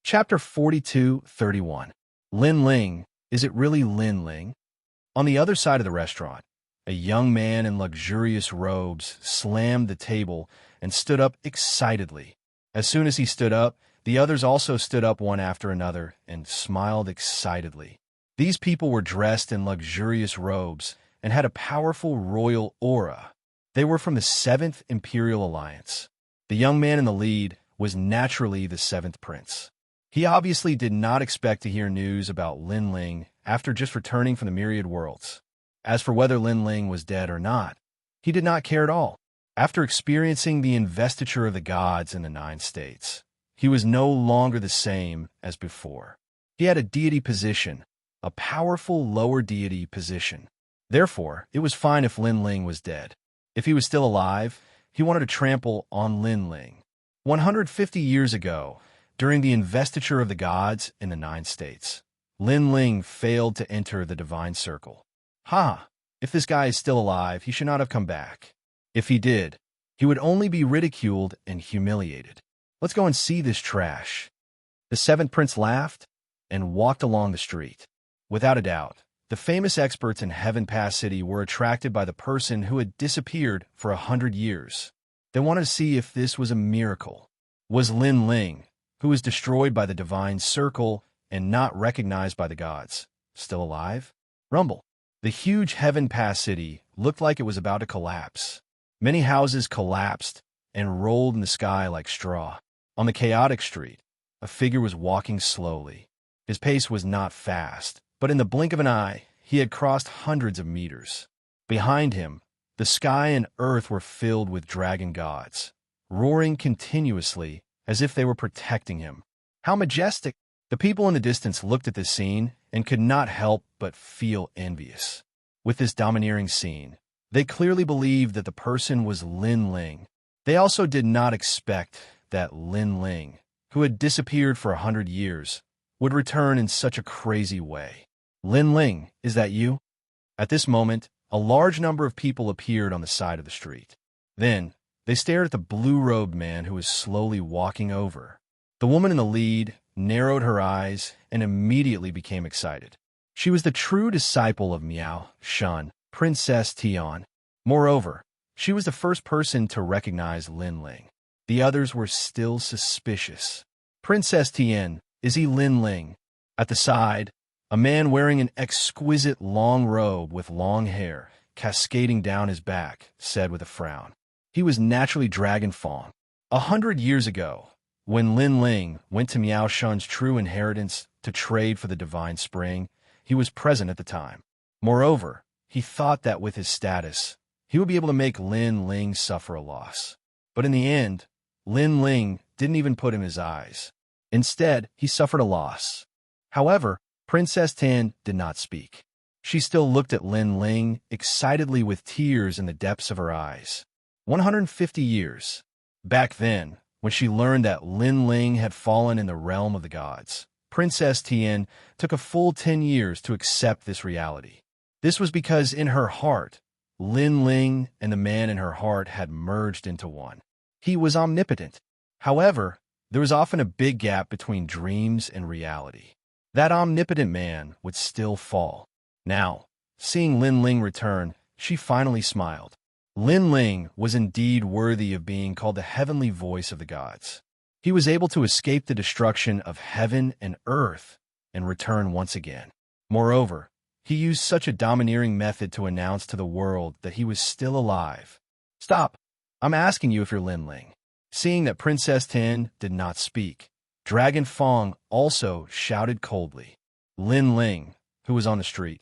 Chapter 42:31. Lin Ling. Is it really Lin Ling? On the other side of the restaurant, a young man in luxurious robes slammed the table and stood up excitedly. As soon as he stood up, the others also stood up one after another and smiled excitedly. These people were dressed in luxurious robes and had a powerful royal aura. They were from the 7th Imperial Alliance. The young man in the lead was naturally the 7th Prince. He obviously did not expect to hear news about Lin Ling after just returning from the Myriad Worlds. As for whether Lin Ling was dead or not, he did not care at all. After experiencing the investiture of the gods in the 9 states, he was no longer the same as before. He had a deity position, a powerful lower deity position. Therefore, it was fine if Lin Ling was dead. If he was still alive, he wanted to trample on Lin Ling. 150 years ago, during the investiture of the gods in the 9 states, Lin Ling failed to enter the divine circle. If this guy is still alive, he should not have come back. If he did, he would only be ridiculed and humiliated. Let's go and see this trash. The 7th Prince laughed and walked along the street. Without a doubt, the famous experts in Heaven Pass City were attracted by the person who had disappeared for 100 years. They wanted to see if this was a miracle. Was Lin Ling, who was destroyed by the divine circle and not recognized by the gods, still alive? Rumble. The huge Heaven Pass City looked like it was about to collapse. Many houses collapsed and rolled in the sky like straw. On the chaotic street, a figure was walking slowly. His pace was not fast, but in the blink of an eye, he had crossed hundreds of meters. Behind him, the sky and earth were filled with dragon gods, roaring continuously as if they were protecting him. How majestic! The people in the distance looked at this scene and could not help but feel envious. With this domineering scene, they clearly believed that the person was Lin Ling. They also did not expect that Lin Ling, who had disappeared for 100 years, would return in such a crazy way. Lin Ling, is that you? At this moment, a large number of people appeared on the side of the street. Then, they stared at the blue-robed man who was slowly walking over. The woman in the lead narrowed her eyes and immediately became excited. She was the true disciple of Miao Shan, Princess Tian. Moreover, she was the first person to recognize Lin Ling. The others were still suspicious. Princess Tian, is he Lin Ling? At the side, a man wearing an exquisite long robe with long hair, cascading down his back, said with a frown. He was naturally Dragon Fong. 100 years ago, when Lin Ling went to Miao Shan's true inheritance to trade for the Divine Spring, he was present at the time. Moreover, he thought that with his status, he would be able to make Lin Ling suffer a loss. But in the end, Lin Ling didn't even put in his eyes. Instead, he suffered a loss. However, Princess Tan did not speak. She still looked at Lin Ling excitedly with tears in the depths of her eyes. 150 years. Back then, when she learned that Lin Ling had fallen in the realm of the gods, Princess Tian took a full 10 years to accept this reality. This was because in her heart, Lin Ling and the man in her heart had merged into one. He was omnipotent. However, there was often a big gap between dreams and reality. That omnipotent man would still fall. Now, seeing Lin Ling return, she finally smiled. Lin Ling was indeed worthy of being called the heavenly voice of the gods. He was able to escape the destruction of heaven and earth and return once again. Moreover, he used such a domineering method to announce to the world that he was still alive. Stop! I'm asking you if you're Lin Ling. Seeing that Princess Tan did not speak, Dragon Fong also shouted coldly. Lin Ling, who was on the street,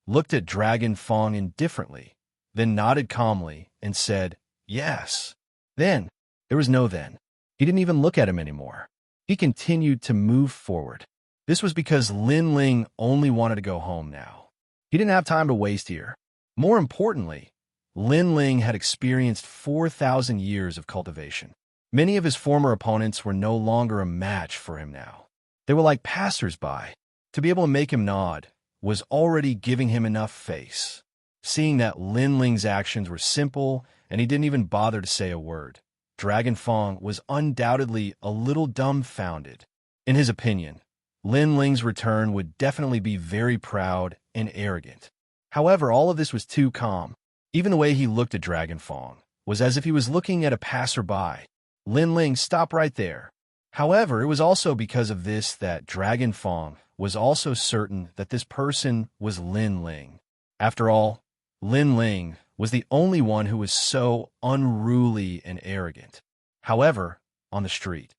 looked at Dragon Fong indifferently, then nodded calmly and said, yes. Then, there was no then. He didn't even look at him anymore. He continued to move forward. This was because Lin Ling only wanted to go home now. He didn't have time to waste here. More importantly, Lin Ling had experienced 4,000 years of cultivation. Many of his former opponents were no longer a match for him now. They were like passers-by. To be able to make him nod was already giving him enough face. Seeing that Lin Ling's actions were simple and he didn't even bother to say a word, Dragon Fong was undoubtedly a little dumbfounded. In his opinion, Lin Ling's return would definitely be very proud and arrogant. However, all of this was too calm. Even the way he looked at Dragon Fong was as if he was looking at a passerby. Lin Ling, stop right there. However, it was also because of this that Dragon Fong was also certain that this person was Lin Ling. After all, Lin Ling was the only one who was so unruly and arrogant. However, on the street,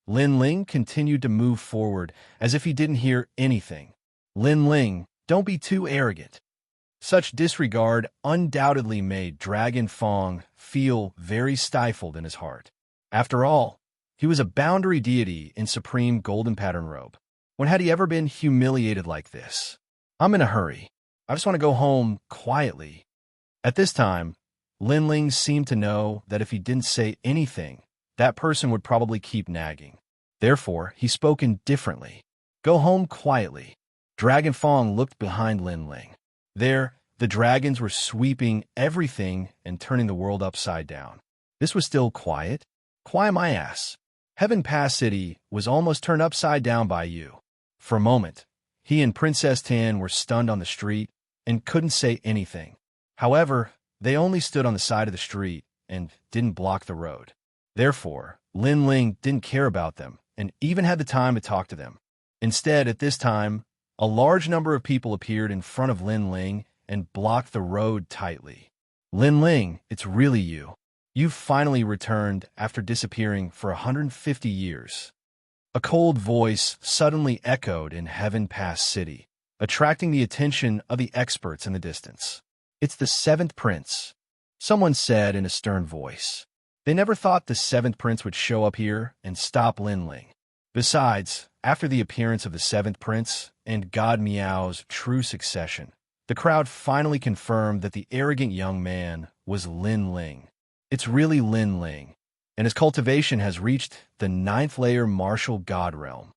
Lin Ling continued to move forward as if he didn't hear anything. Lin Ling, don't be too arrogant. Such disregard undoubtedly made Dragon Fong feel very stifled in his heart. After all, he was a boundary deity in supreme golden pattern robe. When had he ever been humiliated like this? I'm in a hurry. I just want to go home quietly. At this time, Lin Ling seemed to know that if he didn't say anything, that person would probably keep nagging. Therefore, he spoke indifferently. Go home quietly. Dragon Fong looked behind Lin Ling. There, the dragons were sweeping everything and turning the world upside down. This was still quiet. Quiet my ass. Heaven Pass City was almost turned upside down by you. For a moment, he and Princess Tan were stunned on the street and couldn't say anything. However, they only stood on the side of the street and didn't block the road. Therefore, Lin Ling didn't care about them and even had the time to talk to them. Instead, at this time, a large number of people appeared in front of Lin Ling and blocked the road tightly. Lin Ling, it's really you. You've finally returned after disappearing for 150 years. A cold voice suddenly echoed in Heaven Pass City, attracting the attention of the experts in the distance. It's the seventh prince, someone said in a stern voice. They never thought the seventh prince would show up here and stop Lin Ling. Besides, after the appearance of the seventh prince and God Meow's true succession, the crowd finally confirmed that the arrogant young man was Lin Ling. It's really Lin Ling, and his cultivation has reached the 9th layer martial god realm.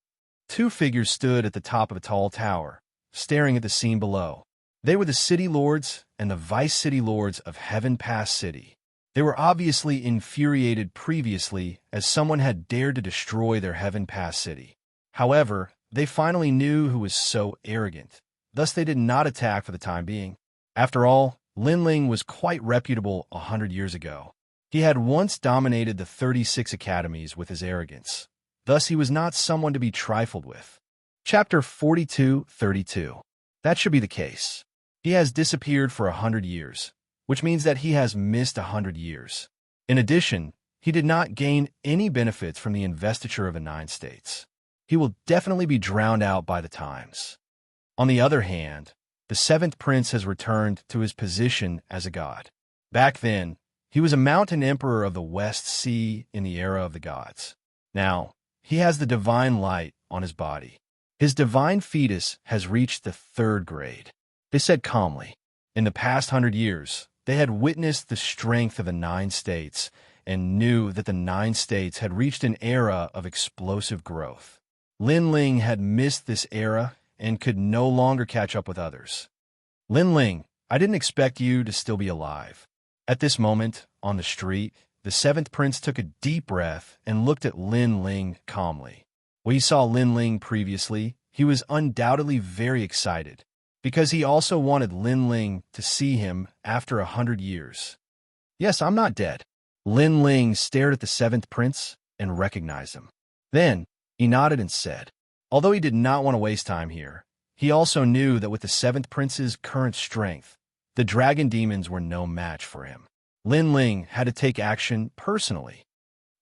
Two figures stood at the top of a tall tower, staring at the scene below. They were the city lords and the vice city lords of Heaven Pass City. They were obviously infuriated previously as someone had dared to destroy their Heaven Pass City. However, they finally knew who was so arrogant. Thus, they did not attack for the time being. After all, Lin Ling was quite reputable 100 years ago. He had once dominated the 36 academies with his arrogance. Thus, he was not someone to be trifled with. Chapter 42:32. That should be the case. He has disappeared for 100 years, which means that he has missed 100 years. In addition, he did not gain any benefits from the investiture of the 9 states. He will definitely be drowned out by the times. On the other hand, the 7th prince has returned to his position as a god. Back then, he was a mountain emperor of the West Sea in the era of the gods. Now, he has the divine light on his body. His divine fetus has reached the 3rd grade. They said calmly. In the past 100 years, they had witnessed the strength of the 9 states and knew that the 9 states had reached an era of explosive growth. Lin Ling had missed this era and could no longer catch up with others. Lin Ling, I didn't expect you to still be alive. At this moment, on the street, the 7th prince took a deep breath and looked at Lin Ling calmly. When he saw Lin Ling previously, he was undoubtedly very excited, because he also wanted Lin Ling to see him after 100 years. Yes, I'm not dead. Lin Ling stared at the 7th prince and recognized him. Then, he nodded and said, although he did not want to waste time here, he also knew that with the 7th prince's current strength, the dragon demons were no match for him. Lin Ling had to take action personally.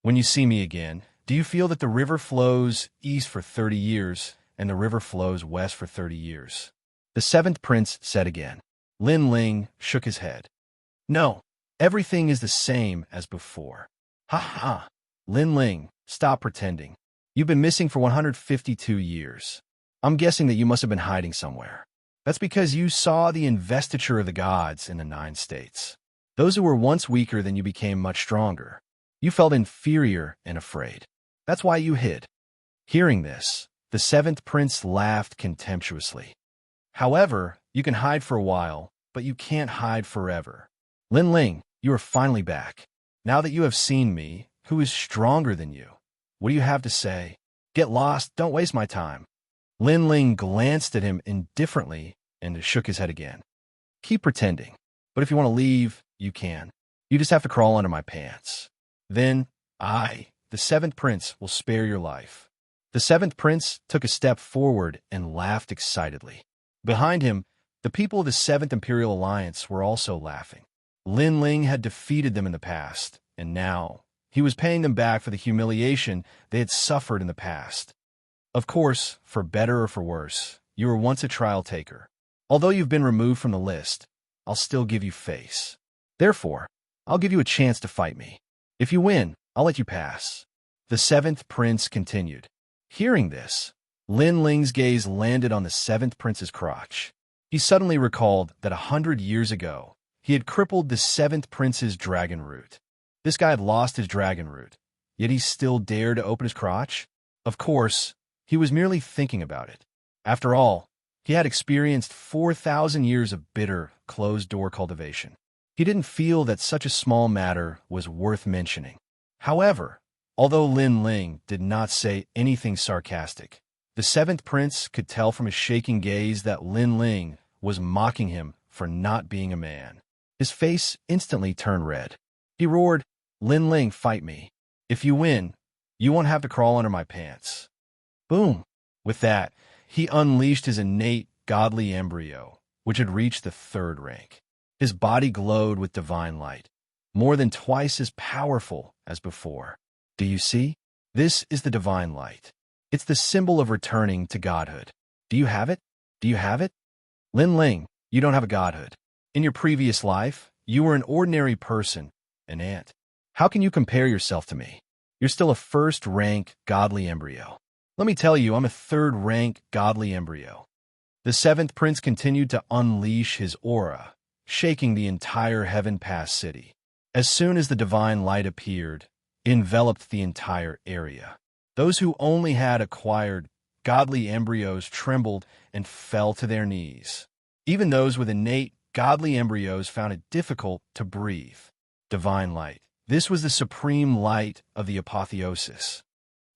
When you see me again, do you feel that the river flows east for 30 years and the river flows west for 30 years? The 7th prince said again. Lin Ling shook his head. No, everything is the same as before. Ha ha. Lin Ling, stop pretending. You've been missing for 152 years. I'm guessing that you must have been hiding somewhere. That's because you saw the investiture of the gods in the 9 states. Those who were once weaker than you became much stronger. You felt inferior and afraid. That's why you hid. Hearing this, the 7th prince laughed contemptuously. However, you can hide for a while, but you can't hide forever. Lin Ling, you are finally back. Now that you have seen me, who is stronger than you? What do you have to say? Get lost, don't waste my time. Lin Ling glanced at him indifferently and shook his head again. Keep pretending, but if you want to leave, you can. You just have to crawl under my pants. Then I, the seventh prince, will spare your life. The seventh prince took a step forward and laughed excitedly. Behind him, the people of the Seventh Imperial Alliance were also laughing. Lin Ling had defeated them in the past, and now he was paying them back for the humiliation they had suffered in the past. Of course, for better or for worse, you were once a trial taker. Although you've been removed from the list, I'll still give you face. Therefore, I'll give you a chance to fight me. If you win, I'll let you pass. The seventh prince continued. Hearing this, Lin Ling's gaze landed on the seventh prince's crotch. He suddenly recalled that 100 years ago, he had crippled the seventh prince's dragon root. This guy had lost his dragon root, yet he still dared to open his crotch? Of course, he was merely thinking about it. After all, he had experienced 4,000 years of bitter, closed-door cultivation. He didn't feel that such a small matter was worth mentioning. However, although Lin Ling did not say anything sarcastic, the seventh prince could tell from his shaking gaze that Lin Ling was mocking him for not being a man. His face instantly turned red. He roared, "Lin Ling, fight me. If you win, you won't have to crawl under my pants." Boom! With that, he unleashed his innate godly embryo, which had reached the third rank. His body glowed with divine light, more than twice as powerful as before. Do you see? This is the divine light. It's the symbol of returning to godhood. Do you have it? Do you have it? Lin Ling, you don't have a godhood. In your previous life, you were an ordinary person, an ant. How can you compare yourself to me? You're still a first-rank godly embryo. Let me tell you, I'm a third-rank godly embryo. The seventh prince continued to unleash his aura, shaking the entire Heaven Pass city. As soon as the divine light appeared, it enveloped the entire area. Those who only had acquired godly embryos trembled and fell to their knees. Even those with innate godly embryos found it difficult to breathe. Divine light. This was the supreme light of the apotheosis.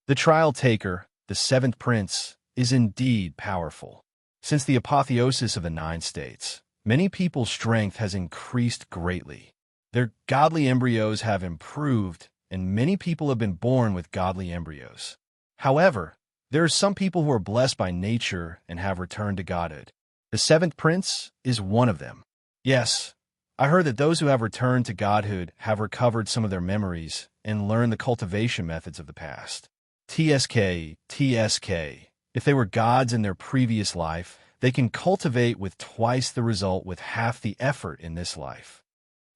The trial taker, the seventh prince, is indeed powerful. Since the apotheosis of the 9 states, many people's strength has increased greatly. Their godly embryos have improved, and many people have been born with godly embryos. However, there are some people who are blessed by nature and have returned to godhood. The seventh prince is one of them. Yes, I heard that those who have returned to godhood have recovered some of their memories and learned the cultivation methods of the past. TSK. If they were gods in their previous life, they can cultivate with twice the result with half the effort in this life.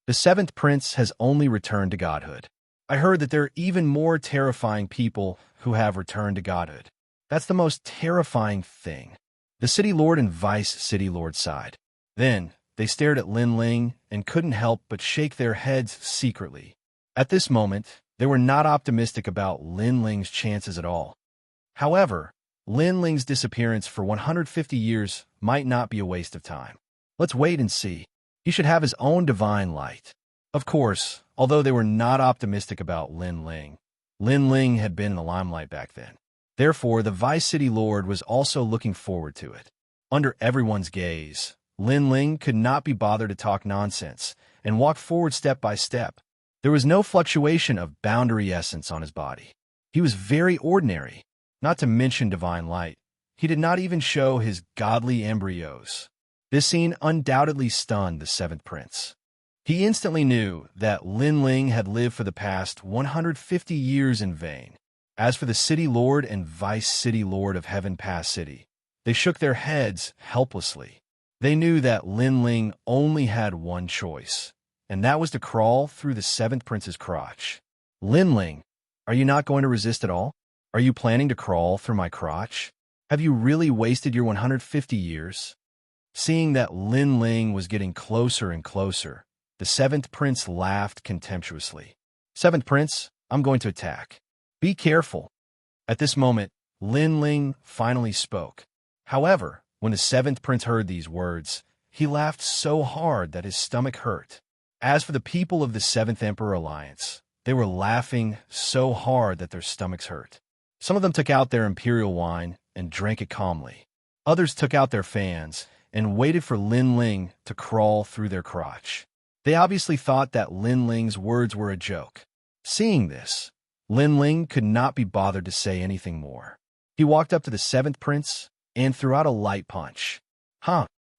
The seventh prince has only returned to godhood. I heard that there are even more terrifying people who have returned to godhood. That's the most terrifying thing. The city lord and vice city lord sighed. Then, they stared at Lin Ling and couldn't help but shake their heads secretly. At this moment, they were not optimistic about Lin Ling's chances at all. However, Lin Ling's disappearance for 150 years might not be a waste of time. Let's wait and see. He should have his own divine light. Of course, although they were not optimistic about Lin Ling had been in the limelight back then. Therefore, the Vice City Lord was also looking forward to it. Under everyone's gaze, Lin Ling could not be bothered to talk nonsense and walked forward step by step. There was no fluctuation of boundary essence on his body. He was very ordinary, not to mention divine light. He did not even show his godly embryos. This scene undoubtedly stunned the seventh prince. He instantly knew that Lin Ling had lived for the past 150 years in vain. As for the City Lord and Vice City Lord of Heaven Pass City, they shook their heads helplessly. They knew that Lin Ling only had one choice, and that was to crawl through the seventh prince's crotch. Lin Ling, are you not going to resist at all? Are you planning to crawl through my crotch? Have you really wasted your 150 years? Seeing that Lin Ling was getting closer and closer, the seventh prince laughed contemptuously. Seventh prince, I'm going to attack. Be careful. At this moment, Lin Ling finally spoke. However, when the seventh prince heard these words, he laughed so hard that his stomach hurt. As for the people of the Seventh Emperor Alliance, they were laughing so hard that their stomachs hurt. Some of them took out their imperial wine and drank it calmly. Others took out their fans and waited for Lin Ling to crawl through their crotch. They obviously thought that Lin Ling's words were a joke. Seeing this, Lin Ling could not be bothered to say anything more. He walked up to the seventh prince and threw out a light punch.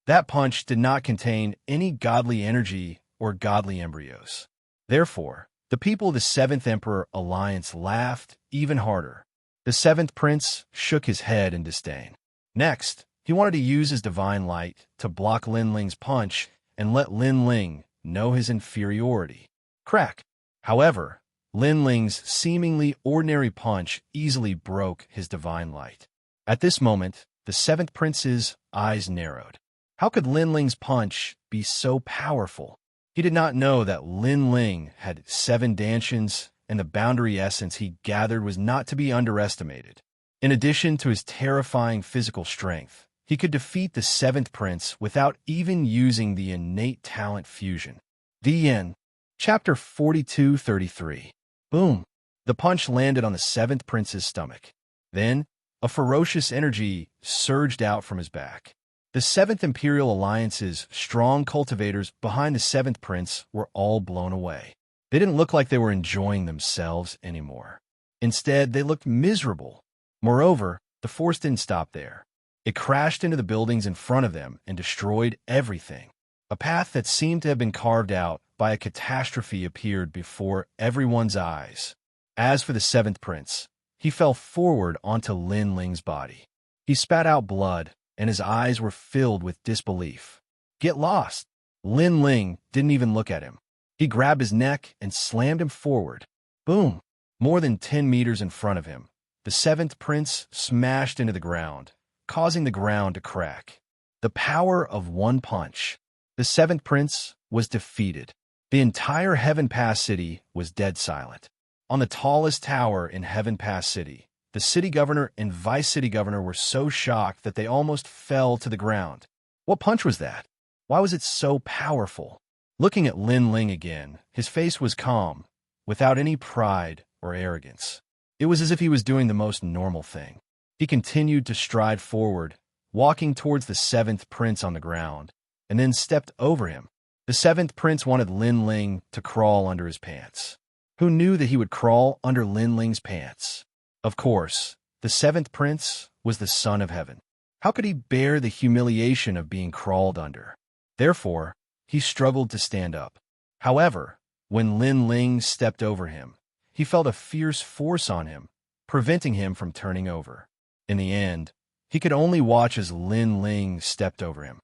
That punch did not contain any godly energy or godly embryos. Therefore, the people of the Seventh Emperor Alliance laughed even harder. The seventh prince shook his head in disdain. Next, he wanted to use his divine light to block Lin Ling's punch and let Lin Ling know his inferiority. Crack! However, Lin Ling's seemingly ordinary punch easily broke his divine light. At this moment, the seventh prince's eyes narrowed. How could Lin Ling's punch be so powerful? He did not know that Lin Ling had 7 dantians, and the boundary essence he gathered was not to be underestimated. In addition to his terrifying physical strength, he could defeat the seventh prince without even using the innate talent fusion. The end. Chapter 42-33. Boom! The punch landed on the seventh prince's stomach. Then, a ferocious energy surged out from his back. The Seventh Imperial Alliance's strong cultivators behind the seventh prince were all blown away. They didn't look like they were enjoying themselves anymore. Instead, they looked miserable. Moreover, the force didn't stop there. It crashed into the buildings in front of them and destroyed everything. A path that seemed to have been carved out by a catastrophe appeared before everyone's eyes. As for the seventh prince, he fell forward onto Lin Ling's body. He spat out blood, and his eyes were filled with disbelief. Get lost! Lin Ling didn't even look at him. He grabbed his neck and slammed him forward. Boom! More than 10 meters in front of him, the seventh prince smashed into the ground, causing the ground to crack. The power of one punch. The seventh prince was defeated. The entire Heaven Pass City was dead silent. On the tallest tower in Heaven Pass City, the city governor and vice city governor were so shocked that they almost fell to the ground. What punch was that? Why was it so powerful? Looking at Lin Ling again, his face was calm, without any pride or arrogance. It was as if he was doing the most normal thing. He continued to stride forward, walking towards the seventh prince on the ground, and then stepped over him. The seventh prince wanted Lin Ling to crawl under his pants. Who knew that he would crawl under Lin Ling's pants? Of course, the seventh prince was the son of heaven. How could he bear the humiliation of being crawled under? Therefore, he struggled to stand up. However, when Lin Ling stepped over him, he felt a fierce force on him, preventing him from turning over. In the end, he could only watch as Lin Ling stepped over him.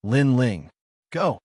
Lin Ling, go!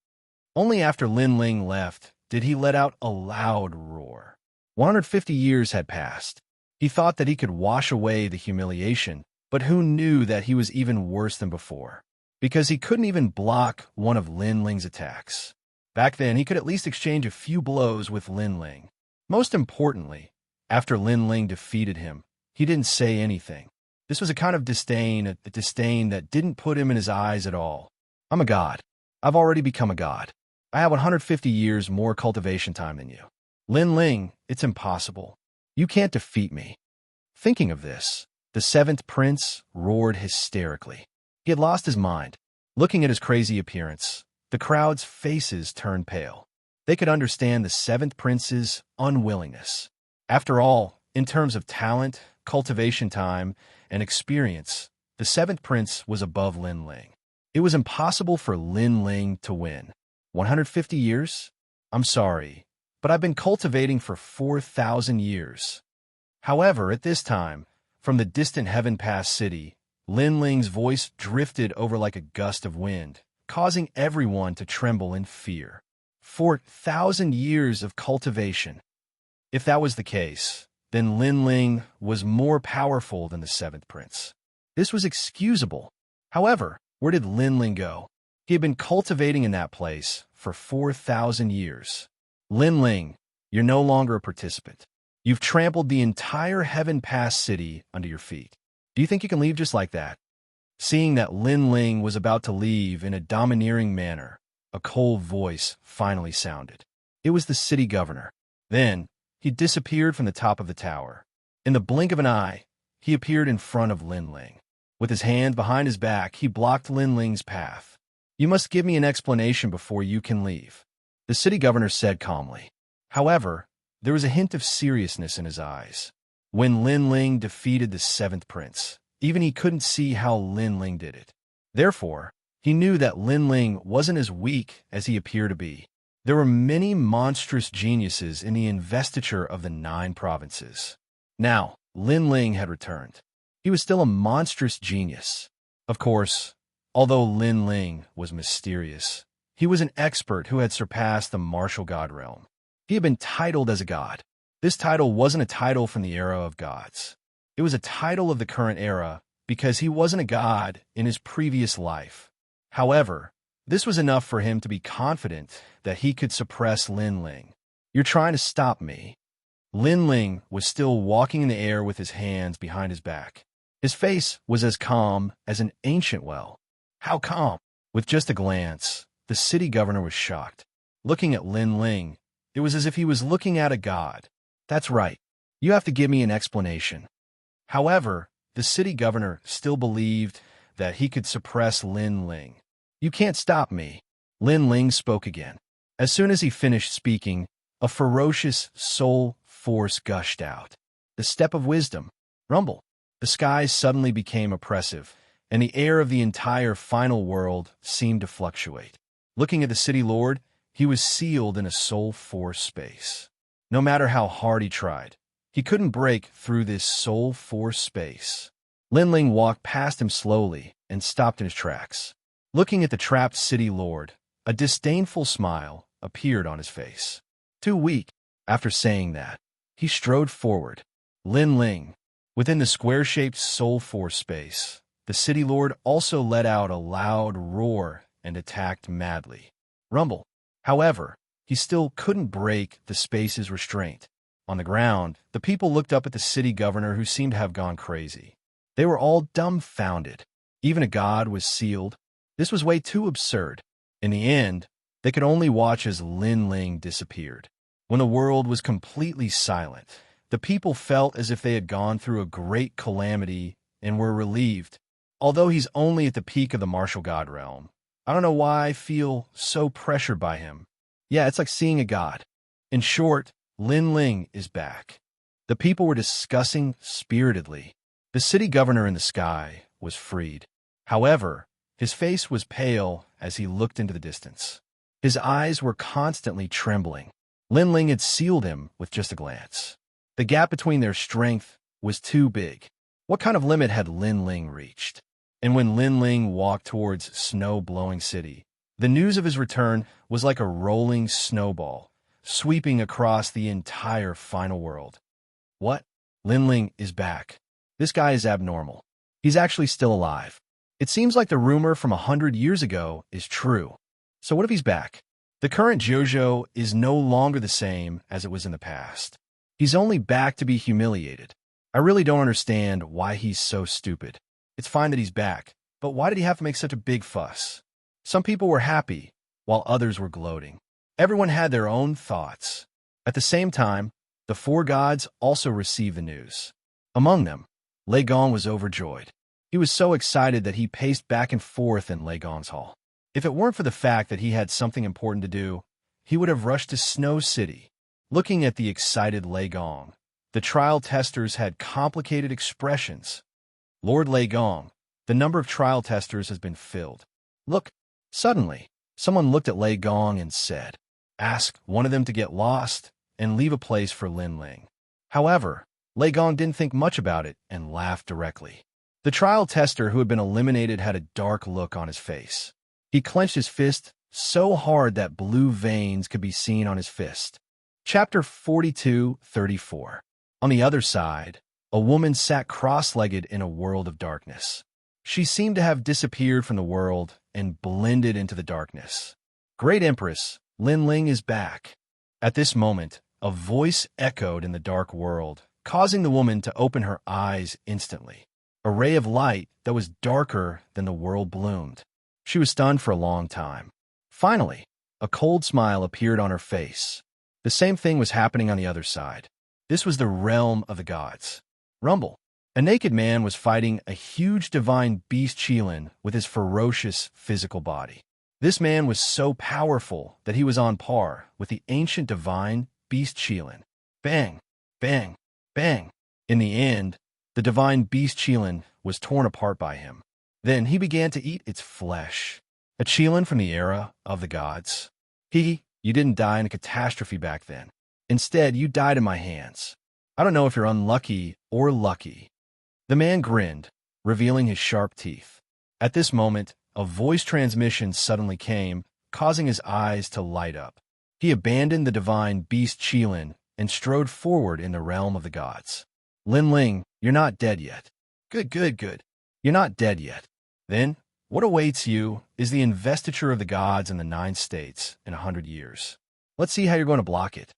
Only after Lin Ling left did he let out a loud roar. 150 years had passed. He thought that he could wash away the humiliation, but who knew that he was even worse than before? Because he couldn't even block one of Lin Ling's attacks. Back then, he could at least exchange a few blows with Lin Ling. Most importantly, after Lin Ling defeated him, he didn't say anything. This was a kind of disdain, a disdain that didn't put him in his eyes at all. I'm a god. I've already become a god. I have 150 years more cultivation time than you. Lin Ling, it's impossible. You can't defeat me. Thinking of this, the seventh prince roared hysterically. He had lost his mind. Looking at his crazy appearance, the crowd's faces turned pale. They could understand the seventh prince's unwillingness. After all, in terms of talent, cultivation time, and experience, the seventh prince was above Lin Ling. It was impossible for Lin Ling to win. 150 years? I'm sorry, but I've been cultivating for 4,000 years. However, at this time, from the distant Heaven Pass City, Lin Ling's voice drifted over like a gust of wind, causing everyone to tremble in fear. 4,000 years of cultivation. If that was the case, then Lin Ling was more powerful than the seventh prince. This was excusable. However, where did Lin Ling go? He had been cultivating in that place for 4,000 years. Lin Ling, you're no longer a participant. You've trampled the entire Heaven Pass City under your feet. Do you think you can leave just like that? Seeing that Lin Ling was about to leave in a domineering manner, a cold voice finally sounded. It was the city governor. Then, he disappeared from the top of the tower. In the blink of an eye, he appeared in front of Lin Ling. With his hand behind his back, he blocked Lin Ling's path. "You must give me an explanation before you can leave," the city governor said calmly. However, there was a hint of seriousness in his eyes. When Lin Ling defeated the seventh prince, even he couldn't see how Lin Ling did it. Therefore, he knew that Lin Ling wasn't as weak as he appeared to be. There were many monstrous geniuses in the investiture of the 9 provinces. Now, Lin Ling had returned. He was still a monstrous genius. Of course, although Lin Ling was mysterious, he was an expert who had surpassed the martial god realm. He had been titled as a god. This title wasn't a title from the era of gods. It was a title of the current era because he wasn't a god in his previous life. However, this was enough for him to be confident that he could suppress Lin Ling. "You're trying to stop me." Lin Ling was still walking in the air with his hands behind his back. His face was as calm as an ancient well. How calm? With just a glance, the city governor was shocked. Looking at Lin Ling, it was as if he was looking at a god. "That's right. You have to give me an explanation." However, the city governor still believed that he could suppress Lin Ling. "You can't stop me." Lin Ling spoke again. As soon as he finished speaking, a ferocious soul force gushed out. The step of wisdom. Rumble. The skies suddenly became oppressive, and the air of the entire final world seemed to fluctuate. Looking at the city lord, he was sealed in a soul force space. No matter how hard he tried, he couldn't break through this soul force space. Lin Ling walked past him slowly and stopped in his tracks. Looking at the trapped city lord, a disdainful smile appeared on his face. Too weak. After saying that, he strode forward. Lin Ling. Within the square-shaped soul force space, the city lord also let out a loud roar and attacked madly. Rumble. However, he still couldn't break the space's restraint. On the ground, the people looked up at the city governor who seemed to have gone crazy. They were all dumbfounded. Even a god was sealed. This was way too absurd. In the end, they could only watch as Lin Ling disappeared. When the world was completely silent, the people felt as if they had gone through a great calamity and were relieved. Although he's only at the peak of the martial god realm, I don't know why I feel so pressured by him. Yeah, it's like seeing a god. In short, Lin Ling is back. The people were discussing spiritedly. The city governor in the sky was freed. However, his face was pale as he looked into the distance. His eyes were constantly trembling. Lin Ling had sealed him with just a glance. The gap between their strength was too big. What kind of limit had Lin Ling reached? And when Lin Ling walked towards snow-blowing city, the news of his return was like a rolling snowball, sweeping across the entire final world. What? Lin Ling is back. This guy is abnormal. He's actually still alive. It seems like the rumor from 100 years ago is true. So what if he's back? The current JoJo is no longer the same as it was in the past. He's only back to be humiliated. I really don't understand why he's so stupid. It's fine that he's back, but why did he have to make such a big fuss? Some people were happy, while others were gloating. Everyone had their own thoughts. At the same time, the 4 gods also received the news. Among them, Lei Gong was overjoyed. He was so excited that he paced back and forth in Lei Gong's hall. If it weren't for the fact that he had something important to do, he would have rushed to Snow City. Looking at the excited Lei Gong, the trial testers had complicated expressions. Lord Lei Gong, the number of trial testers has been filled. Look, suddenly, someone looked at Lei Gong and said, "Ask one of them to get lost and leave a place for Lin Ling." However, Lei Gong didn't think much about it and laughed directly. The trial tester who had been eliminated had a dark look on his face. He clenched his fist so hard that blue veins could be seen on his fist. Chapter 42:34. On the other side, a woman sat cross-legged in a world of darkness. She seemed to have disappeared from the world and blended into the darkness. Great Empress, Lin Ling is back. At this moment, a voice echoed in the dark world, causing the woman to open her eyes instantly. A ray of light that was darker than the world bloomed. She was stunned for a long time. Finally, a cold smile appeared on her face. The same thing was happening on the other side. This was the realm of the gods. Rumble. A naked man was fighting a huge divine beast Qilin with his ferocious physical body. This man was so powerful that he was on par with the ancient divine beast Qilin. Bang, bang, bang. In the end, the divine beast Qilin was torn apart by him. Then he began to eat its flesh. A Qilin from the era of the gods. You didn't die in a catastrophe back then. Instead, you died in my hands. I don't know if you're unlucky or lucky. The man grinned, revealing his sharp teeth. At this moment, a voice transmission suddenly came, causing his eyes to light up. He abandoned the divine beast Qilin and strode forward in the realm of the gods. Lin Ling, you're not dead yet. Good. You're not dead yet. Then, what awaits you is the investiture of the gods in the 9 states in 100 years. Let's see how you're going to block it.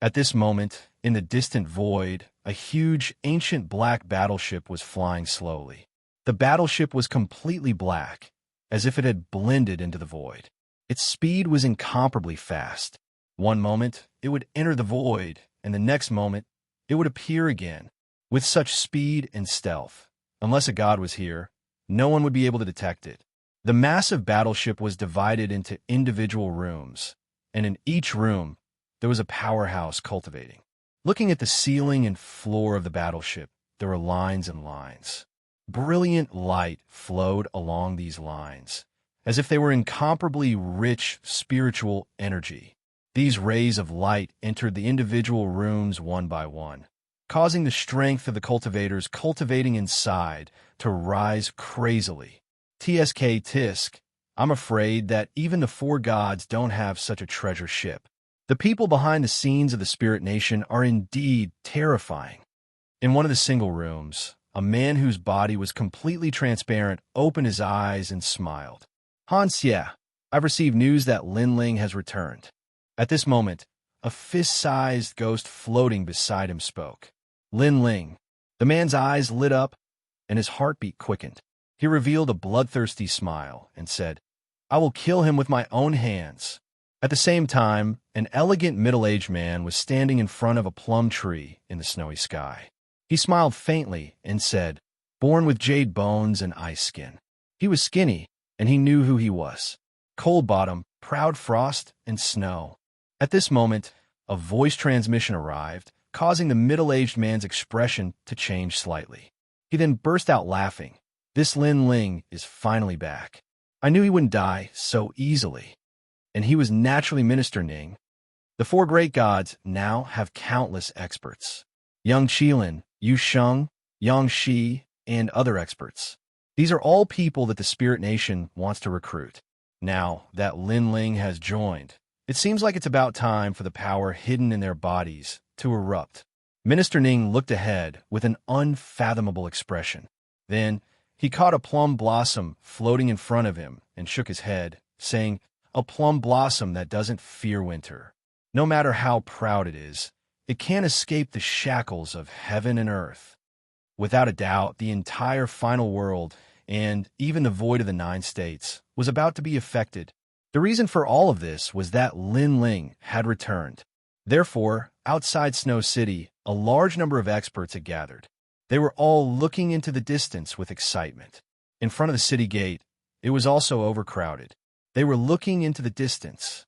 At this moment, in the distant void, a huge, ancient black battleship was flying slowly. The battleship was completely black, as if it had blended into the void. Its speed was incomparably fast. One moment, it would enter the void, and the next moment, it would appear again. With such speed and stealth, unless a god was here, no one would be able to detect it. The massive battleship was divided into individual rooms, and in each room, there was a powerhouse cultivating. Looking at the ceiling and floor of the battleship, there were lines and lines. Brilliant light flowed along these lines, as if they were incomparably rich spiritual energy. These rays of light entered the individual rooms one by one, causing the strength of the cultivators cultivating inside to rise crazily. Tisk, I'm afraid that even the 4 gods don't have such a treasure ship. The people behind the scenes of the Spirit Nation are indeed terrifying. In one of the single rooms, a man whose body was completely transparent opened his eyes and smiled. Xianxia, I've received news that Lin Ling has returned. At this moment, a fist-sized ghost floating beside him spoke. Lin Ling. The man's eyes lit up, and his heartbeat quickened. He revealed a bloodthirsty smile and said, I will kill him with my own hands. At the same time, an elegant middle-aged man was standing in front of a plum tree in the snowy sky. He smiled faintly and said, born with jade bones and ice skin. He was skinny, and he knew who he was. Cold bottom, proud frost, and snow. At this moment, a voice transmission arrived, causing the middle-aged man's expression to change slightly. He then burst out laughing. This Lin Ling is finally back. I knew he wouldn't die so easily. And he was naturally Minister Ning. The 4 great gods now have countless experts. Young Qilin, Yu Sheng, Yang Shi, and other experts. These are all people that the Spirit Nation wants to recruit. Now that Lin Ling has joined, it seems like it's about time for the power hidden in their bodies to erupt. Minister Ning looked ahead with an unfathomable expression. Then, he caught a plum blossom floating in front of him and shook his head, saying, a plum blossom that doesn't fear winter. No matter how proud it is, it can't escape the shackles of heaven and earth. Without a doubt, the entire final world, and even the void of the 9 states, was about to be affected. The reason for all of this was that Lin Ling had returned. Therefore, outside Snow City, a large number of experts had gathered. They were all looking into the distance with excitement. In front of the city gate, it was also overcrowded. They were looking into the distance.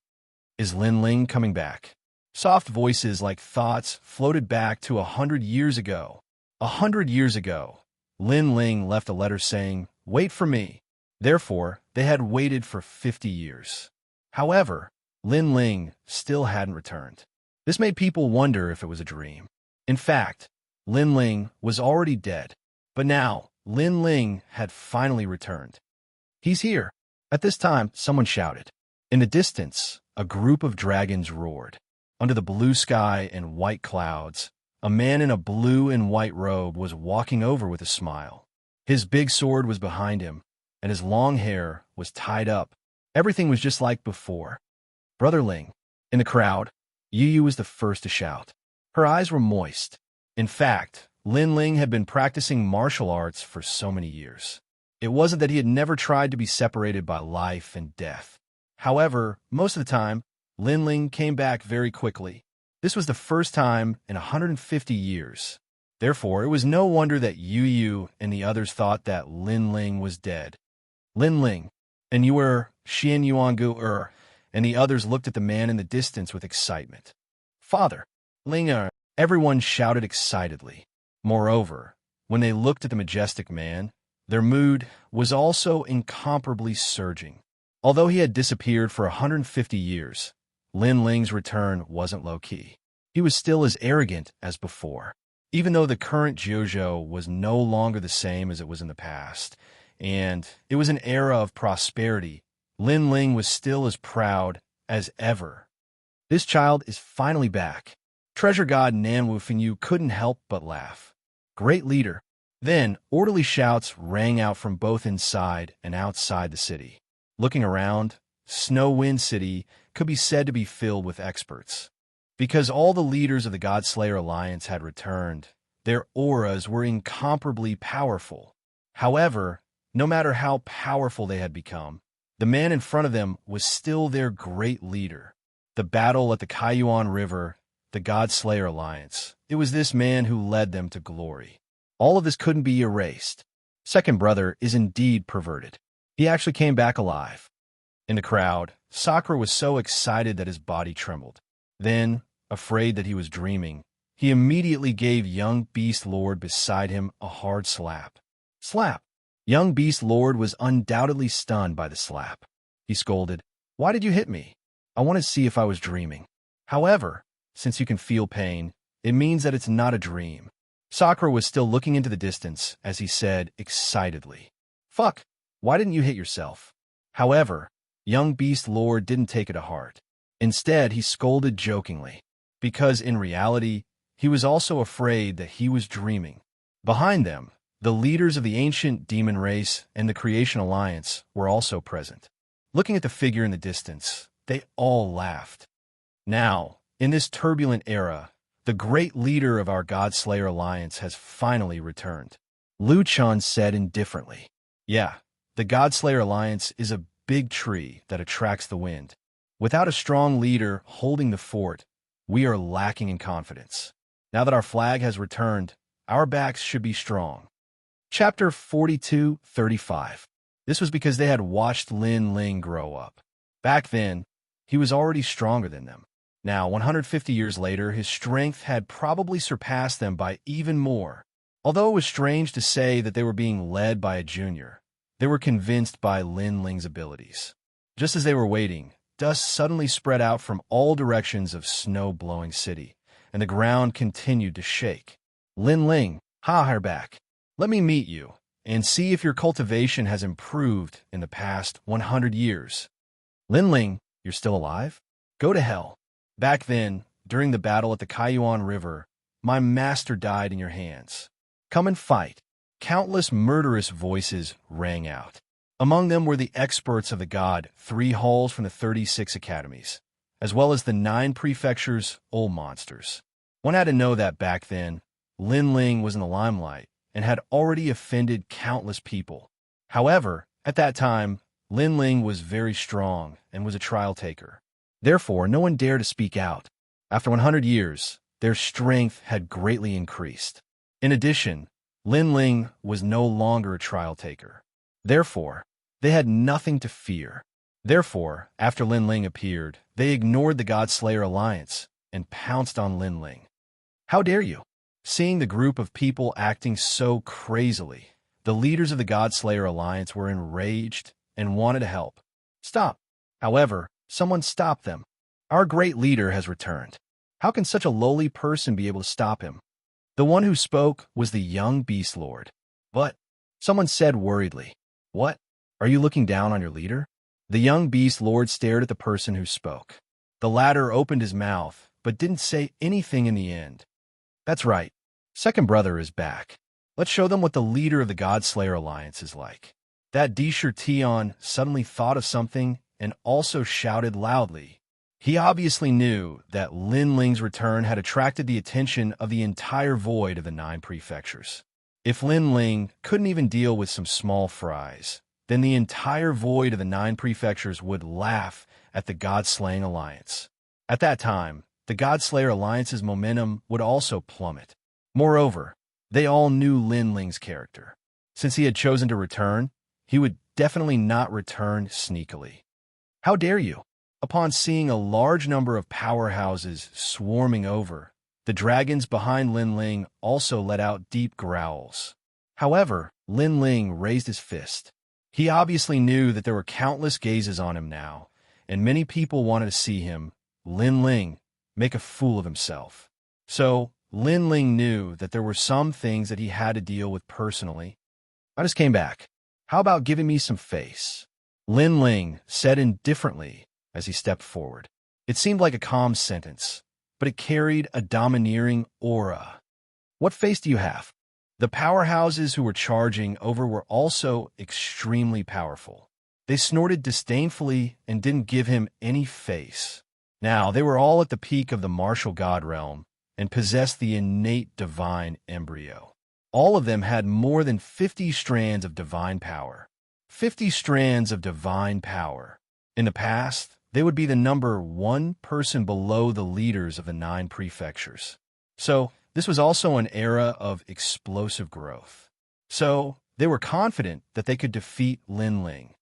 Is Lin Ling coming back? Soft voices like thoughts floated back to 100 years ago. 100 years ago, Lin Ling left a letter saying, wait for me. Therefore, they had waited for 50 years. However, Lin Ling still hadn't returned. This made people wonder if it was a dream. In fact, Lin Ling was already dead. But now, Lin Ling had finally returned. He's here. At this time, someone shouted. In the distance, a group of dragons roared. Under the blue sky and white clouds, a man in a blue and white robe was walking over with a smile. His big sword was behind him, and his long hair was tied up. Everything was just like before. Brother Ling. In the crowd, Yu was the first to shout. Her eyes were moist. In fact, Lin Ling had been practicing martial arts for so many years. It wasn't that he had never tried to be separated by life and death. However, most of the time, Lin Ling came back very quickly. This was the first time in 150 years Therefore, it was no wonder that Yu and the others thought that Lin Ling was dead. Lin Ling, and you were Xian Yuangu and the others looked at the man in the distance with excitement. Father, Ling everyone shouted excitedly. Moreover, when they looked at the majestic man, their mood was also incomparably surging. Although he had disappeared for 150 years, Lin Ling's return wasn't low-key. He was still as arrogant as before. Even though the current Jiuzhou was no longer the same as it was in the past, and it was an era of prosperity, Lin Ling was still as proud as ever. This child is finally back. Treasure God Nan Wufingyu couldn't help but laugh. Great leader. Then, orderly shouts rang out from both inside and outside the city. Looking around, Snow Wind City could be said to be filled with experts. Because all the leaders of the Godslayer Alliance had returned, their auras were incomparably powerful. However, no matter how powerful they had become, the man in front of them was still their great leader. The battle at the Kaiyuan River, the Godslayer Alliance, it was this man who led them to glory. All of this couldn't be erased. Second brother is indeed perverted. He actually came back alive. In the crowd, Sakura was so excited that his body trembled. Then, afraid that he was dreaming, he immediately gave young Beast Lord beside him a hard slap. Slap! Young Beast Lord was undoubtedly stunned by the slap. He scolded, "Why did you hit me? I want to see if I was dreaming. However, since you can feel pain, it means that it's not a dream." Sakura was still looking into the distance as he said excitedly, "Fuck, why didn't you hit yourself?" However, young Beast Lord didn't take it to heart. Instead, he scolded jokingly, because in reality, he was also afraid that he was dreaming. Behind them, the leaders of the ancient demon race and the Creation Alliance were also present. Looking at the figure in the distance, they all laughed. Now, in this turbulent era, the great leader of our Godslayer Alliance has finally returned. Liu Chan said indifferently, "Yeah, the Godslayer Alliance is a big tree that attracts the wind. Without a strong leader holding the fort, we are lacking in confidence. Now that our flag has returned, our backs should be strong." Chapter 42:35. This was because they had watched Lin Ling grow up. Back then, he was already stronger than them. Now, 150 years later, his strength had probably surpassed them by even more. Although it was strange to say that they were being led by a junior, they were convinced by Lin Ling's abilities. Just as they were waiting, dust suddenly spread out from all directions of snow-blowing city, and the ground continued to shake. "Lin Ling, you're back. Let me meet you, and see if your cultivation has improved in the past 100 years. Lin Ling, you're still alive? Go to hell. Back then, during the battle at the Kaiyuan River, my master died in your hands. Come and fight." Countless murderous voices rang out. Among them were the experts of the god 3 halls from the 36 academies, as well as the 9 prefectures' old monsters. One had to know that back then, Lin Ling was in the limelight and had already offended countless people. However, at that time, Lin Ling was very strong and was a trial taker. Therefore, no one dared to speak out. After 100 years, their strength had greatly increased. In addition, Lin Ling was no longer a trial taker. Therefore, they had nothing to fear. Therefore, after Lin Ling appeared, they ignored the Godslayer Alliance and pounced on Lin Ling. "How dare you?" Seeing the group of people acting so crazily, the leaders of the Godslayer Alliance were enraged and wanted to help. "Stop." However, someone stopped them. "Our great leader has returned. How can such a lowly person be able to stop him?" The one who spoke was the young Beast Lord. "But," someone said worriedly, "What? Are you looking down on your leader?" The young Beast Lord stared at the person who spoke. The latter opened his mouth, but didn't say anything in the end. "That's right. Second brother is back. Let's show them what the leader of the Godslayer Alliance is like." That Disher Tion suddenly thought of something and also shouted loudly. He obviously knew that Lin Ling's return had attracted the attention of the entire void of the 9 prefectures. If Lin Ling couldn't even deal with some small fries, then the entire void of the 9 prefectures would laugh at the God-slaying alliance. At that time, the God-Slayer alliance's momentum would also plummet. Moreover, They all knew Lin Ling's character. Since he had chosen to return, he would definitely not return sneakily. How dare you? Upon seeing a large number of powerhouses swarming over, the dragons behind Lin Ling also let out deep growls. However, Lin Ling raised his fist. He obviously knew that there were countless gazes on him now, and many people wanted to see him, Lin Ling, make a fool of himself. So, Lin Ling knew that there were some things that he had to deal with personally. I just came back. How about giving me some face? Lin Ling said indifferently as he stepped forward. It seemed like a calm sentence, but it carried a domineering aura. What face do you have? The powerhouses who were charging over were also extremely powerful. They snorted disdainfully and didn't give him any face. Now, they were all at the peak of the martial god realm and possessed the innate divine embryo. All of them had more than 50 strands of divine power. 50 strands of divine power. In the past, they would be the number one person below the leaders of the 9 prefectures. So, this was also an era of explosive growth. So, they were confident that they could defeat Lin Ling.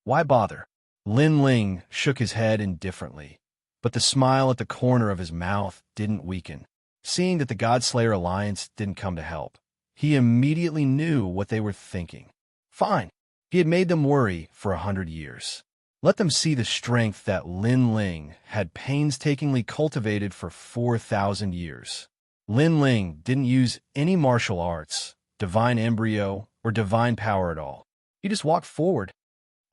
Why bother? Lin Ling shook his head indifferently, but the smile at the corner of his mouth didn't weaken. Seeing that the Godslayer Alliance didn't come to help, he immediately knew what they were thinking. Fine. He had made them worry for 100 years. Let them see the strength that Lin Ling had painstakingly cultivated for 4,000 years. Lin Ling didn't use any martial arts, divine embryo, or divine power at all. He just walked forward.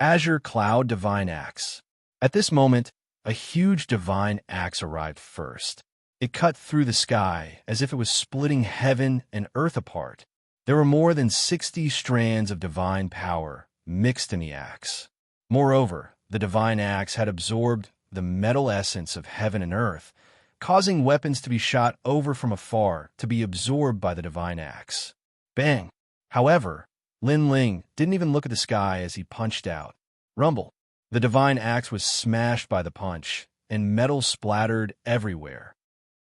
Azure Cloud Divine Axe. At this moment, a huge divine axe arrived first. It cut through the sky as if it was splitting heaven and earth apart. There were more than 60 strands of divine power mixed in the axe. Moreover, the divine axe had absorbed the metal essence of heaven and earth, causing weapons to be shot over from afar to be absorbed by the divine axe. Bang! However, Lin Ling didn't even look at the sky as he punched out. Rumble! The divine axe was smashed by the punch, and metal splattered everywhere.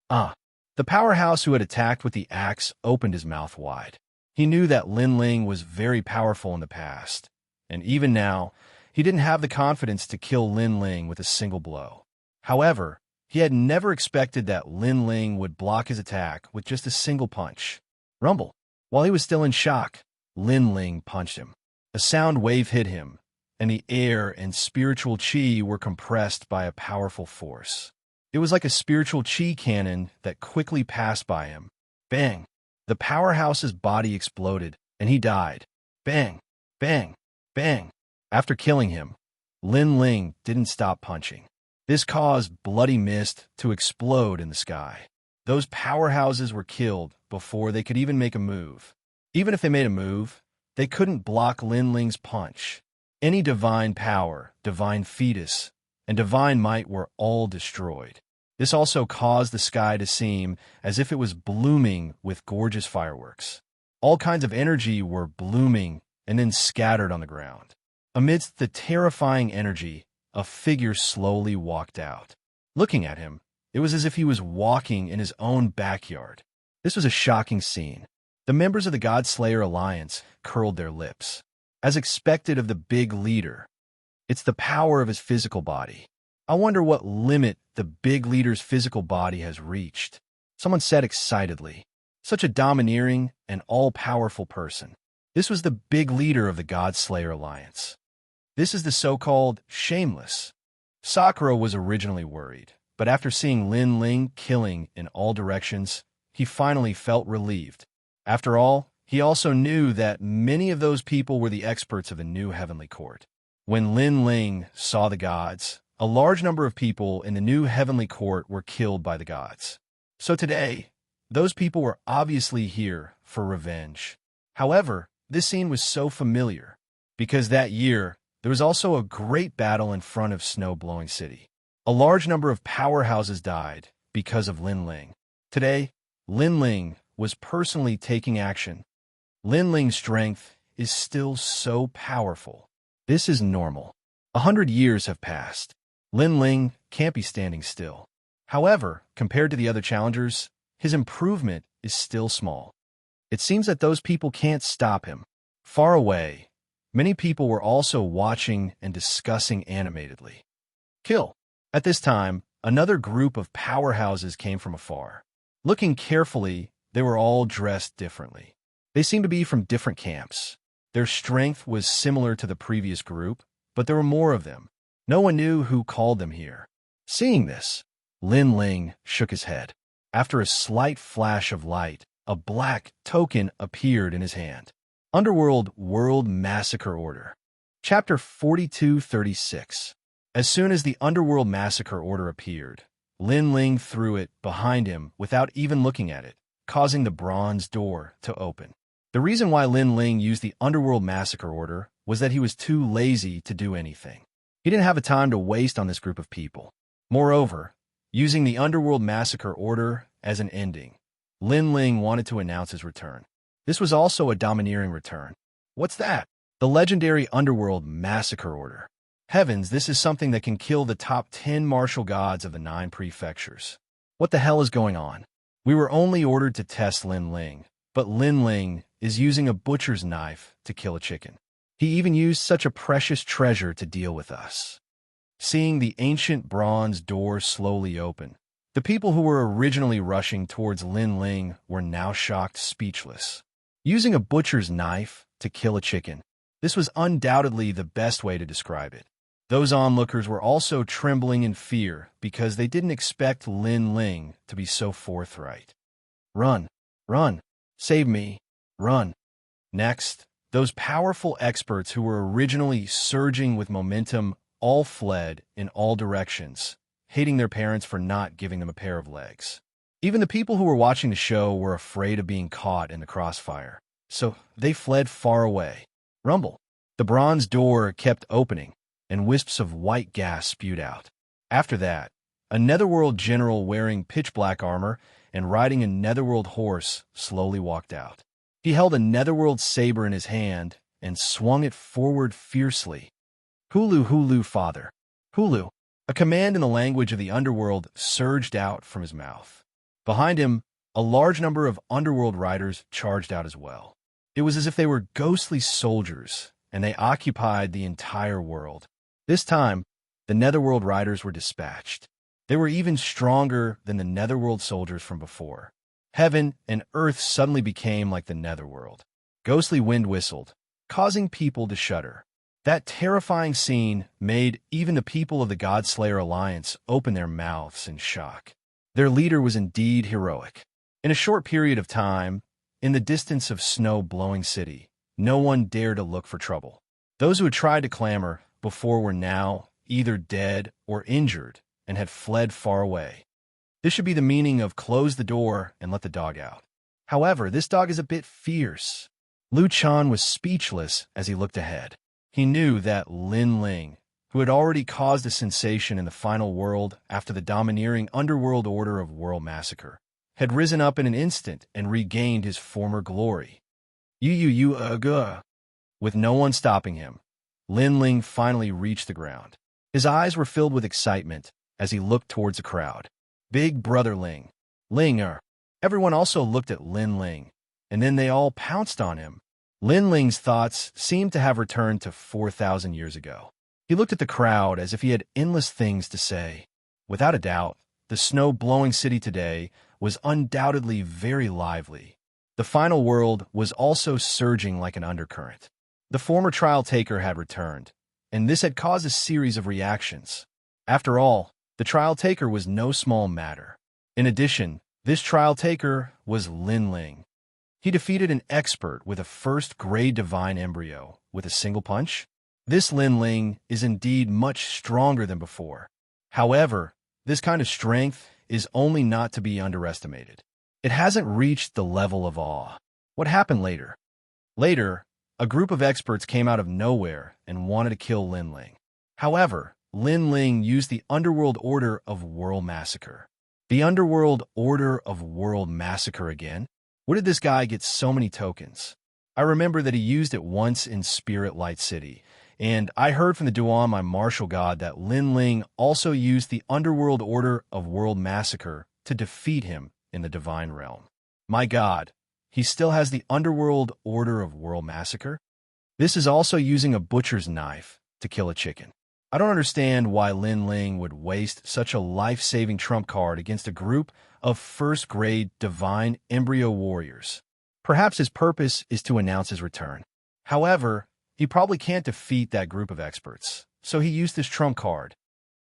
The powerhouse who had attacked with the axe opened his mouth wide. He knew that Lin Ling was very powerful in the past, and even now, he didn't have the confidence to kill Lin Ling with a single blow. However, he had never expected that Lin Ling would block his attack with just a single punch. Rumble! While he was still in shock, Lin Ling punched him. A sound wave hit him, and the air and spiritual chi were compressed by a powerful force. It was like a spiritual chi cannon that quickly passed by him. Bang! The powerhouse's body exploded, and he died. Bang! Bang! Bang! After killing him, Lin Ling didn't stop punching. This caused bloody mist to explode in the sky. Those powerhouses were killed before they could even make a move. Even if they made a move, they couldn't block Lin Ling's punch. Any divine power, divine fetus, and divine might were all destroyed. This also caused the sky to seem as if it was blooming with gorgeous fireworks. All kinds of energy were blooming and then scattered on the ground. Amidst the terrifying energy, a figure slowly walked out. Looking at him, it was as if he was walking in his own backyard. This was a shocking scene. The members of the Godslayer Alliance curled their lips. As expected of the big leader, it's the power of his physical body. I wonder what limit the big leader's physical body has reached. Someone said excitedly. Such a domineering and all-powerful person. This was the big leader of the Godslayer Alliance. This is the so-called Shameless. Sakura was originally worried, but after seeing Lin Ling killing in all directions, he finally felt relieved. After all, he also knew that many of those people were the experts of the new heavenly court. When Lin Ling saw the gods, a large number of people in the new heavenly court were killed by the gods. So today, those people were obviously here for revenge. However, this scene was so familiar, because that year, there was also a great battle in front of Snow-Blowing City. A large number of powerhouses died because of Lin Ling. Today, Lin Ling was personally taking action. Lin Ling's strength is still so powerful. This is normal. 100 years have passed. Lin Ling can't be standing still. However, compared to the other challengers, his improvement is still small. It seems that those people can't stop him. Far away, many people were also watching and discussing animatedly. Kill. At this time, another group of powerhouses came from afar. Looking carefully, they were all dressed differently. They seemed to be from different camps. Their strength was similar to the previous group, but there were more of them. No one knew who called them here. Seeing this, Lin Ling shook his head. After a slight flash of light, a black token appeared in his hand. Underworld World Massacre Order. Chapter 4236. As soon as the Underworld Massacre Order appeared, Lin Ling threw it behind him without even looking at it, causing the bronze door to open. The reason why Lin Ling used the Underworld Massacre Order was that he was too lazy to do anything. He didn't have a time to waste on this group of people. Moreover, using the Underworld Massacre Order as an ending, Lin Ling wanted to announce his return. This was also a domineering return. What's that? The legendary Underworld Massacre Order. Heavens, this is something that can kill the top 10 martial gods of the 9 prefectures. What the hell is going on? We were only ordered to test Lin Ling, but Lin Ling is using a butcher's knife to kill a chicken. He even used such a precious treasure to deal with us. Seeing the ancient bronze door slowly open, the people who were originally rushing towards Lin Ling were now shocked, speechless. Using a butcher's knife to kill a chicken, this was undoubtedly the best way to describe it. Those onlookers were also trembling in fear because they didn't expect Lin Ling to be so forthright. Run, run, save me, run. Next, those powerful experts who were originally surging with momentum all fled in all directions, hating their parents for not giving them a pair of legs. Even the people who were watching the show were afraid of being caught in the crossfire, so they fled far away. Rumble. The bronze door kept opening, and wisps of white gas spewed out. After that, a netherworld general wearing pitch-black armor and riding a netherworld horse slowly walked out. He held a netherworld saber in his hand and swung it forward fiercely. Hulu, Hulu, father. Hulu. A command in the language of the underworld surged out from his mouth. Behind him, a large number of underworld riders charged out as well. It was as if they were ghostly soldiers, and they occupied the entire world. This time, the netherworld riders were dispatched. They were even stronger than the netherworld soldiers from before. Heaven and earth suddenly became like the netherworld. Ghostly wind whistled, causing people to shudder. That terrifying scene made even the people of the Godslayer Alliance open their mouths in shock. Their leader was indeed heroic. In a short period of time, in the distance of snow-blowing city, no one dared to look for trouble. Those who had tried to clamor before were now either dead or injured and had fled far away. This should be the meaning of close the door and let the dog out. However, this dog is a bit fierce. Lu Chan was speechless as he looked ahead. He knew that Lin Ling, who had already caused a sensation in the final world after the domineering underworld order of World Massacre, had risen up in an instant and regained his former glory. With no one stopping him, Lin Ling finally reached the ground. His eyes were filled with excitement as he looked towards the crowd. Big Brother Ling. Linger. Everyone also looked at Lin Ling, and then they all pounced on him. Lin Ling's thoughts seemed to have returned to 4,000 years ago. He looked at the crowd as if he had endless things to say. Without a doubt, the snow-blowing city today was undoubtedly very lively. The final world was also surging like an undercurrent. The former trial taker had returned, and this had caused a series of reactions. After all, the trial taker was no small matter. In addition, this trial taker was Lin Ling. He defeated an expert with a first-grade divine embryo with a single punch. This Lin Ling is indeed much stronger than before. However, this kind of strength is only not to be underestimated. It hasn't reached the level of awe. What happened later? Later, a group of experts came out of nowhere and wanted to kill Lin Ling. However, Lin Ling used the Underworld Order of World Massacre. The Underworld Order of World Massacre again? Where did this guy get so many tokens? I remember that he used it once in Spirit Light City, and I heard from the Duan, my martial god, that Lin Ling also used the Underworld Order of World Massacre to defeat him in the Divine Realm. My god, he still has the Underworld Order of World Massacre. This is also using a butcher's knife to kill a chicken. I don't understand why Lin Ling would waste such a life-saving trump card against a group of first-grade divine embryo warriors. Perhaps his purpose is to announce his return. However, he probably can't defeat that group of experts, so he used this trump card.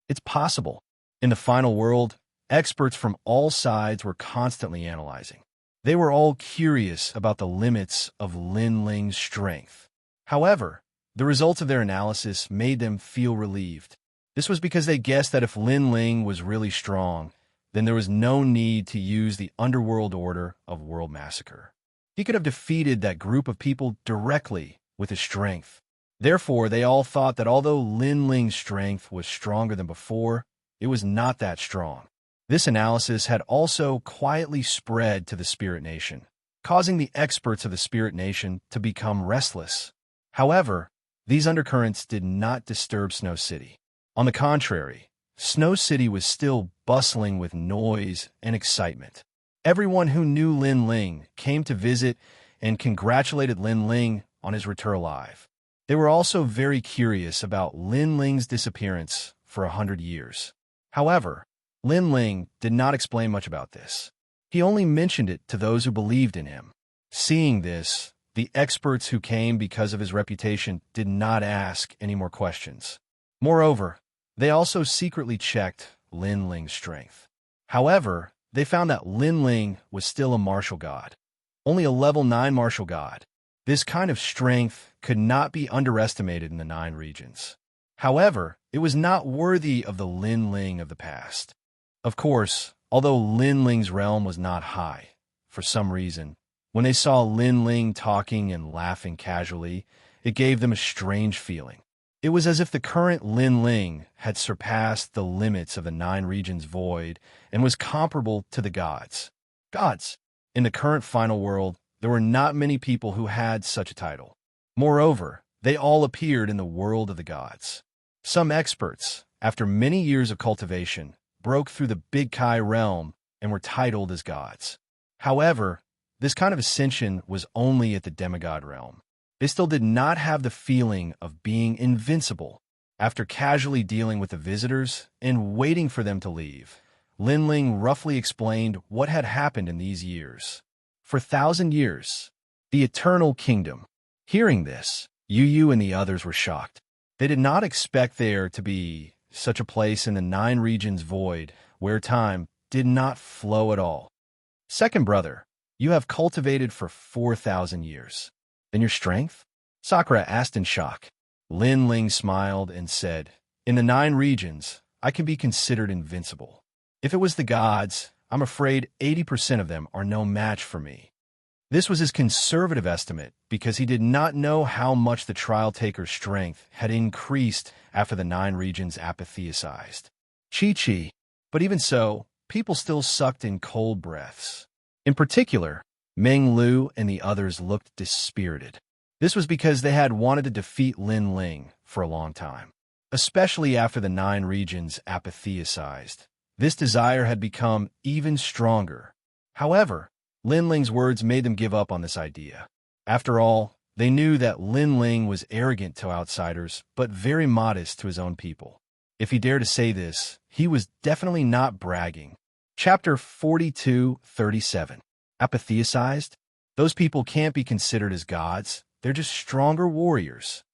It's possible. In the final world, experts from all sides were constantly analyzing. They were all curious about the limits of Lin Ling's strength. However, the results of their analysis made them feel relieved. This was because they guessed that if Lin Ling was really strong, then there was no need to use the Underworld Order of World Massacre. He could have defeated that group of people directly with his strength. Therefore, they all thought that although Lin Ling's strength was stronger than before, it was not that strong. This analysis had also quietly spread to the Spirit Nation, causing the experts of the Spirit Nation to become restless. However, these undercurrents did not disturb Snow City. On the contrary, Snow City was still bustling with noise and excitement. Everyone who knew Lin Ling came to visit and congratulated Lin Ling on his return alive. They were also very curious about Lin Ling's disappearance for 100 years. However, Lin Ling did not explain much about this. He only mentioned it to those who believed in him. Seeing this, the experts who came because of his reputation did not ask any more questions. Moreover, they also secretly checked Lin Ling's strength. However, they found that Lin Ling was still a martial god, only a level 9 martial god. This kind of strength could not be underestimated in the 9 regions. However, it was not worthy of the Lin Ling of the past. Of course, although Lin Ling's realm was not high, for some reason, when they saw Lin Ling talking and laughing casually, it gave them a strange feeling. It was as if the current Lin Ling had surpassed the limits of the 9 regions void and was comparable to the gods. Gods! In the current final world, there were not many people who had such a title. Moreover, they all appeared in the world of the gods. Some experts, after many years of cultivation, broke through the Big Kai realm and were titled as gods. However, this kind of ascension was only at the demigod realm. They still did not have the feeling of being invincible. After casually dealing with the visitors and waiting for them to leave, Lin Ling roughly explained what had happened in these years. For 1,000 years, the Eternal Kingdom. Hearing this, Yu and the others were shocked. They did not expect there to be such a place in the 9 regions void where time did not flow at all. Second brother, you have cultivated for 4,000 years. Then your strength? Sakura asked in shock. Lin Ling smiled and said, in the 9 regions, I can be considered invincible. If it was the gods, I'm afraid 80% of them are no match for me. This was his conservative estimate because he did not know how much the trial taker's strength had increased after the 9 regions apatheized. Chi-Chi. But even so, people still sucked in cold breaths. In particular, Meng Lu and the others looked dispirited. This was because they had wanted to defeat Lin Ling for a long time, especially after the 9 regions apatheized. This desire had become even stronger. However, Lin Ling's words made them give up on this idea. After all, they knew that Lin Ling was arrogant to outsiders, but very modest to his own people. If he dared to say this, he was definitely not bragging. Chapter 42:37. Apatheized? Those people can't be considered as gods. They're just stronger warriors.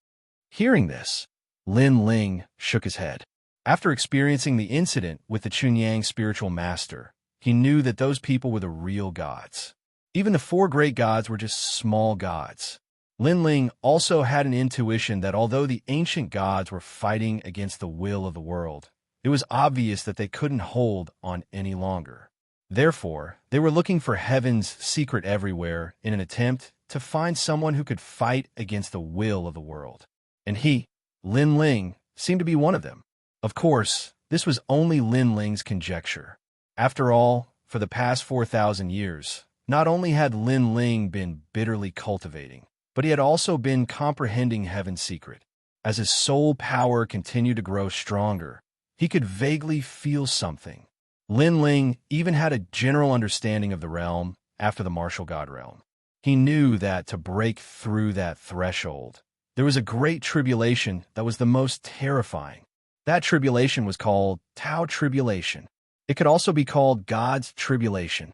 Hearing this, Lin Ling shook his head. After experiencing the incident with the Chunyang spiritual master, he knew that those people were the real gods. Even the 4 great gods were just small gods. Lin Ling also had an intuition that although the ancient gods were fighting against the will of the world, it was obvious that they couldn't hold on any longer. Therefore, they were looking for heaven's secret everywhere in an attempt to find someone who could fight against the will of the world. And he, Lin Ling, seemed to be one of them. Of course, this was only Lin Ling's conjecture. After all, for the past 4,000 years, not only had Lin Ling been bitterly cultivating, but he had also been comprehending heaven's secret. As his soul power continued to grow stronger, he could vaguely feel something. Lin Ling even had a general understanding of the realm after the martial god realm. He knew that to break through that threshold, there was a great tribulation that was the most terrifying. That tribulation was called Tao Tribulation. It could also be called God's Tribulation.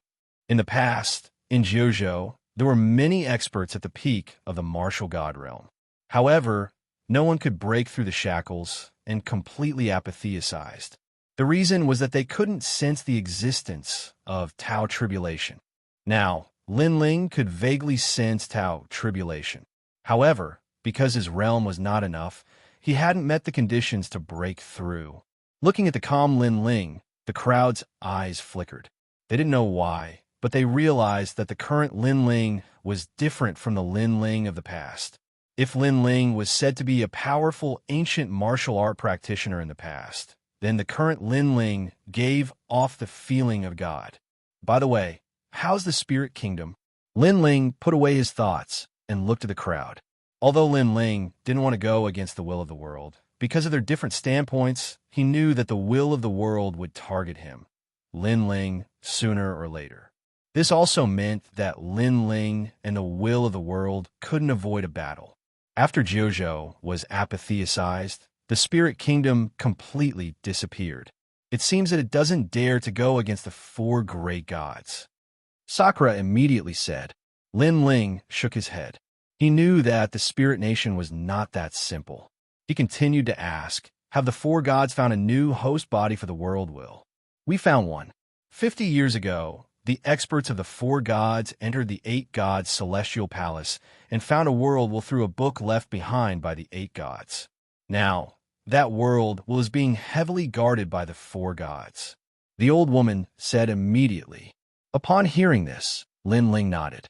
In the past, in Jiuzhou, there were many experts at the peak of the martial god realm. However, no one could break through the shackles and completely apatheized. The reason was that they couldn't sense the existence of Tao Tribulation. Now, Lin Ling could vaguely sense Tao Tribulation. However, because his realm was not enough, he hadn't met the conditions to break through. Looking at the calm Lin Ling, the crowd's eyes flickered. They didn't know why, but they realized that the current Lin Ling was different from the Lin Ling of the past. If Lin Ling was said to be a powerful ancient martial art practitioner in the past, then the current Lin Ling gave off the feeling of God. By the way, how's the spirit kingdom? Lin Ling put away his thoughts and looked at the crowd. Although Lin Ling didn't want to go against the will of the world, because of their different standpoints, he knew that the will of the world would target him, Lin Ling, sooner or later. This also meant that Lin Ling and the will of the world couldn't avoid a battle. After Jiuzhou was apatheized, the spirit kingdom completely disappeared. It seems that it doesn't dare to go against the four great gods. Sakura immediately said. Lin Ling shook his head. He knew that the spirit nation was not that simple. He continued to ask, have the four gods found a new host body for the world will? We found one. 50 years ago, the experts of the four gods entered the eight gods' celestial palace and found a world through a book left behind by the eight gods. Now, that world is being heavily guarded by the four gods. The old woman said immediately. Upon hearing this, Lin Ling nodded.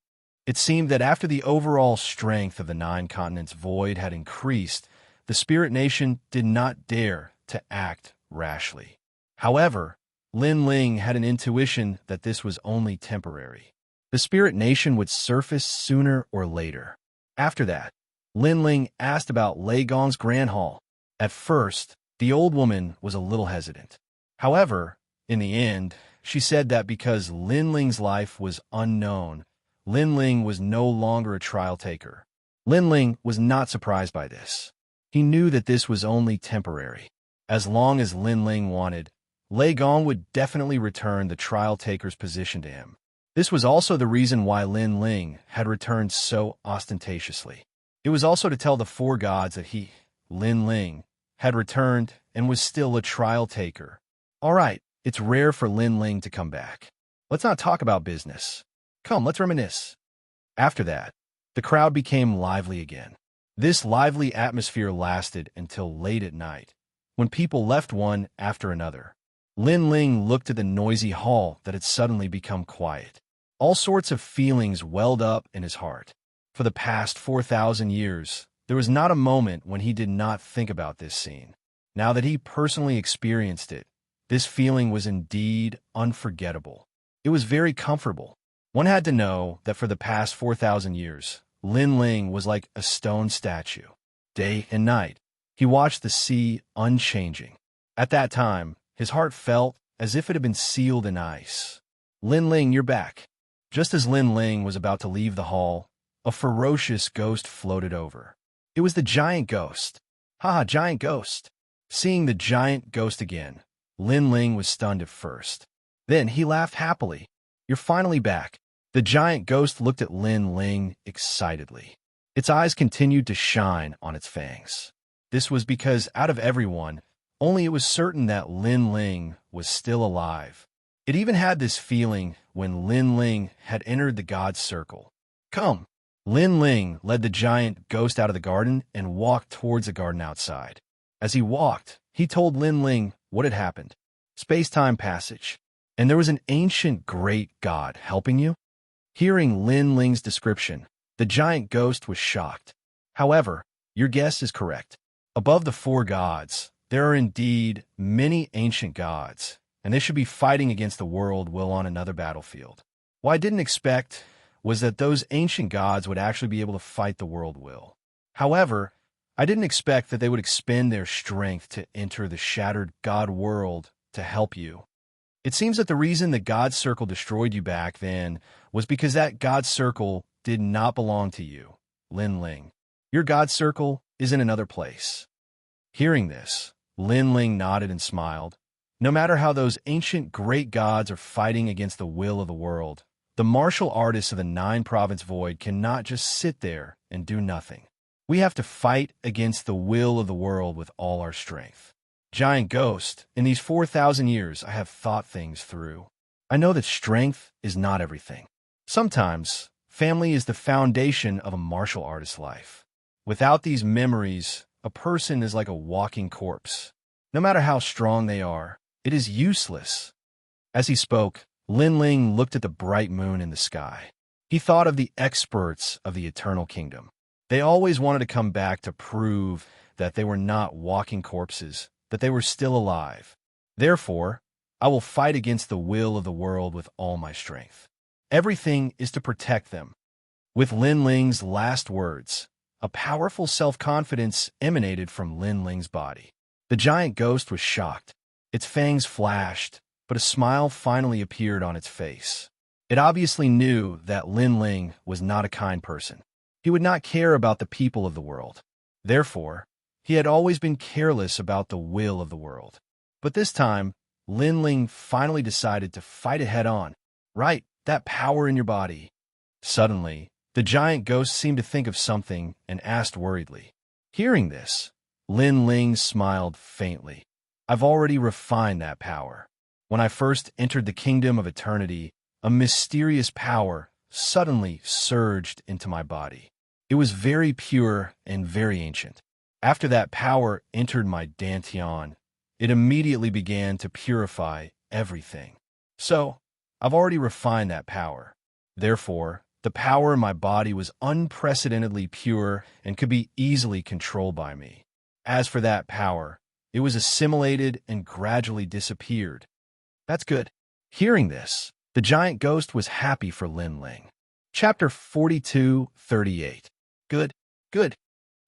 It seemed that after the overall strength of the nine continents void had increased, the spirit nation did not dare to act rashly. However, Lin Ling had an intuition that this was only temporary. The spirit nation would surface sooner or later. After that, Lin Ling asked about Lei Gong's Grand Hall. At first, the old woman was a little hesitant. However, in the end, she said that because Lin Ling's life was unknown, Lin Ling was no longer a trial taker. Lin Ling was not surprised by this. He knew that this was only temporary. As long as Lin Ling wanted, Lei Gong would definitely return the trial taker's position to him. This was also the reason why Lin Ling had returned so ostentatiously. It was also to tell the four gods that he, Lin Ling, had returned and was still a trial taker. All right, it's rare for Lin Ling to come back. Let's not talk about business. Come, let's reminisce. After that, the crowd became lively again. This lively atmosphere lasted until late at night, when people left one after another. Lin Ling looked at the noisy hall that had suddenly become quiet. All sorts of feelings welled up in his heart. For the past 4,000 years, there was not a moment when he did not think about this scene. Now that he personally experienced it, this feeling was indeed unforgettable. It was very comfortable. One had to know that for the past 4,000 years, Lin Ling was like a stone statue. Day and night, he watched the sea unchanging. At that time, his heart felt as if it had been sealed in ice. Lin Ling, you're back. Just as Lin Ling was about to leave the hall, a ferocious ghost floated over. It was the giant ghost. Haha, giant ghost. Seeing the giant ghost again, Lin Ling was stunned at first. Then he laughed happily. You're finally back. The giant ghost looked at Lin Ling excitedly. Its eyes continued to shine on its fangs. This was because out of everyone, only it was certain that Lin Ling was still alive. It even had this feeling when Lin Ling had entered the God's circle. Come. Lin Ling led the giant ghost out of the garden and walked towards the garden outside. As he walked, he told Lin Ling what had happened. Space-time passage. And there was an ancient great god helping you? Hearing Lin Ling's description, the giant ghost was shocked. However, your guess is correct. Above the four gods, there are indeed many ancient gods, and they should be fighting against the world will on another battlefield. What I didn't expect was that those ancient gods would actually be able to fight the world will. However, I didn't expect that they would expend their strength to enter the shattered god world to help you. It seems that the reason the God Circle destroyed you back then was because that God Circle did not belong to you, Lin Ling. Your God circle is in another place. Hearing this, Lin Ling nodded and smiled. No matter how those ancient great gods are fighting against the will of the world, the martial artists of the Nine-Province Void cannot just sit there and do nothing. We have to fight against the will of the world with all our strength. Giant Ghost, in these 4,000 years, I have thought things through. I know that strength is not everything. Sometimes, family is the foundation of a martial artist's life. Without these memories, a person is like a walking corpse. No matter how strong they are, it is useless. As he spoke, Lin Ling looked at the bright moon in the sky. He thought of the experts of the Eternal Kingdom. They always wanted to come back to prove that they were not walking corpses, that they were still alive. Therefore, I will fight against the will of the world with all my strength. Everything is to protect them. With Lin Ling's last words, a powerful self-confidence emanated from Lin Ling's body. The giant ghost was shocked. Its fangs flashed, but a smile finally appeared on its face. It obviously knew that Lin Ling was not a kind person. He would not care about the people of the world. Therefore, he had always been careless about the will of the world. But this time, Lin Ling finally decided to fight it head-on. Right, that power in your body. Suddenly, the giant ghost seemed to think of something and asked worriedly. Hearing this, Lin Ling smiled faintly. I've already refined that power. When I first entered the Kingdom of Eternity, a mysterious power suddenly surged into my body. It was very pure and very ancient. After that power entered my dantian, it immediately began to purify everything. So, I've already refined that power. Therefore, the power in my body was unprecedentedly pure and could be easily controlled by me. As for that power, it was assimilated and gradually disappeared. That's good. Hearing this, the giant ghost was happy for Lin Ling. Chapter 42:38. Good.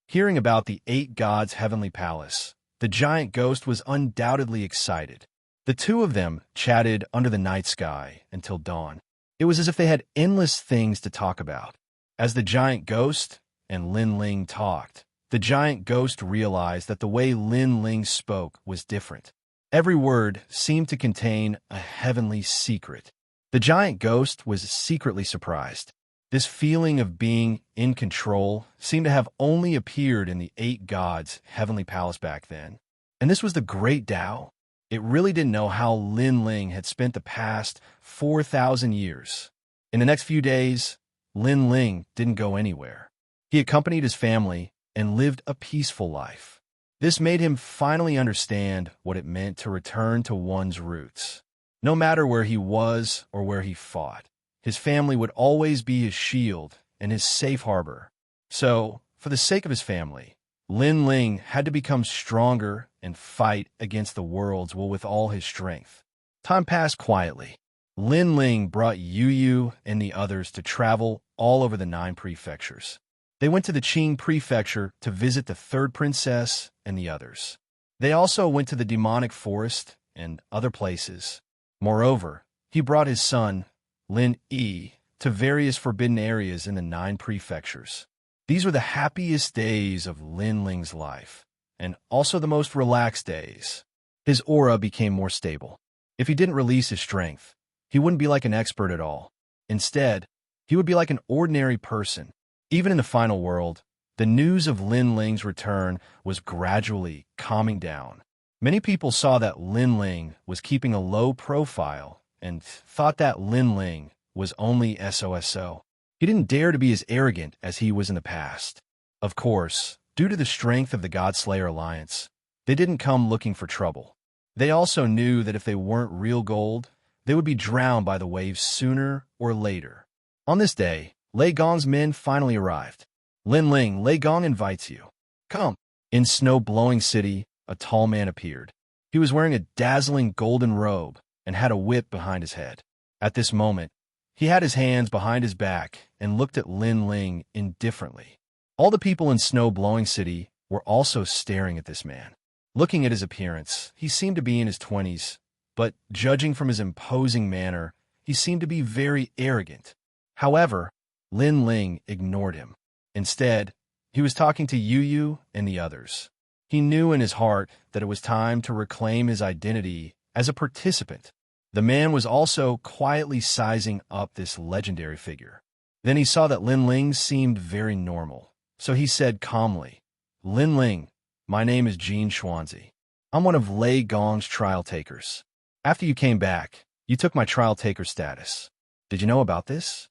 Hearing about the 8 gods' heavenly palace, the giant ghost was undoubtedly excited. The two of them chatted under the night sky until dawn. It was as if they had endless things to talk about. As the giant ghost and Lin Ling talked, the giant ghost realized that the way Lin Ling spoke was different. Every word seemed to contain a heavenly secret. The giant ghost was secretly surprised. This feeling of being in control seemed to have only appeared in the 8 gods' heavenly palace back then. And this was the Great Tao. It really didn't know how Lin Ling had spent the past 4,000 years. In the next few days, Lin Ling didn't go anywhere. He accompanied his family and lived a peaceful life. This made him finally understand what it meant to return to one's roots. No matter where he was or where he fought, his family would always be his shield and his safe harbor. So, for the sake of his family, Lin Ling had to become stronger and fight against the world's will with all his strength. Time passed quietly. Lin Ling brought Yu Yu and the others to travel all over the 9 prefectures. They went to the Qing prefecture to visit the 3rd princess and the others. They also went to the demonic forest and other places. Moreover, he brought his son, Lin Yi, to various forbidden areas in the 9 prefectures. These were the happiest days of Lin Ling's life, and also the most relaxed days. His aura became more stable. If he didn't release his strength, he wouldn't be like an expert at all. Instead, he would be like an ordinary person. Even in the final world, the news of Lin Ling's return was gradually calming down. Many people saw that Lin Ling was keeping a low profile and thought that Lin Ling was only SOSO. He didn't dare to be as arrogant as he was in the past. Of course, due to the strength of the Godslayer Alliance, they didn't come looking for trouble. They also knew that if they weren't real gold, they would be drowned by the waves sooner or later. On this day, Lei Gong's men finally arrived. Lin Ling, Lei Gong invites you. Come. In snow-blowing city, a tall man appeared. He was wearing a dazzling golden robe and had a whip behind his head. At this moment, he had his hands behind his back and looked at Lin Ling indifferently. All the people in snow-blowing city were also staring at this man. Looking at his appearance, he seemed to be in his 20s, but judging from his imposing manner, he seemed to be very arrogant. However, Lin Ling ignored him. Instead, he was talking to Yu Yu and the others. He knew in his heart that it was time to reclaim his identity as a participant. The man was also quietly sizing up this legendary figure. Then he saw that Lin Ling seemed very normal, so he said calmly, "Lin Ling, my name is Xianxia. I'm one of Lei Gong's trial takers. After you came back, you took my trial taker status. Did you know about this?"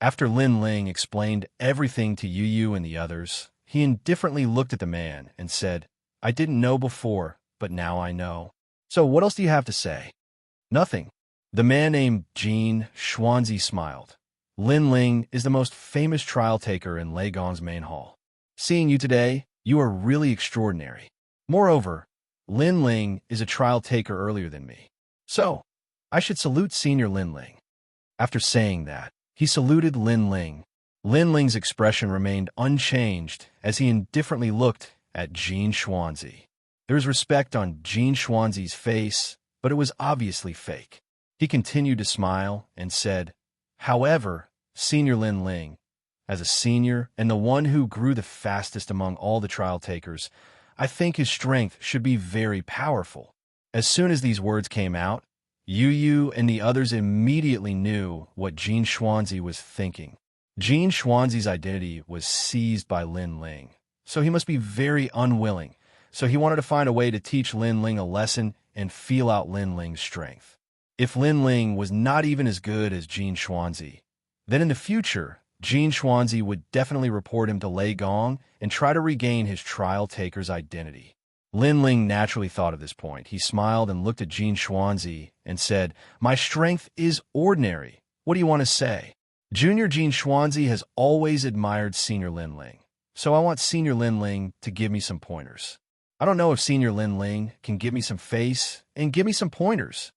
After Lin Ling explained everything to Yu Yu and the others, he indifferently looked at the man and said, "I didn't know before, but now I know. So what else do you have to say?" "Nothing." The man named Xianxia smiled. "Lin Ling is the most famous trial taker in Lei Gong's main hall. Seeing you today, you are really extraordinary. Moreover, Lin Ling is a trial taker earlier than me. So, I should salute Senior Lin Ling." After saying that, he saluted Lin Ling. Lin Ling's expression remained unchanged as he indifferently looked at Xianxia. There was respect on Xianxia's face, but it was obviously fake. He continued to smile and said, "However, Senior Lin Ling, as a senior and the one who grew the fastest among all the trial takers, I think his strength should be very powerful." As soon as these words came out, Yu Yu and the others immediately knew what Xianxia was thinking. Xianxia's identity was seized by Lin Ling, so he must be very unwilling. So he wanted to find a way to teach Lin Ling a lesson and feel out Lin Ling's strength. If Lin Ling was not even as good as Xianxia, then in the future, Xianxia would definitely report him to Lei Gong and try to regain his trial taker's identity. Lin Ling naturally thought of this point. He smiled and looked at Xianxia and said, "My strength is ordinary. What do you want to say?" Junior Xianxia has always admired Senior Lin Ling, so I want Senior Lin Ling to give me some pointers. I don't know if Senior Lin Ling can give me some face and give me some pointers.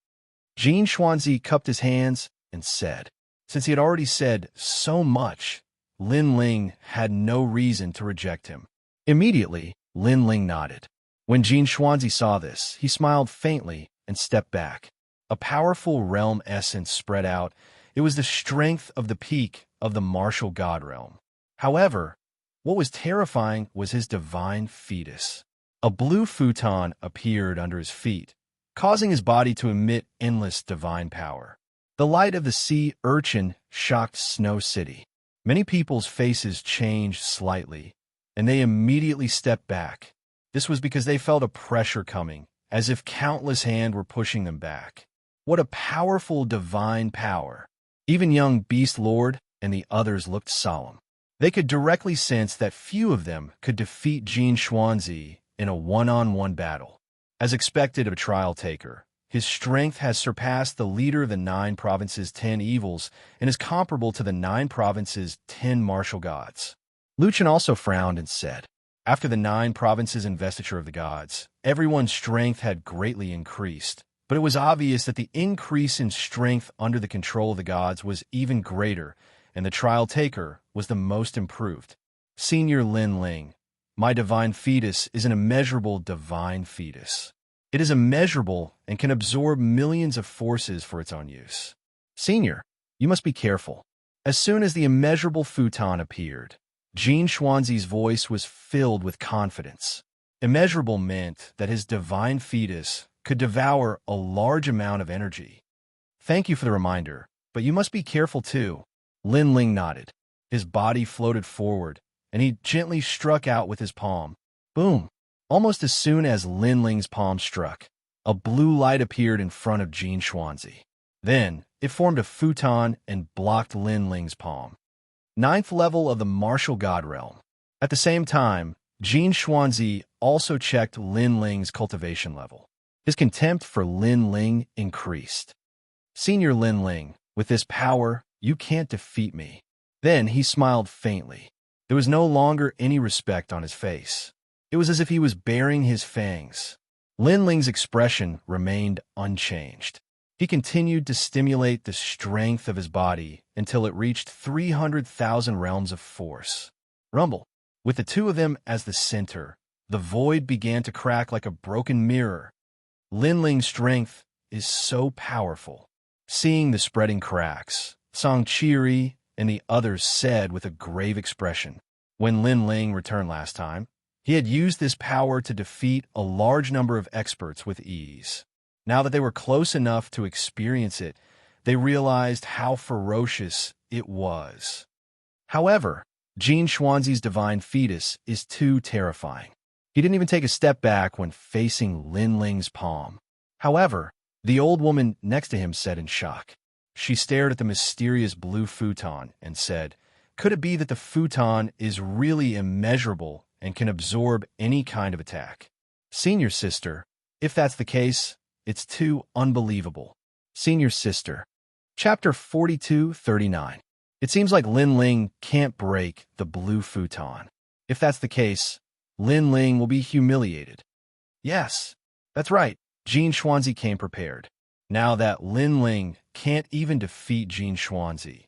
Xianxia cupped his hands and said, since he had already said so much, Lin Ling had no reason to reject him. Immediately, Lin Ling nodded. When Xianxia saw this, he smiled faintly and stepped back. A powerful realm essence spread out. It was the strength of the peak of the martial god realm. However, what was terrifying was his divine fetus. A blue futon appeared under his feet, causing his body to emit endless divine power. The light of the sea urchin shocked Snow City. Many people's faces changed slightly, and they immediately stepped back. This was because they felt a pressure coming, as if countless hands were pushing them back. What a powerful divine power! Even young Beast Lord and the others looked solemn. They could directly sense that few of them could defeat Xianxia in a one-on-one battle. As expected of a trial taker, his strength has surpassed the leader of the 9 provinces' 10 evils and is comparable to the 9 provinces' 10 martial gods. Luchan also frowned and said, after the 9 provinces' investiture of the gods, everyone's strength had greatly increased, but it was obvious that the increase in strength under the control of the gods was even greater, and the trial taker was the most improved. Senior Lin Ling, my divine fetus is an immeasurable divine fetus. It is immeasurable and can absorb millions of forces for its own use. Senior, you must be careful. As soon as the immeasurable futon appeared, Xianxia's voice was filled with confidence. Immeasurable meant that his divine fetus could devour a large amount of energy. Thank you for the reminder, but you must be careful too. Lin Ling nodded. His body floated forward, and he gently struck out with his palm. Boom! Almost as soon as Lin Ling's palm struck, a blue light appeared in front of Xianxia. Then, it formed a futon and blocked Lin Ling's palm. 9th level of the martial god realm. At the same time, Xianxia also checked Lin Ling's cultivation level. His contempt for Lin Ling increased. Senior Lin Ling, with this power, you can't defeat me. Then he smiled faintly. There was no longer any respect on his face. It was as if he was baring his fangs. Lin Ling's expression remained unchanged. He continued to stimulate the strength of his body until it reached 300,000 realms of force. Rumble. With the two of them as the center, the void began to crack like a broken mirror. Lin Ling's strength is so powerful. Seeing the spreading cracks, Xianxia and the others said with a grave expression. When Lin Ling returned last time, he had used this power to defeat a large number of experts with ease. Now that they were close enough to experience it, they realized how ferocious it was. However, Xianxia's divine fetus is too terrifying. He didn't even take a step back when facing Lin Ling's palm. However, the old woman next to him said in shock. She stared at the mysterious blue futon and said, "Could it be that the futon is really immeasurable and can absorb any kind of attack?" Senior sister, if that's the case, it's too unbelievable. Senior sister. Chapter 42:39. It seems like Lin Ling can't break the blue futon. If that's the case, Lin Ling will be humiliated. Yes, that's right. Xianxia came prepared. Now that Lin Ling can't even defeat Xianxia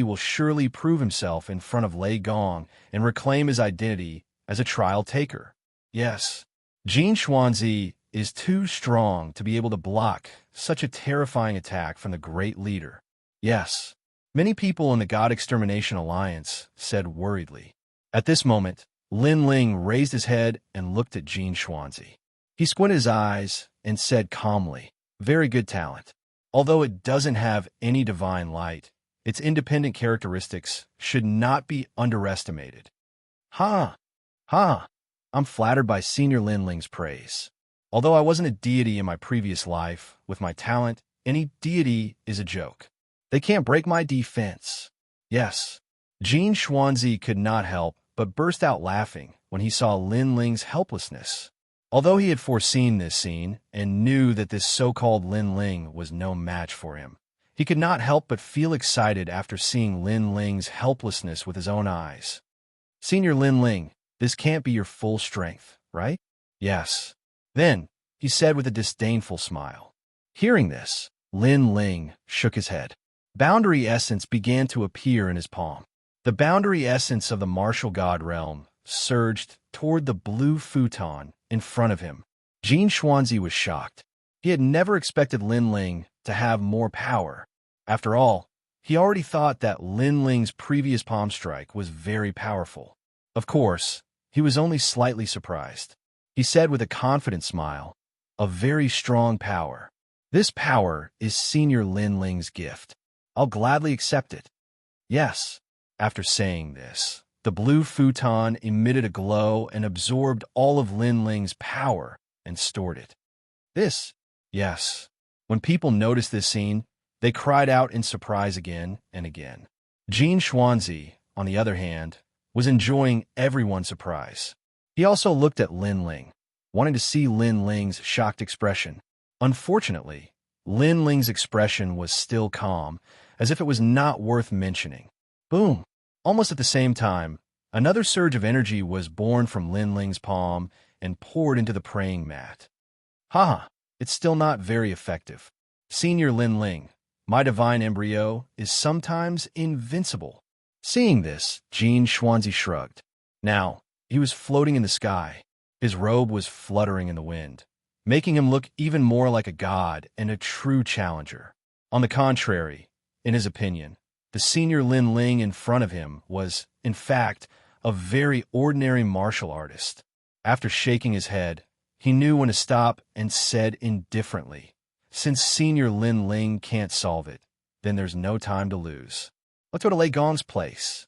will surely prove himself in front of Lei Gong and reclaim his identity as a trial taker. Yes, Xianxia is too strong to be able to block such a terrifying attack from the great leader. Yes, many people in the God Extermination Alliance said worriedly. At this moment, Lin Ling raised his head and looked at Xianxia. He squinted his eyes and said calmly, "Very good talent. Although it doesn't have any divine light, its independent characteristics should not be underestimated." Ha! Ha! I'm flattered by Senior Lin Ling's praise. Although I wasn't a deity in my previous life, with my talent, any deity is a joke. They can't break my defense. Yes. Xianxia could not help but burst out laughing when he saw Lin Ling's helplessness. Although he had foreseen this scene and knew that this so-called Lin Ling was no match for him, he could not help but feel excited after seeing Lin Ling's helplessness with his own eyes. Senior Lin Ling, this can't be your full strength, right? Yes. Then, he said with a disdainful smile. Hearing this, Lin Ling shook his head. Boundary essence began to appear in his palm. The boundary essence of the martial god realm surged toward the blue futon in front of him. Xianxia was shocked. He had never expected Lin Ling to have more power. After all, he already thought that Lin Ling's previous palm strike was very powerful. Of course, he was only slightly surprised. He said with a confident smile, "A very strong power. This power is Senior Lin Ling's gift. I'll gladly accept it." Yes. After saying this, the blue futon emitted a glow and absorbed all of Lin Ling's power and stored it. Yes. When people noticed this scene, they cried out in surprise again and again. Xianxia, on the other hand, was enjoying everyone's surprise. He also looked at Lin Ling, wanting to see Lin Ling's shocked expression. Unfortunately, Lin Ling's expression was still calm, as if it was not worth mentioning. Boom! Almost at the same time, another surge of energy was born from Lin Ling's palm and poured into the praying mat. Ha! It's still not very effective. Senior Lin Ling, my divine embryo is sometimes invincible. Seeing this, Xianxia shrugged. Now, he was floating in the sky. His robe was fluttering in the wind, making him look even more like a god and a true challenger. On the contrary, in his opinion, the Senior Lin Ling in front of him was, in fact, a very ordinary martial artist. After shaking his head, he knew when to stop and said indifferently, "Since Senior Lin Ling can't solve it, then there's no time to lose. Let's go to Lei Gong's place."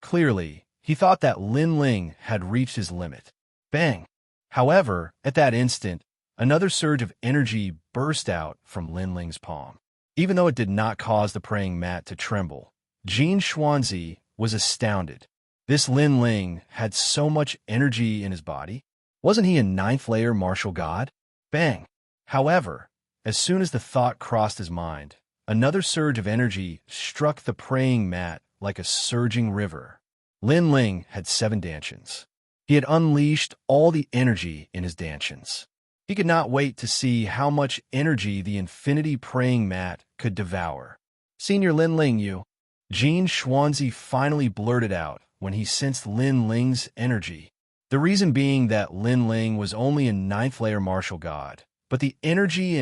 Clearly, he thought that Lin Ling had reached his limit. Bang! However, at that instant, another surge of energy burst out from Lin Ling's palm. Even though it did not cause the praying mat to tremble, Xianxia was astounded. This Lin Ling had so much energy in his body. Wasn't he a ninth-layer martial god? Bang! However, as soon as the thought crossed his mind, another surge of energy struck the praying mat like a surging river. Lin Ling had 7 dantians. He had unleashed all the energy in his dantians. He could not wait to see how much energy the infinity praying mat could devour. "Senior Lin Ling, you," Xianxia finally blurted out when he sensed Lin Ling's energy. The reason being that Lin Ling was only a 9th-layer martial god, but the energy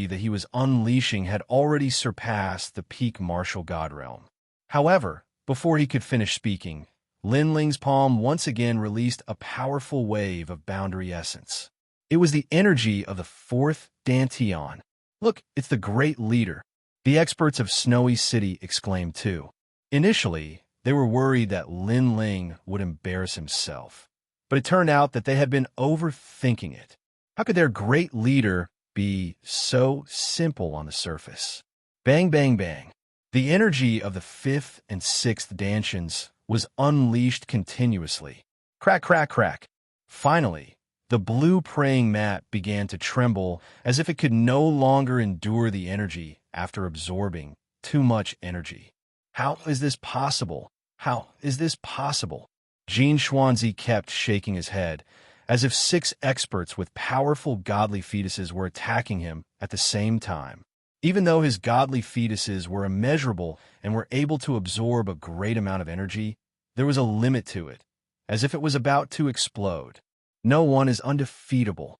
that he was unleashing had already surpassed the peak martial god realm. However, before he could finish speaking, Lin Ling's palm once again released a powerful wave of boundary essence. It was the energy of the fourth Dantian. Look, it's the great leader. The experts of Snowy City exclaimed too. Initially, they were worried that Lin Ling would embarrass himself, but it turned out that they had been overthinking it. How could their great leader be so simple on the surface? Bang, bang, bang. The energy of the fifth and sixth Dantians was unleashed continuously. Crack, crack, crack. Finally, the blue praying mat began to tremble as if it could no longer endure the energy after absorbing too much energy. How is this possible? How is this possible? Xianxia kept shaking his head, as if 6 experts with powerful godly fetuses were attacking him at the same time. Even though his godly fetuses were immeasurable and were able to absorb a great amount of energy, there was a limit to it, as if it was about to explode. No one is undefeatable.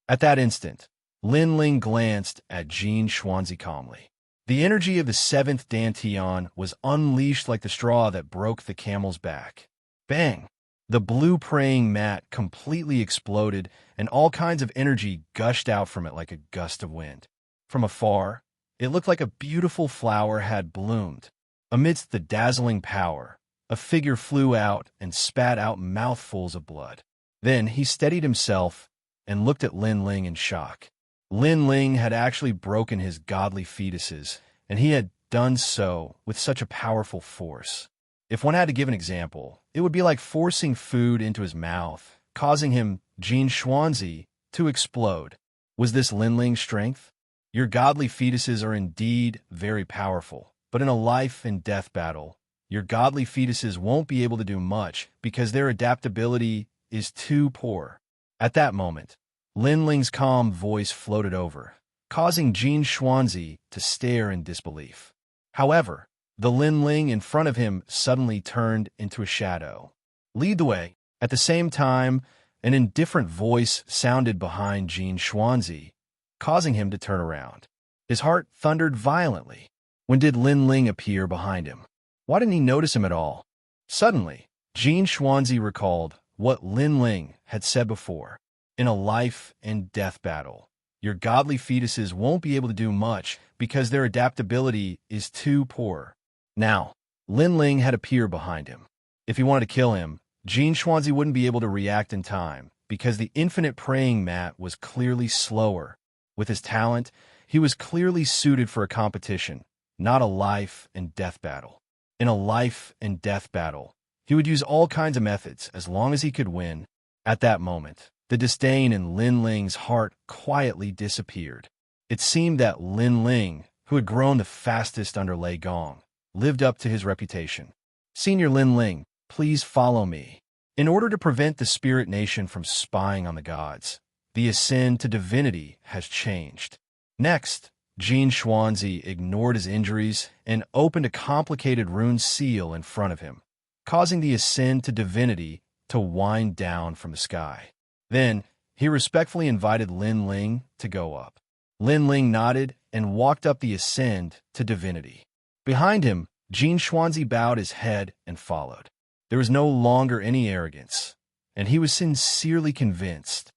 At that instant, Lin Ling glanced at Xianxia calmly. The energy of the 7th Dantian was unleashed like the straw that broke the camel's back. Bang! The blue praying mat completely exploded, and all kinds of energy gushed out from it like a gust of wind. From afar, it looked like a beautiful flower had bloomed. Amidst the dazzling power, a figure flew out and spat out mouthfuls of blood. Then he steadied himself and looked at Lin Ling in shock. Lin Ling had actually broken his godly fetuses, and he had done so with such a powerful force. If one had to give an example, it would be like forcing food into his mouth, causing him, Xianxia, to explode. Was this Lin Ling's strength? Your godly fetuses are indeed very powerful, but in a life and death battle, your godly fetuses won't be able to do much because their adaptability is too poor. At that moment, Lin Ling's calm voice floated over, causing Xianxia to stare in disbelief. However, the Lin Ling in front of him suddenly turned into a shadow. Lead the way. At the same time, an indifferent voice sounded behind Xianxia, causing him to turn around. His heart thundered violently. When did Lin Ling appear behind him? Why didn't he notice him at all? Suddenly, Xianxia recalled what Lin Ling had said before. In a life and death battle, your godly fetuses won't be able to do much because their adaptability is too poor. Now, Lin Ling had appeared behind him. If he wanted to kill him, Xianxia wouldn't be able to react in time because the infinite praying mat was clearly slower. With his talent, he was clearly suited for a competition, not a life and death battle. In a life and death battle, he would use all kinds of methods as long as he could win. At that moment, the disdain in Lin Ling's heart quietly disappeared. It seemed that Lin Ling, who had grown the fastest under Lei Gong, lived up to his reputation. Senior Lin Ling, please follow me. In order to prevent the Spirit Nation from spying on the gods, the ascent to divinity has changed. Next, Xianxia ignored his injuries and opened a complicated rune seal in front of him, causing the ascent to divinity to wind down from the sky. Then, he respectfully invited Lin Ling to go up. Lin Ling nodded and walked up the ascent to divinity. Behind him, Xianxia bowed his head and followed. There was no longer any arrogance, and he was sincerely convinced.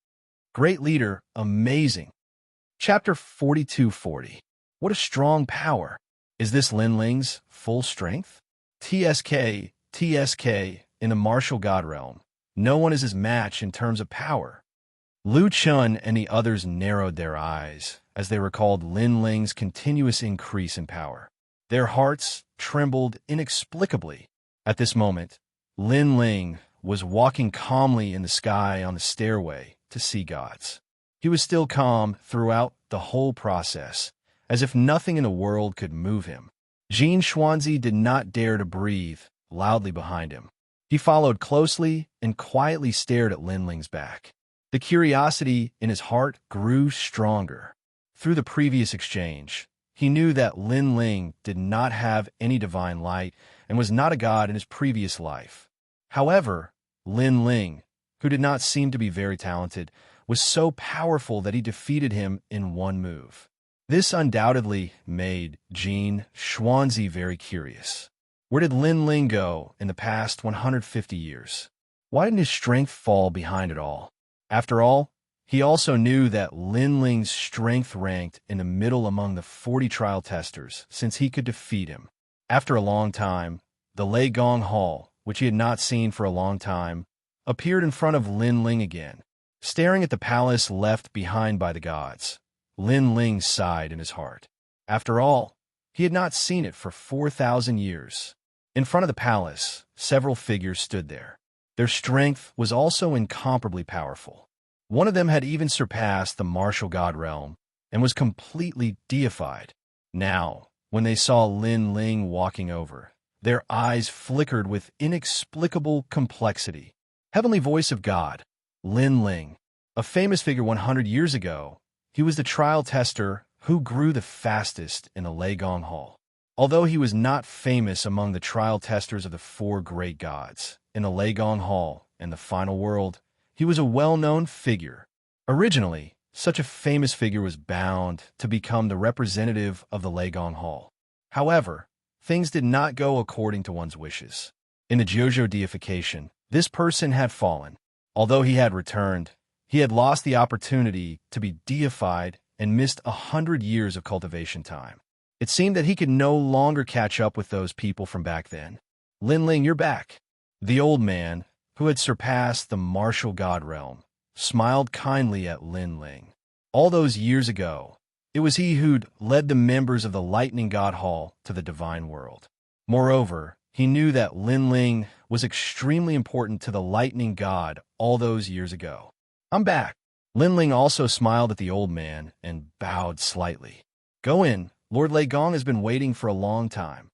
Great leader, amazing. Chapter 4240. What a strong power. Is this Lin Ling's full strength? TSK, in the martial god realm, no one is his match in terms of power. Lu Chun and the others narrowed their eyes as they recalled Lin Ling's continuous increase in power. Their hearts trembled inexplicably. At this moment, Lin Ling was walking calmly in the sky on the stairway to see gods. He was still calm throughout the whole process, as if nothing in the world could move him. Xianxia did not dare to breathe loudly behind him. He followed closely and quietly stared at Lin Ling's back. The curiosity in his heart grew stronger. Through the previous exchange, he knew that Lin Ling did not have any divine light and was not a god in his previous life. However, Lin Ling, who did not seem to be very talented, was so powerful that he defeated him in one move. This undoubtedly made Xianxia very curious. Where did Lin Ling go in the past 150 years? Why didn't his strength fall behind it all? After all, he also knew that Lin Ling's strength ranked in the middle among the 40 trial testers, since he could defeat him. After a long time, the Lei Gong Hall, which he had not seen for a long time, appeared in front of Lin Ling again. Staring at the palace left behind by the gods, Lin Ling sighed in his heart. After all, he had not seen it for 4,000 years. In front of the palace, several figures stood there. Their strength was also incomparably powerful. One of them had even surpassed the martial god realm and was completely deified. Now, when they saw Lin Ling walking over, their eyes flickered with inexplicable complexity. Heavenly voice of God, Lin Ling, a famous figure 100 years ago, he was the trial tester who grew the fastest in the Lei Gong Hall. Although he was not famous among the trial testers of the four great gods in the Lei Gong Hall and the final world, he was a well-known figure. Originally, such a famous figure was bound to become the representative of the Lei Gong Hall. However, things did not go according to one's wishes. In the Jiuzhou deification, this person had fallen. Although he had returned, he had lost the opportunity to be deified and missed 100 years of cultivation time. It seemed that he could no longer catch up with those people from back then. Lin Ling, you're back. The old man, who had surpassed the martial god realm, smiled kindly at Lin Ling. All those years ago, it was he who'd led the members of the Lightning God Hall to the divine world. Moreover, he knew that Lin Ling was extremely important to the Lightning God all those years ago. I'm back. Lin Ling also smiled at the old man and bowed slightly. Go in. Lord Lei Gong has been waiting for a long time.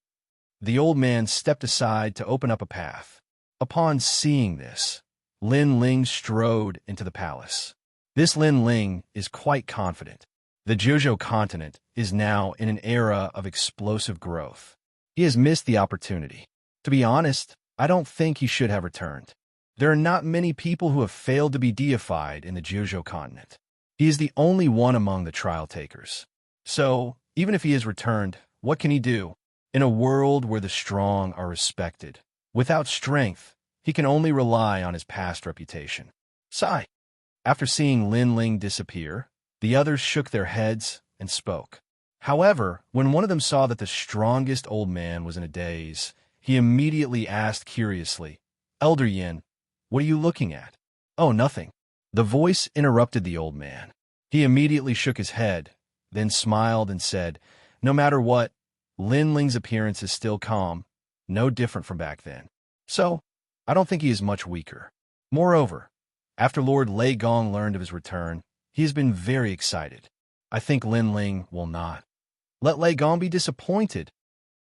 The old man stepped aside to open up a path. Upon seeing this, Lin Ling strode into the palace. This Lin Ling is quite confident. The Jiuzhou continent is now in an era of explosive growth. He has missed the opportunity. To be honest, I don't think he should have returned. There are not many people who have failed to be deified in the Jiuzhou continent. He is the only one among the trial takers. So, even if he has returned, what can he do? In a world where the strong are respected, without strength, he can only rely on his past reputation. Sigh. After seeing Lin Ling disappear, the others shook their heads and spoke. However, when one of them saw that the strongest old man was in a daze, he immediately asked curiously, Elder Yin, what are you looking at? Oh, nothing. The voice interrupted the old man. He immediately shook his head, then smiled and said, no matter what, Lin Ling's appearance is still calm, no different from back then. So, I don't think he is much weaker. Moreover, after Lord Lei Gong learned of his return, he has been very excited. I think Lin Ling will not. Let Lei Gong be disappointed.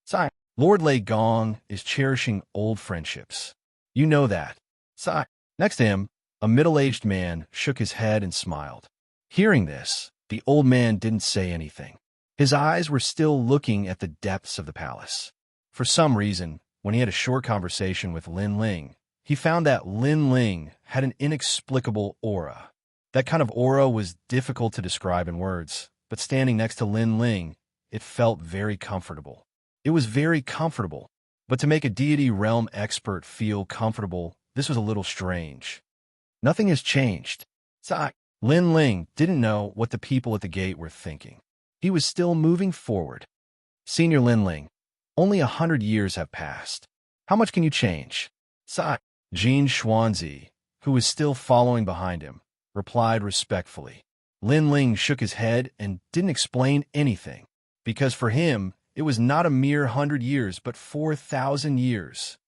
Sigh. Lord Lei Gong is cherishing old friendships. You know that. Sigh. Next to him, a middle-aged man shook his head and smiled. Hearing this, the old man didn't say anything. His eyes were still looking at the depths of the palace. For some reason, when he had a short conversation with Lin Ling, he found that Lin Ling had an inexplicable aura. That kind of aura was difficult to describe in words, but standing next to Lin Ling, it felt very comfortable. It was very comfortable, but to make a deity realm expert feel comfortable, this was a little strange. Nothing has changed. Sigh. Lin Ling didn't know what the people at the gate were thinking. He was still moving forward. Senior Lin Ling, only 100 years have passed. How much can you change? Sigh. Jin Xuanzi, who was still following behind him, replied respectfully. Lin Ling shook his head and didn't explain anything, because for him, it was not a mere 100 years, but 4,000 years.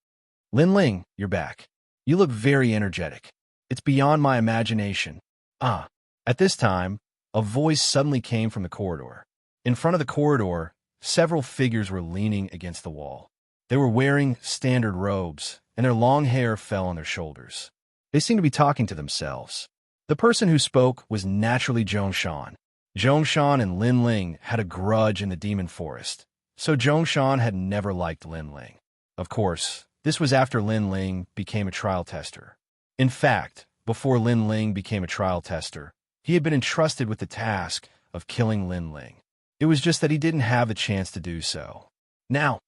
Lin Ling, you're back. You look very energetic. It's beyond my imagination. Ah. At this time, a voice suddenly came from the corridor. In front of the corridor, several figures were leaning against the wall. They were wearing standard robes, and their long hair fell on their shoulders. They seemed to be talking to themselves. The person who spoke was naturally Zhongshan. Zhongshan and Lin Ling had a grudge in the demon forest, so Zhongshan had never liked Lin Ling. Of course, this was after Lin Ling became a trial tester. In fact, before Lin Ling became a trial tester, he had been entrusted with the task of killing Lin Ling. It was just that he didn't have the chance to do so. Now,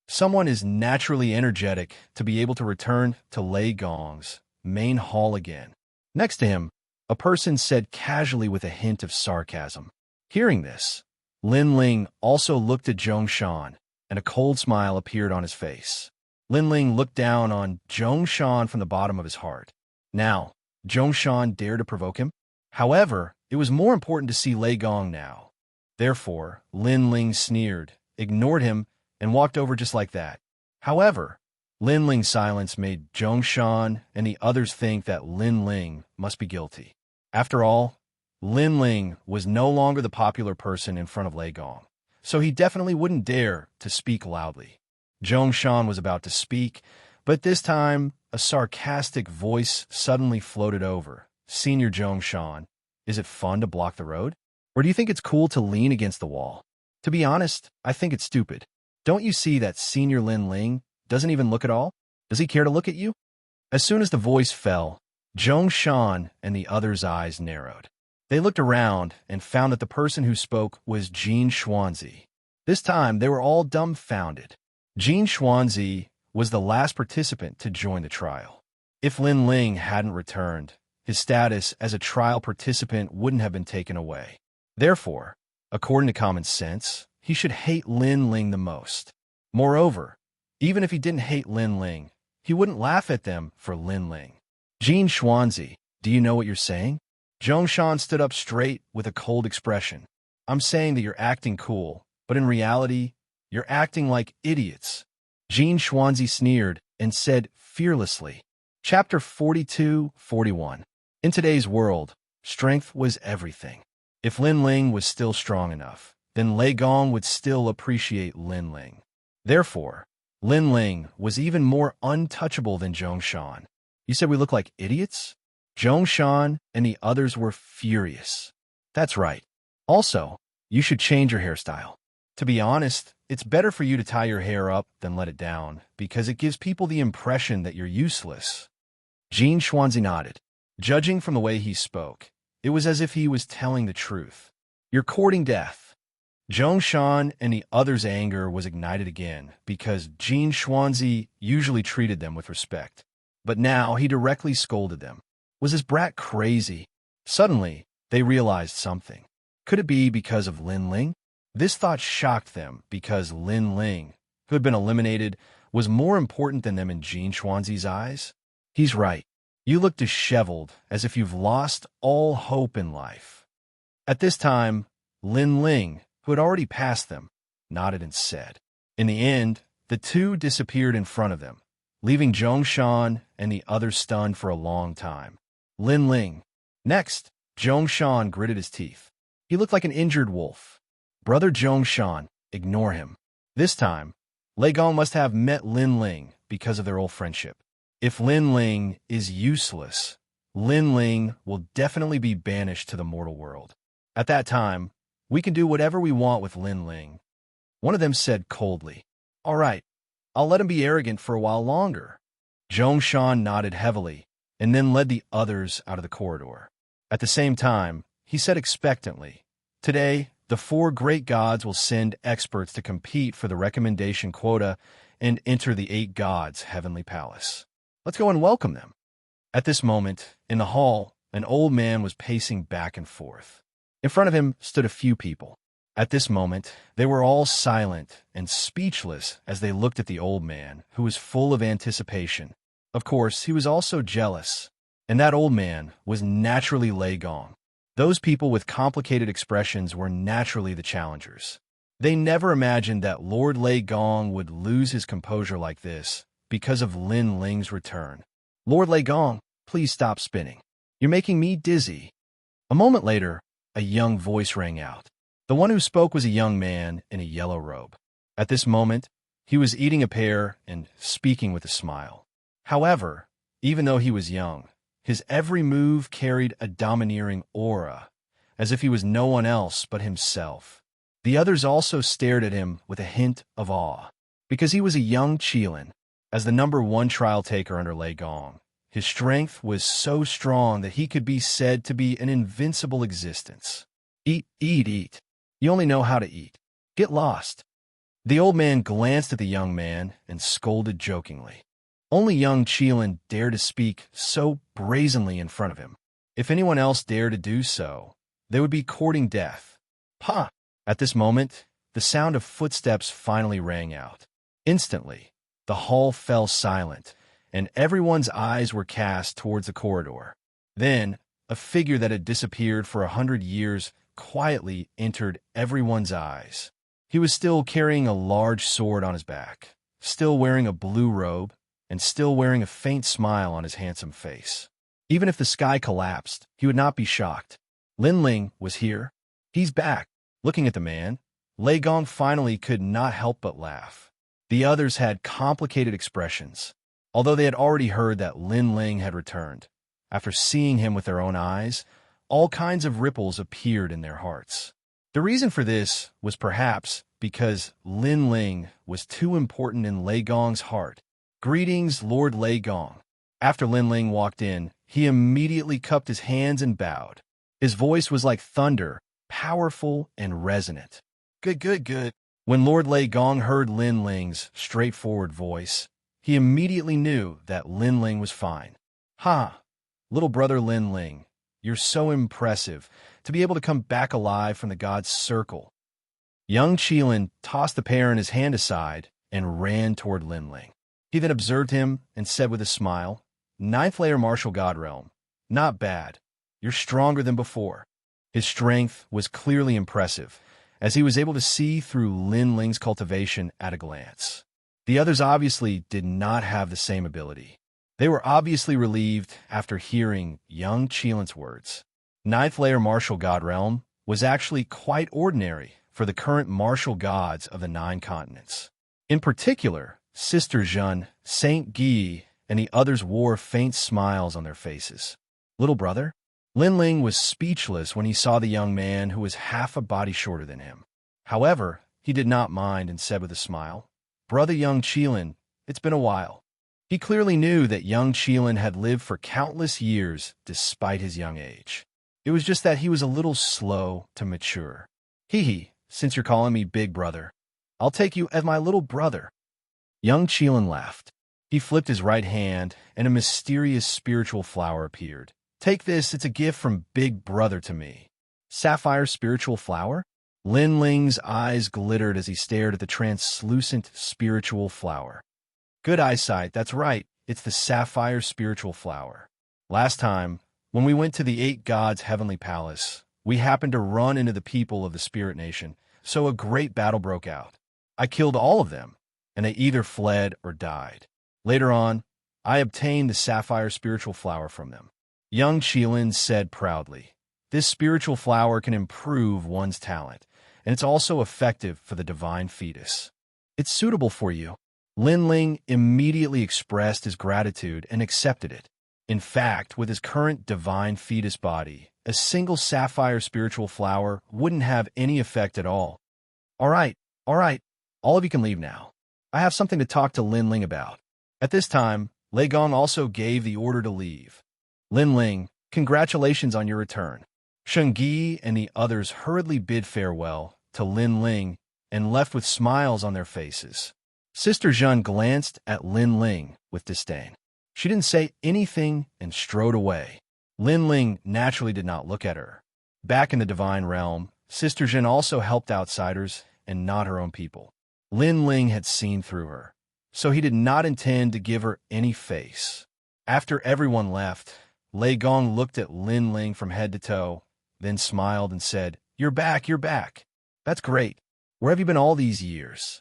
Someone is naturally energetic to be able to return to Lei Gong's main hall again. Next to him, a person said casually with a hint of sarcasm. Hearing this, Lin Ling also looked at Zhongshan, and a cold smile appeared on his face. Lin Ling looked down on Zhongshan from the bottom of his heart. Now, Zhongshan dared to provoke him? However, it was more important to see Lei Gong now. Therefore, Lin Ling sneered, ignored him, and walked over just like that. However, Lin Ling's silence made Zhongshan and the others think that Lin Ling must be guilty. After all, Lin Ling was no longer the popular person in front of Lei Gong, so he definitely wouldn't dare to speak loudly. Zhongshan was about to speak, but this time a sarcastic voice suddenly floated over. Senior Zhongshan, is it fun to block the road? Or do you think it's cool to lean against the wall? To be honest, I think it's stupid. Don't you see that Senior Lin Ling doesn't even look at all? Does he care to look at you? As soon as the voice fell, Zhongshan and the others' eyes narrowed. They looked around and found that the person who spoke was Jin Xuanzi. This time, they were all dumbfounded. Jin Xuanzi was the last participant to join the trial. If Lin Ling hadn't returned, his status as a trial participant wouldn't have been taken away. Therefore, according to common sense, he should hate Lin Ling the most. Moreover, even if he didn't hate Lin Ling, he wouldn't laugh at them for Lin Ling. Jin Xuanzi, do you know what you're saying? Zhongshan stood up straight with a cold expression. I'm saying that you're acting cool, but in reality, you're acting like idiots. Jin Xuanzi sneered and said fearlessly. Chapter 42-41. In today's world, strength was everything. If Lin Ling was still strong enough, then Lei Gong would still appreciate Lin Ling. Therefore, Lin Ling was even more untouchable than Zhongshan. You said we look like idiots? Zhongshan and the others were furious. That's right. Also, you should change your hairstyle. To be honest, it's better for you to tie your hair up than let it down, because it gives people the impression that you're useless. Jin Xuanzi nodded. Judging from the way he spoke, it was as if he was telling the truth. You're courting death. Zhongshan and the others' anger was ignited again, because Jin Xuanzi usually treated them with respect. But now he directly scolded them. Was this brat crazy? Suddenly, they realized something. Could it be because of Lin Ling? This thought shocked them because Lin Ling, who had been eliminated, was more important than them in Jin Xuanzi's eyes. He's right. You look disheveled, as if you've lost all hope in life. At this time, Lin Ling, who had already passed them, nodded and said. In the end, the two disappeared in front of them, leaving Zhongshan and the others stunned for a long time. Lin Ling. Next, Zhongshan gritted his teeth. He looked like an injured wolf. Brother Zhongshan, ignore him. This time, Lei Gong must have met Lin Ling because of their old friendship. If Lin Ling is useless, Lin Ling will definitely be banished to the mortal world. At that time, we can do whatever we want with Lin Ling. One of them said coldly, All right, I'll let him be arrogant for a while longer. Zhongshan nodded heavily and then led the others out of the corridor. At the same time, he said expectantly, Today, the 4 great gods will send experts to compete for the recommendation quota and enter the 8 gods' heavenly palace. Let's go and welcome them. At this moment, in the hall, an old man was pacing back and forth. In front of him stood a few people. At this moment, they were all silent and speechless as they looked at the old man, who was full of anticipation. Of course, he was also jealous, and that old man was naturally Lei Gong. Those people with complicated expressions were naturally the challengers. They never imagined that Lord Lei Gong would lose his composure like this because of Lin Ling's return. Lord Lei Gong, please stop spinning. You're making me dizzy. A moment later, a young voice rang out. The one who spoke was a young man in a yellow robe. At this moment, he was eating a pear and speaking with a smile. However, even though he was young, his every move carried a domineering aura, as if he was no one else but himself. The others also stared at him with a hint of awe, because he was a young Qilin. As the #1 trial taker under Lei Gong, his strength was so strong that he could be said to be an invincible existence. Eat, eat, eat. You only know how to eat. Get lost. The old man glanced at the young man and scolded jokingly. Only young Qilin dared to speak so brazenly in front of him. If anyone else dared to do so, they would be courting death. Ha! At this moment, the sound of footsteps finally rang out. Instantly, the hall fell silent, and everyone's eyes were cast towards the corridor. Then, a figure that had disappeared for 100 years quietly entered everyone's eyes. He was still carrying a large sword on his back, still wearing a blue robe, and still wearing a faint smile on his handsome face. Even if the sky collapsed, he would not be shocked. Lin Ling was here. He's back. Looking at the man, Lei Gong finally could not help but laugh. The others had complicated expressions. Although they had already heard that Lin Ling had returned, after seeing him with their own eyes, all kinds of ripples appeared in their hearts. The reason for this was perhaps because Lin Ling was too important in Lei Gong's heart. Greetings, Lord Lei Gong. After Lin Ling walked in, he immediately cupped his hands and bowed. His voice was like thunder, powerful and resonant. Good. When Lord Lei Gong heard Lin Ling's straightforward voice, he immediately knew that Lin Ling was fine. Ha! Little brother Lin Ling, you're so impressive to be able to come back alive from the god's circle. Young Qilin tossed the pear in his hand aside and ran toward Lin Ling. He then observed him and said with a smile, "Ninth layer martial god realm. Not bad. You're stronger than before." His strength was clearly impressive, as he was able to see through Lin Ling's cultivation at a glance. The others obviously did not have the same ability. They were obviously relieved after hearing young Qilin's words. Ninth layer martial god realm was actually quite ordinary for the current martial gods of the 9 continents. In particular, Sister Zhen, Saint Guy, and the others wore faint smiles on their faces. Little brother? Lin Ling was speechless when he saw the young man who was half a body shorter than him. However, he did not mind and said with a smile, "Brother young Qilin, it's been a while." He clearly knew that young Qilin had lived for countless years despite his young age. It was just that he was a little slow to mature. Hee, since you're calling me big brother, I'll take you as my little brother. Young Qilin laughed. He flipped his right hand, and a mysterious spiritual flower appeared. "Take this, it's a gift from Big Brother to me." Sapphire spiritual flower? Lin Ling's eyes glittered as he stared at the translucent spiritual flower. Good eyesight, that's right, it's the sapphire spiritual flower. Last time, when we went to the 8 gods' heavenly palace, we happened to run into the people of the Spirit Nation, so a great battle broke out. I killed all of them, and they either fled or died. Later on, I obtained the sapphire spiritual flower from them. Young Qilin said proudly, "This spiritual flower can improve one's talent, and it's also effective for the divine fetus. It's suitable for you." Lin Ling immediately expressed his gratitude and accepted it. In fact, with his current divine fetus body, a single sapphire spiritual flower wouldn't have any effect at all. All right, all of you can leave now. I have something to talk to Lin Ling about." At this time, Lei Gong also gave the order to leave. "Lin Ling, congratulations on your return." Shengyi and the others hurriedly bid farewell to Lin Ling and left with smiles on their faces. Sister Zhen glanced at Lin Ling with disdain. She didn't say anything and strode away. Lin Ling naturally did not look at her. Back in the divine realm, Sister Zhen also helped outsiders and not her own people. Lin Ling had seen through her, so he did not intend to give her any face. After everyone left, Lei Gong looked at Lin Ling from head to toe, then smiled and said, you're back. That's great. Where have you been all these years?"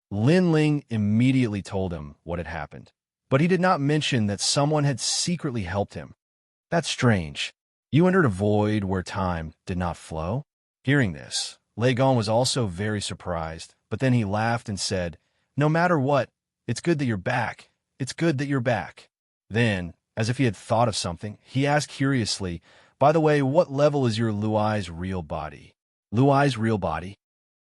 Lin Ling immediately told him what had happened, but he did not mention that someone had secretly helped him. "That's strange. You entered a void where time did not flow?" Hearing this, Lei Gong was also very surprised, but then he laughed and said, "No matter what, it's good that you're back. It's good that you're back." Then, as if he had thought of something, he asked curiously, "By the way, what level is your Luai's real body?" Luai's real body?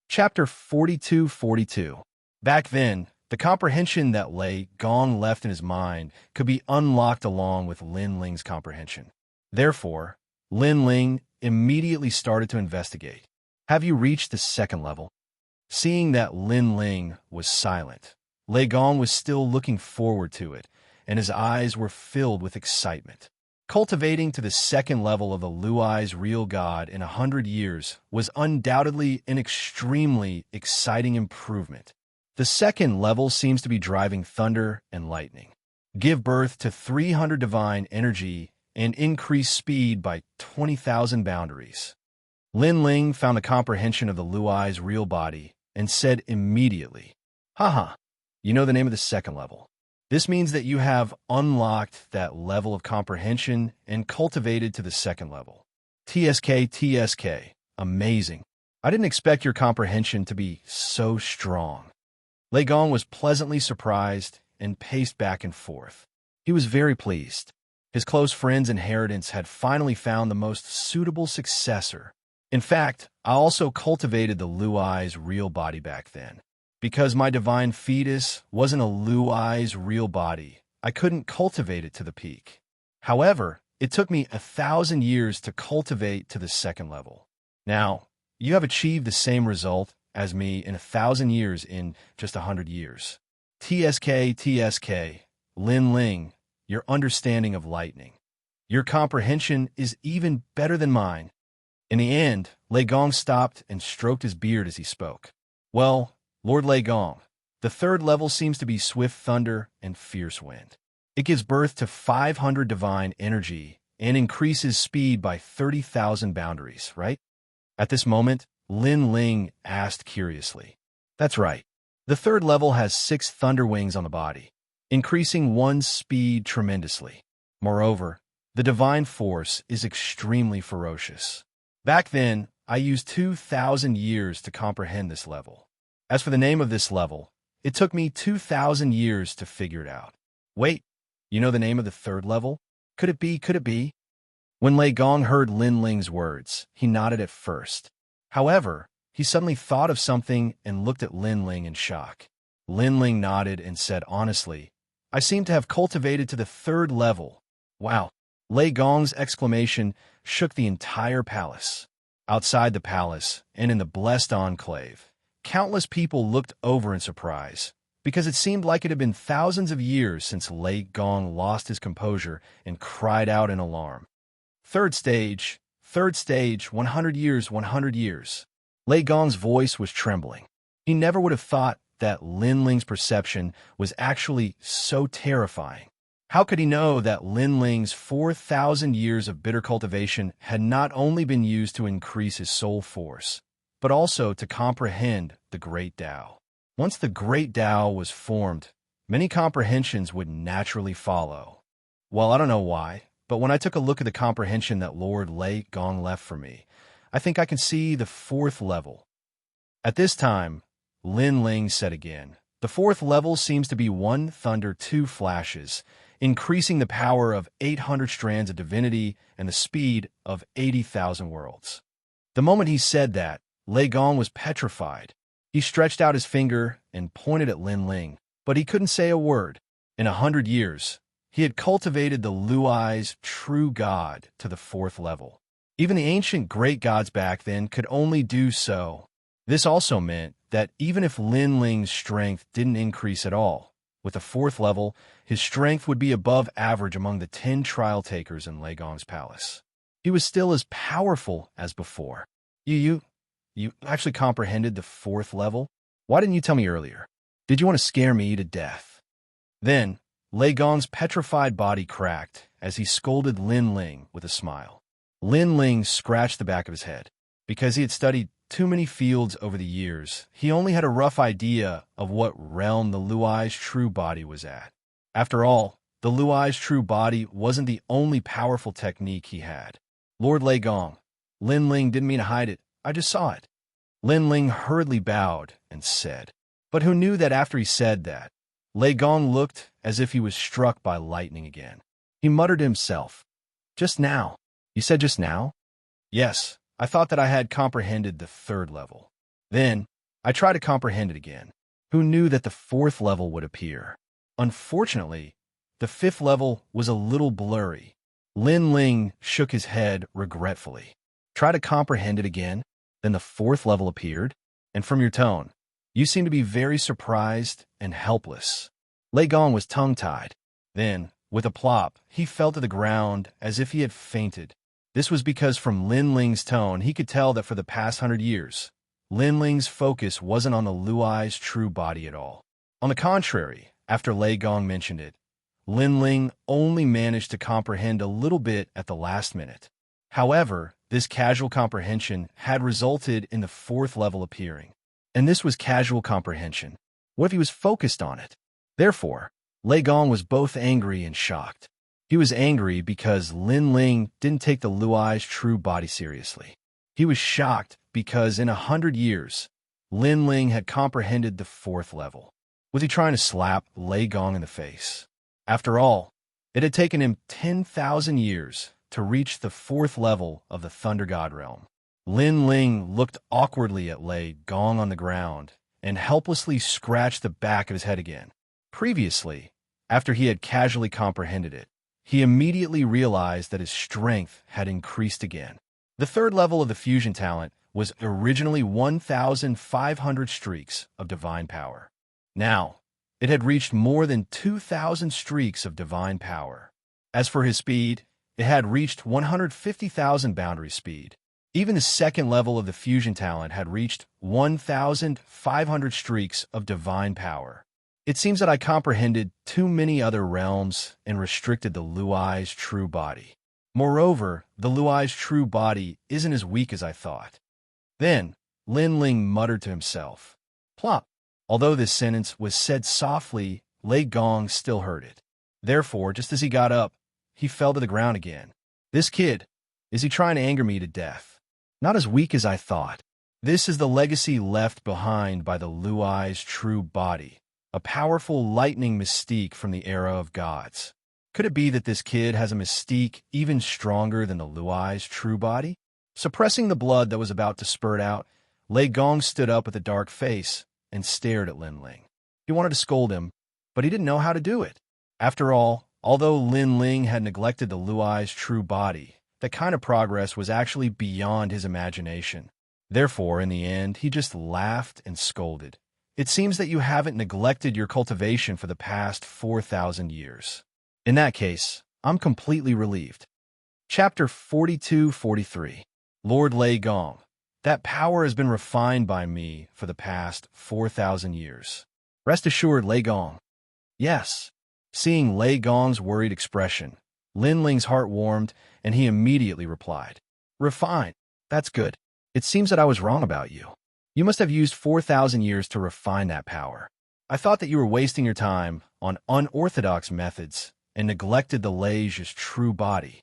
Chapter 4242. Back then, the comprehension that Lei Gong left in his mind could be unlocked along with Lin Ling's comprehension. Therefore, Lin Ling immediately started to investigate. "Have you reached the 2nd level?" Seeing that Lin Ling was silent, Lei Gong was still looking forward to it, and his eyes were filled with excitement. Cultivating to the second level of the Luai's real god in 100 years was undoubtedly an extremely exciting improvement. The second level seems to be driving thunder and lightning. Give birth to 300 divine energy and increase speed by 20,000 boundaries. Lin Ling found a comprehension of the Luai's real body and said immediately, "Haha, you know the name of the second level. This means that you have unlocked that level of comprehension and cultivated to the second level. TSK, amazing. I didn't expect your comprehension to be so strong." Lei Gong was pleasantly surprised and paced back and forth. He was very pleased. His close friend's inheritance had finally found the most suitable successor. In fact, I also cultivated the Luai's real body back then. Because my divine fetus wasn't a Luai's real body, I couldn't cultivate it to the peak. However, it took me 1,000 years to cultivate to the second level. Now, you have achieved the same result as me in 1,000 years in just 100 years. TSK, Lin Ling, your understanding of lightning. Your comprehension is even better than mine. In the end, Lei Gong stopped and stroked his beard as he spoke. Well, Lord Lei Gong, the third level seems to be swift thunder and fierce wind. It gives birth to 500 divine energy and increases speed by 30,000 boundaries, right? At this moment, Lin Ling asked curiously. That's right. The third level has 6 thunder wings on the body, increasing one's speed tremendously. Moreover, the divine force is extremely ferocious. Back then, I used 2,000 years to comprehend this level. As for the name of this level, it took me 2,000 years to figure it out. Wait, you know the name of the third level? Could it be? When Lei Gong heard Lin Ling's words, he nodded at first. However, he suddenly thought of something and looked at Lin Ling in shock. Lin Ling nodded and said honestly, I seem to have cultivated to the third level. Wow. Lei Gong's exclamation shook the entire palace. Outside the palace and in the blessed enclave, countless people looked over in surprise, because it seemed like it had been thousands of years since Lei Gong lost his composure and cried out in alarm. Third stage, 100 years. Lei Gong's voice was trembling. He never would have thought that Lin Ling's perception was actually so terrifying. How could he know that Lin Ling's 4,000 years of bitter cultivation had not only been used to increase his soul force, but also to comprehend the Great Tao? Once the Great Tao was formed, many comprehensions would naturally follow. Well, I don't know why, but when I took a look at the comprehension that Lord Lei Gong left for me, I think I can see the fourth level. At this time, Lin Ling said again, the fourth level seems to be 1 thunder 2 flashes, increasing the power of 800 strands of divinity and the speed of 80,000 worlds. The moment he said that, Lei Gong was petrified. He stretched out his finger and pointed at Lin Ling, but he couldn't say a word. In 100 years, he had cultivated the Luai's true god to the fourth level. Even the ancient great gods back then could only do so. This also meant that even if Lin Ling's strength didn't increase at all, with the fourth level, his strength would be above average among the 10 trial takers in Lei Gong's palace. He was still as powerful as before. You actually comprehended the fourth level? Why didn't you tell me earlier? Did you want to scare me to death? Then, Lei Gong's petrified body cracked as he scolded Lin Ling with a smile. Lin Ling scratched the back of his head. Because he had studied too many fields over the years, he only had a rough idea of what realm the Luai's true body was at. After all, the Luai's true body wasn't the only powerful technique he had. Lord Lei Gong, Lin Ling didn't mean to hide it. I just saw it. Lin Ling hurriedly bowed and said, but who knew that after he said that? Lei Gong looked as if he was struck by lightning again. He muttered to himself, just now. You said just now? Yes. I thought that I had comprehended the third level. Then, I tried to comprehend it again. Who knew that the fourth level would appear? Unfortunately, the fifth level was a little blurry. Lin Ling shook his head regretfully. Try to comprehend it again, then the fourth level appeared? And from your tone, You seem to be very surprised and helpless. Lei Gong was tongue-tied. Then, with a plop, he fell to the ground as if he had fainted. This was because from Lin Ling's tone, he could tell that for the past 100 years, Lin Ling's focus wasn't on the Luai's true body at all. On the contrary, after Lei Gong mentioned it, Lin Ling only managed to comprehend a little bit at the last minute. However, this casual comprehension had resulted in the fourth level appearing. And this was casual comprehension. What if he was focused on it? Therefore, Lei Gong was both angry and shocked. He was angry because Lin Ling didn't take the Luai's true body seriously. He was shocked because in 100 years, Lin Ling had comprehended the fourth level. Was he trying to slap Lei Gong in the face? After all, it had taken him 10,000 years to reach the fourth level of the Thunder God realm. Lin Ling looked awkwardly at Lei Gong on the ground and helplessly scratched the back of his head again. Previously, after he had casually comprehended it, he immediately realized that his strength had increased again. The third level of the fusion talent was originally 1,500 streaks of divine power. Now, it had reached more than 2,000 streaks of divine power. As for his speed, it had reached 150,000 boundary speed. Even the second level of the fusion talent had reached 1,500 streaks of divine power. It seems that I comprehended too many other realms and restricted the Luai's true body. Moreover, the Luai's true body isn't as weak as I thought. Then, Lin Ling muttered to himself. Plop. Although this sentence was said softly, Lei Gong still heard it. Therefore, just as he got up, he fell to the ground again. This kid, is he trying to anger me to death? Not as weak as I thought. This is the legacy left behind by the Luai's true body. A powerful lightning mystique from the era of gods. Could it be that this kid has a mystique even stronger than the Luai's true body? Suppressing the blood that was about to spurt out, Lei Gong stood up with a dark face and stared at Lin Ling. He wanted to scold him, but he didn't know how to do it. After all, although Lin Ling had neglected the Luai's true body, that kind of progress was actually beyond his imagination. Therefore, in the end, he just laughed and scolded. It seems that you haven't neglected your cultivation for the past 4,000 years. In that case, I'm completely relieved. Chapter 42-43. Lord Lei Gong. That power has been refined by me for the past 4,000 years. Rest assured, Lei Gong. Yes. Seeing Lei Gong's worried expression, Lin Ling's heart warmed, and he immediately replied. Refined. That's good. It seems that I was wrong about you. You must have used 4,000 years to refine that power. I thought that you were wasting your time on unorthodox methods and neglected the Lei's true body.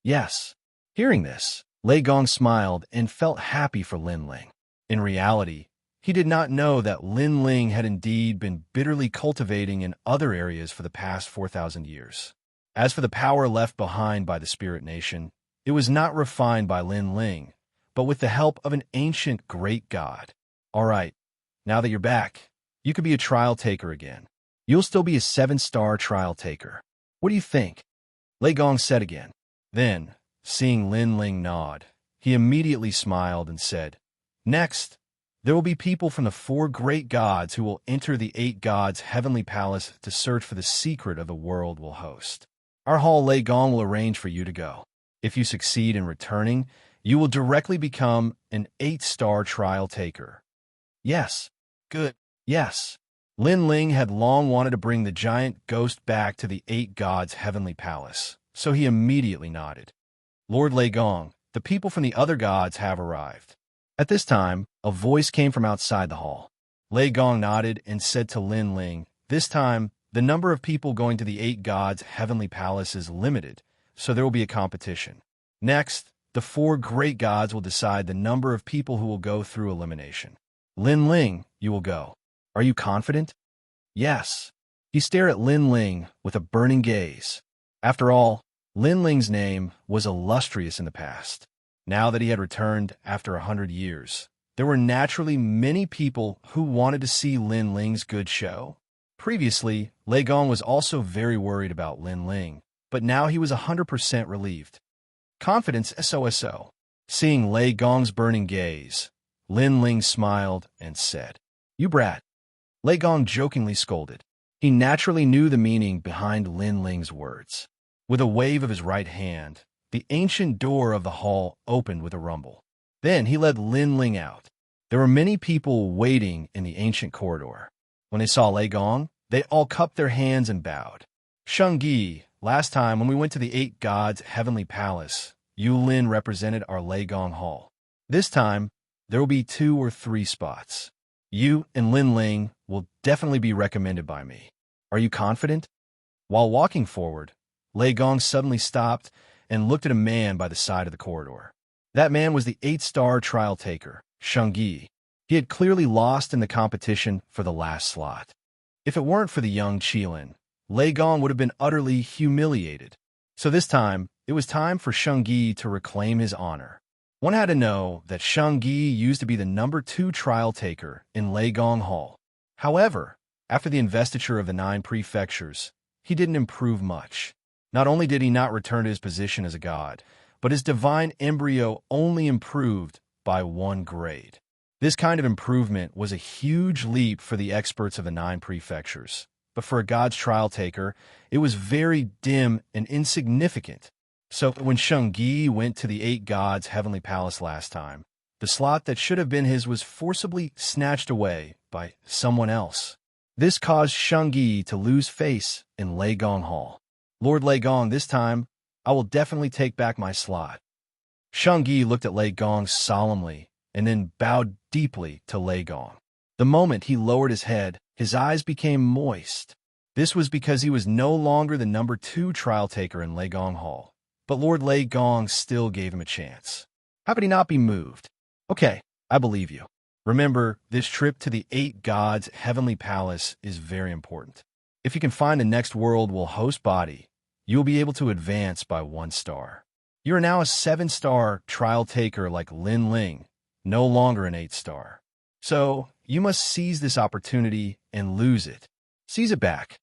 Yes. Hearing this, Lei Gong smiled and felt happy for Lin Ling. In reality, he did not know that Lin Ling had indeed been bitterly cultivating in other areas for the past 4,000 years. As for the power left behind by the Spirit Nation, it was not refined by Lin Ling, but with the help of an ancient great god. All right, now that you're back, you could be a trial taker again. You'll still be a 7-star trial taker. What do you think? Lei Gong said again. Then, seeing Lin Ling nod, he immediately smiled and said, Next, there will be people from the 4 great gods who will enter the 8 gods' heavenly palace to search for the secret of the world we'll host. Our hall Lei Gong will arrange for you to go. If you succeed in returning, you will directly become an 8-star trial taker. Yes. Good. Yes. Lin Ling had long wanted to bring the giant ghost back to the 8 gods' heavenly palace, so he immediately nodded. Lord Lei Gong, the people from the other gods have arrived. At this time, a voice came from outside the hall. Lei Gong nodded and said to Lin Ling, This time, the number of people going to the 8 gods' heavenly palace is limited, so there will be a competition. Next, the 4 great gods will decide the number of people who will go through elimination. Lin Ling, you will go. Are you confident? Yes. He stared at Lin Ling with a burning gaze. After all, Lin Ling's name was illustrious in the past. Now that he had returned after 100 years, there were naturally many people who wanted to see Lin Ling's good show. Previously, Lei Gong was also very worried about Lin Ling, but now he was 100% relieved. Confidence SOSO. Seeing Lei Gong's burning gaze, Lin Ling smiled and said, You brat, Lei Gong jokingly scolded. He naturally knew the meaning behind Lin Ling's words. With a wave of his right hand, the ancient door of the hall opened with a rumble. Then he led Lin Ling out. There were many people waiting in the ancient corridor. When they saw Lei Gong, they all cupped their hands and bowed. Xianxia, last time when we went to the Eight Gods' heavenly palace, Yu Lin represented our Lei Gong hall. This time, there will be 2 or 3 spots. You and Lin Ling will definitely be recommended by me. Are you confident? While walking forward, Lei Gong suddenly stopped and looked at a man by the side of the corridor. That man was the 8-star trial taker, Xianxia. He had clearly lost in the competition for the last slot. If it weren't for the young Qilin, Lei Gong would have been utterly humiliated. So this time, it was time for Xianxia to reclaim his honor. One had to know that Xianxia used to be the number 2 trial taker in Lei Gong Hall. However, after the investiture of the 9 prefectures, he didn't improve much. Not only did he not return to his position as a god, but his divine embryo only improved by 1 grade. This kind of improvement was a huge leap for the experts of the 9 prefectures, but for a god's trial taker, it was very dim and insignificant. So when Xianxia went to the 8 Gods' heavenly palace last time, the slot that should have been his was forcibly snatched away by someone else. This caused Xianxia to lose face in Lei Gong Hall. Lord Lei Gong, this time, I will definitely take back my slot. Xianxia looked at Lei Gong solemnly and then bowed deeply to Lei Gong. The moment he lowered his head, his eyes became moist. This was because he was no longer the number 2 trial taker in Lei Gong Hall. But Lord Lei Gong still gave him a chance. How could he not be moved? Okay, I believe you. Remember, this trip to the 8 Gods' heavenly palace is very important. If you can find the next world will host body, you will be able to advance by 1 star. You are now a 7-star trial taker like Lin Ling, no longer an 8-star. So, you must seize this opportunity and lose it. Seize it back.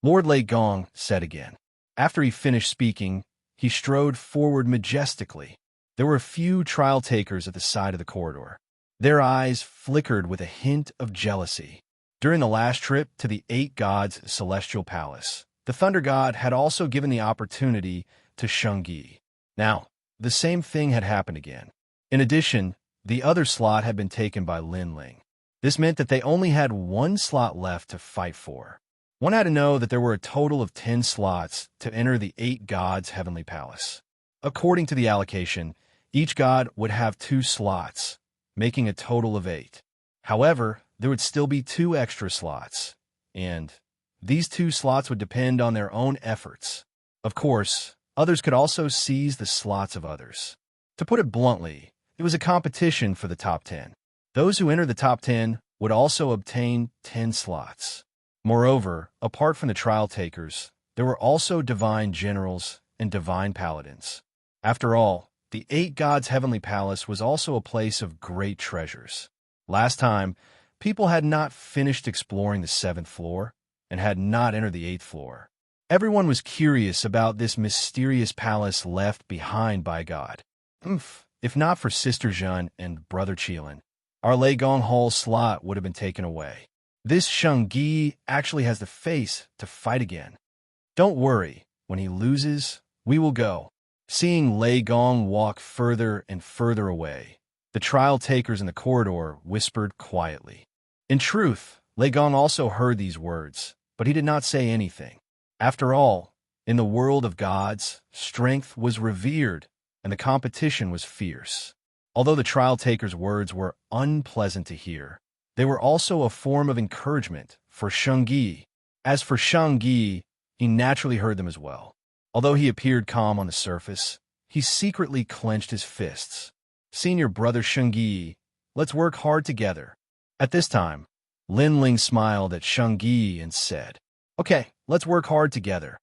Lord Lei Gong said again. After he finished speaking, he strode forward majestically. There were a few trial takers at the side of the corridor. Their eyes flickered with a hint of jealousy. During the last trip to the 8 Gods' celestial palace, the Thunder God had also given the opportunity to Xianxia. Now, the same thing had happened again. In addition, the other slot had been taken by Lin Ling. This meant that they only had 1 slot left to fight for. One had to know that there were a total of 10 slots to enter the 8 Gods' heavenly palace. According to the allocation, each god would have 2 slots, making a total of 8. However, there would still be 2 extra slots, and these 2 slots would depend on their own efforts. Of course, others could also seize the slots of others. To put it bluntly, it was a competition for the top 10. Those who entered the top 10 would also obtain 10 slots. Moreover, apart from the trial takers, there were also divine generals and divine paladins. After all, the 8 Gods' heavenly palace was also a place of great treasures. Last time, people had not finished exploring the 7th floor and had not entered the 8th floor. Everyone was curious about this mysterious palace left behind by God. If not for Sister Zhen and Brother Qilin, our Lei Gong Hall slot would have been taken away. This Xianxia actually has the face to fight again. Don't worry, when he loses, we will go. Seeing Lei Gong walk further and further away, the trial takers in the corridor whispered quietly. In truth, Lei Gong also heard these words, but he did not say anything. After all, in the world of gods, strength was revered and the competition was fierce. Although the trial takers' words were unpleasant to hear, they were also a form of encouragement for Xianxia. As for Xianxia, he naturally heard them as well. Although he appeared calm on the surface, he secretly clenched his fists. Senior brother Xianxia, let's work hard together. At this time, Lin Ling smiled at Xianxia and said, Okay, let's work hard together.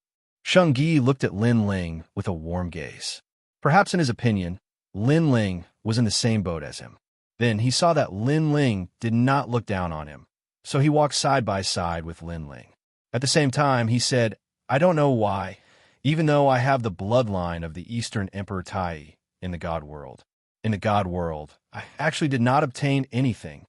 Xianxia looked at Lin Ling with a warm gaze. Perhaps in his opinion, Lin Ling was in the same boat as him. Then he saw that Lin Ling did not look down on him, so he walked side by side with Lin Ling. At the same time, he said, I don't know why, even though I have the bloodline of the Eastern Emperor Tai in the God world. In the God world, I actually did not obtain anything.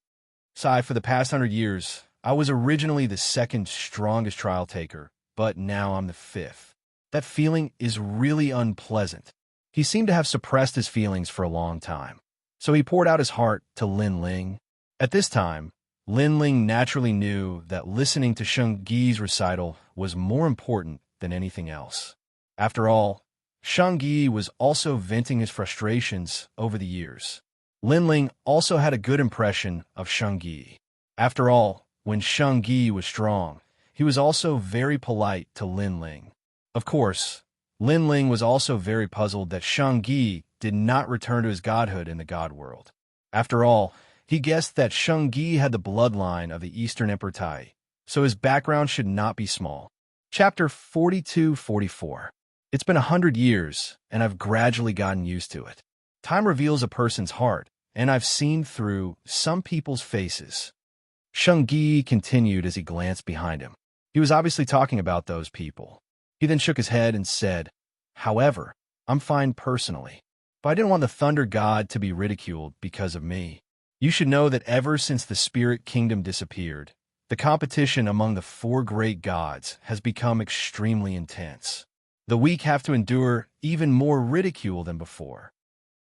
Sai, for the past 100 years, I was originally the second strongest trial taker, but now I'm the fifth. That feeling is really unpleasant. He seemed to have suppressed his feelings for a long time, so he poured out his heart to Lin Ling. At this time, Lin Ling naturally knew that listening to Xianxia's recital was more important than anything else. After all, Xianxia was also venting his frustrations over the years. Lin Ling also had a good impression of Xianxia. After all, when Xianxia was strong, he was also very polite to Lin Ling. Of course, Lin Ling was also very puzzled that Xianxia did not return to his godhood in the god world. After all, he guessed that Xianxia had the bloodline of the Eastern Emperor Tai, so his background should not be small. Chapter 42-44. It's been 100 years, and I've gradually gotten used to it. Time reveals a person's heart, and I've seen through some people's faces. Xianxia continued as he glanced behind him. He was obviously talking about those people. He then shook his head and said, "However, I'm fine personally, but I didn't want the Thunder God to be ridiculed because of me. You should know that ever since the Spirit Kingdom disappeared, the competition among the four great gods has become extremely intense. The weak have to endure even more ridicule than before.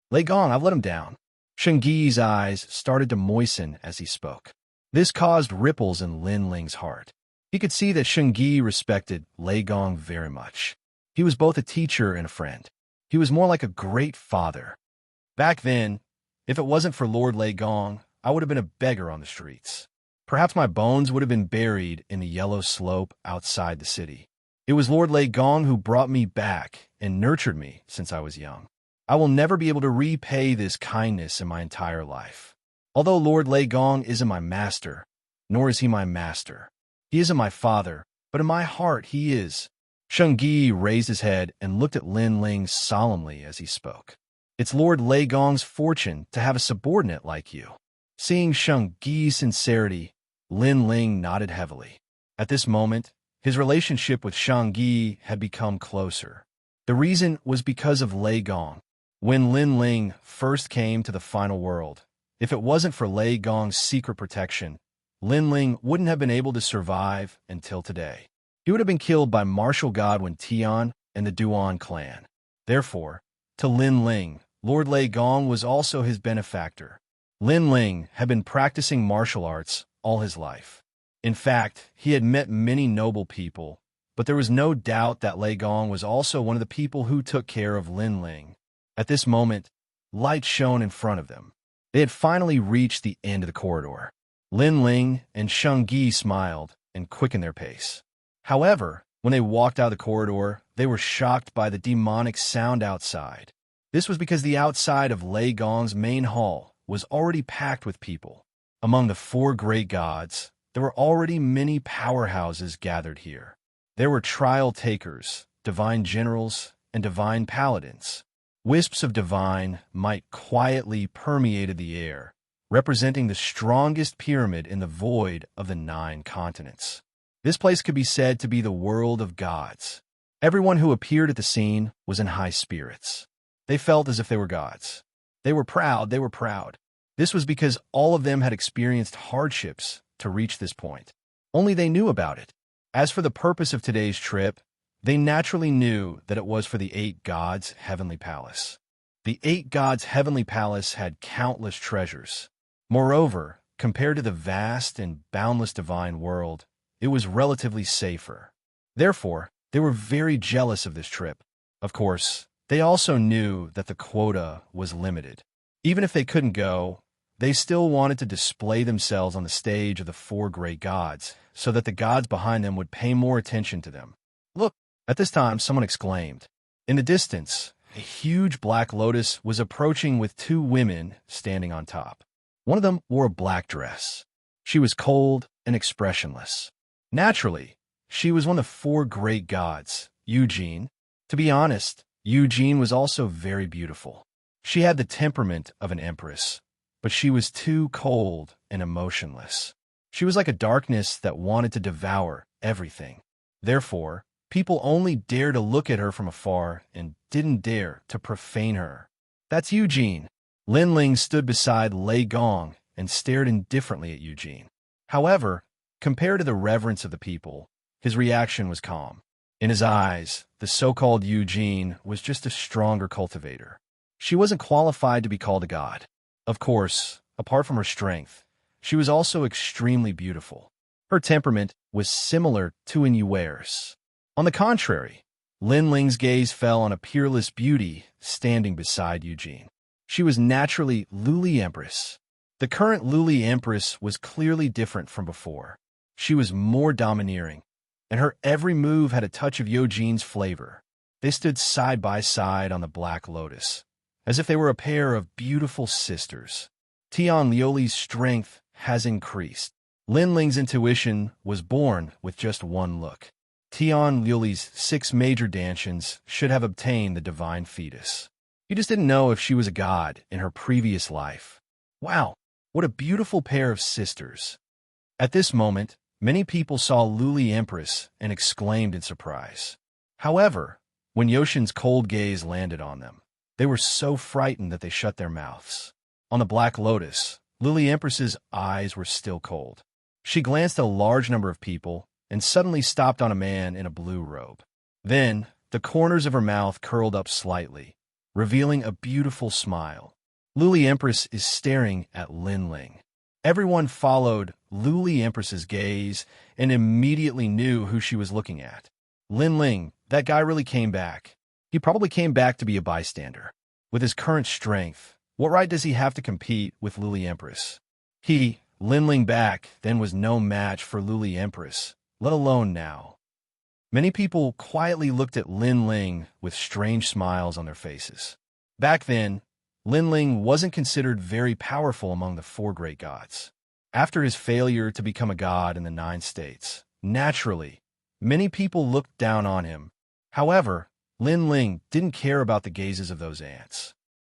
Lei Gong, I've let him down." Xianxia's eyes started to moisten as he spoke. This caused ripples in Lin Ling's heart. He could see that Xianxia respected Lei Gong very much. He was both a teacher and a friend. He was more like a great father. Back then, if it wasn't for Lord Lei Gong, I would have been a beggar on the streets. Perhaps my bones would have been buried in the yellow slope outside the city. It was Lord Lei Gong who brought me back and nurtured me since I was young. I will never be able to repay this kindness in my entire life. Although Lord Lei Gong isn't my master, nor is he my master. He isn't my father, but in my heart he is. Xianxia raised his head and looked at Lin Ling solemnly as he spoke. It's Lord Lei Gong's fortune to have a subordinate like you. Seeing Xianxia's sincerity, Lin Ling nodded heavily. At this moment, his relationship with Xianxia had become closer. The reason was because of Lei Gong. When Lin Ling first came to the final world, if it wasn't for Lei Gong's secret protection, Lin Ling wouldn't have been able to survive until today. He would have been killed by martial god Wen Tian and the Duan clan. Therefore, to Lin Ling, Lord Lei Gong was also his benefactor. Lin Ling had been practicing martial arts all his life. In fact, he had met many noble people, but there was no doubt that Lei Gong was also one of the people who took care of Lin Ling. At this moment, light shone in front of them. They had finally reached the end of the corridor. Lin Ling and Xianxia smiled and quickened their pace. However, when they walked out of the corridor, they were shocked by the demonic sound outside. This was because the outside of Lei Gong's main hall was already packed with people. Among the four great gods, there were already many powerhouses gathered here. There were trial takers, divine generals, and divine paladins. Wisps of divine might quietly permeated the air, representing the strongest pyramid in the void of the 9 continents. This place could be said to be the world of gods. Everyone who appeared at the scene was in high spirits. They felt as if they were gods. They were proud. This was because all of them had experienced hardships to reach this point. Only they knew about it. As for the purpose of today's trip, they naturally knew that it was for the 8 gods' heavenly palace. The 8 gods' heavenly palace had countless treasures. Moreover, compared to the vast and boundless divine world, it was relatively safer. Therefore, they were very jealous of this trip. Of course, they also knew that the quota was limited. Even if they couldn't go, they still wanted to display themselves on the stage of the 4 great gods so that the gods behind them would pay more attention to them. Look! At this time, someone exclaimed. In the distance, a huge black lotus was approaching with 2 women standing on top. One of them wore a black dress. She was cold and expressionless. Naturally, she was one of the 4 great gods, Eugene. To be honest, Eugene was also very beautiful. She had the temperament of an empress, but she was too cold and emotionless. She was like a darkness that wanted to devour everything. Therefore, people only dared to look at her from afar and didn't dare to profane her. That's Eugene. Lin Ling stood beside Lei Gong and stared indifferently at Eugene. However, compared to the reverence of the people, his reaction was calm. In his eyes, the so-called Eugene was just a stronger cultivator. She wasn't qualified to be called a god. Of course, apart from her strength, she was also extremely beautiful. Her temperament was similar to Inuer's. On the contrary, Lin Ling's gaze fell on a peerless beauty standing beside Eugene. She was naturally Luli Empress. The current Luli Empress was clearly different from before. She was more domineering, and her every move had a touch of Eugene's flavor. They stood side by side on the Black Lotus, as if they were a pair of beautiful sisters. Tian Liuli's strength has increased. Lin Ling's intuition was born with just one look. Tian Liuli's 6 major dantians should have obtained the divine fetus. He just didn't know if she was a god in her previous life. Wow, what a beautiful pair of sisters. At this moment, many people saw Luli Empress and exclaimed in surprise. However, when Yoshin's cold gaze landed on them, they were so frightened that they shut their mouths. On the Black Lotus, Luli Empress's eyes were still cold. She glanced at a large number of people and suddenly stopped on a man in a blue robe. Then, the corners of her mouth curled up slightly, revealing a beautiful smile. Luli Empress is staring at Lin Ling. Everyone followed Luli Empress's gaze and immediately knew who she was looking at. Lin Ling, that guy really came back. He probably came back to be a bystander. With his current strength, what right does he have to compete with Luli Empress? He, Lin Ling back then, was no match for Luli Empress, let alone now. Many people quietly looked at Lin Ling with strange smiles on their faces. Back then, Lin Ling wasn't considered very powerful among the 4 great gods. After his failure to become a god in the 9 states, naturally, many people looked down on him. However, Lin Ling didn't care about the gazes of those ants.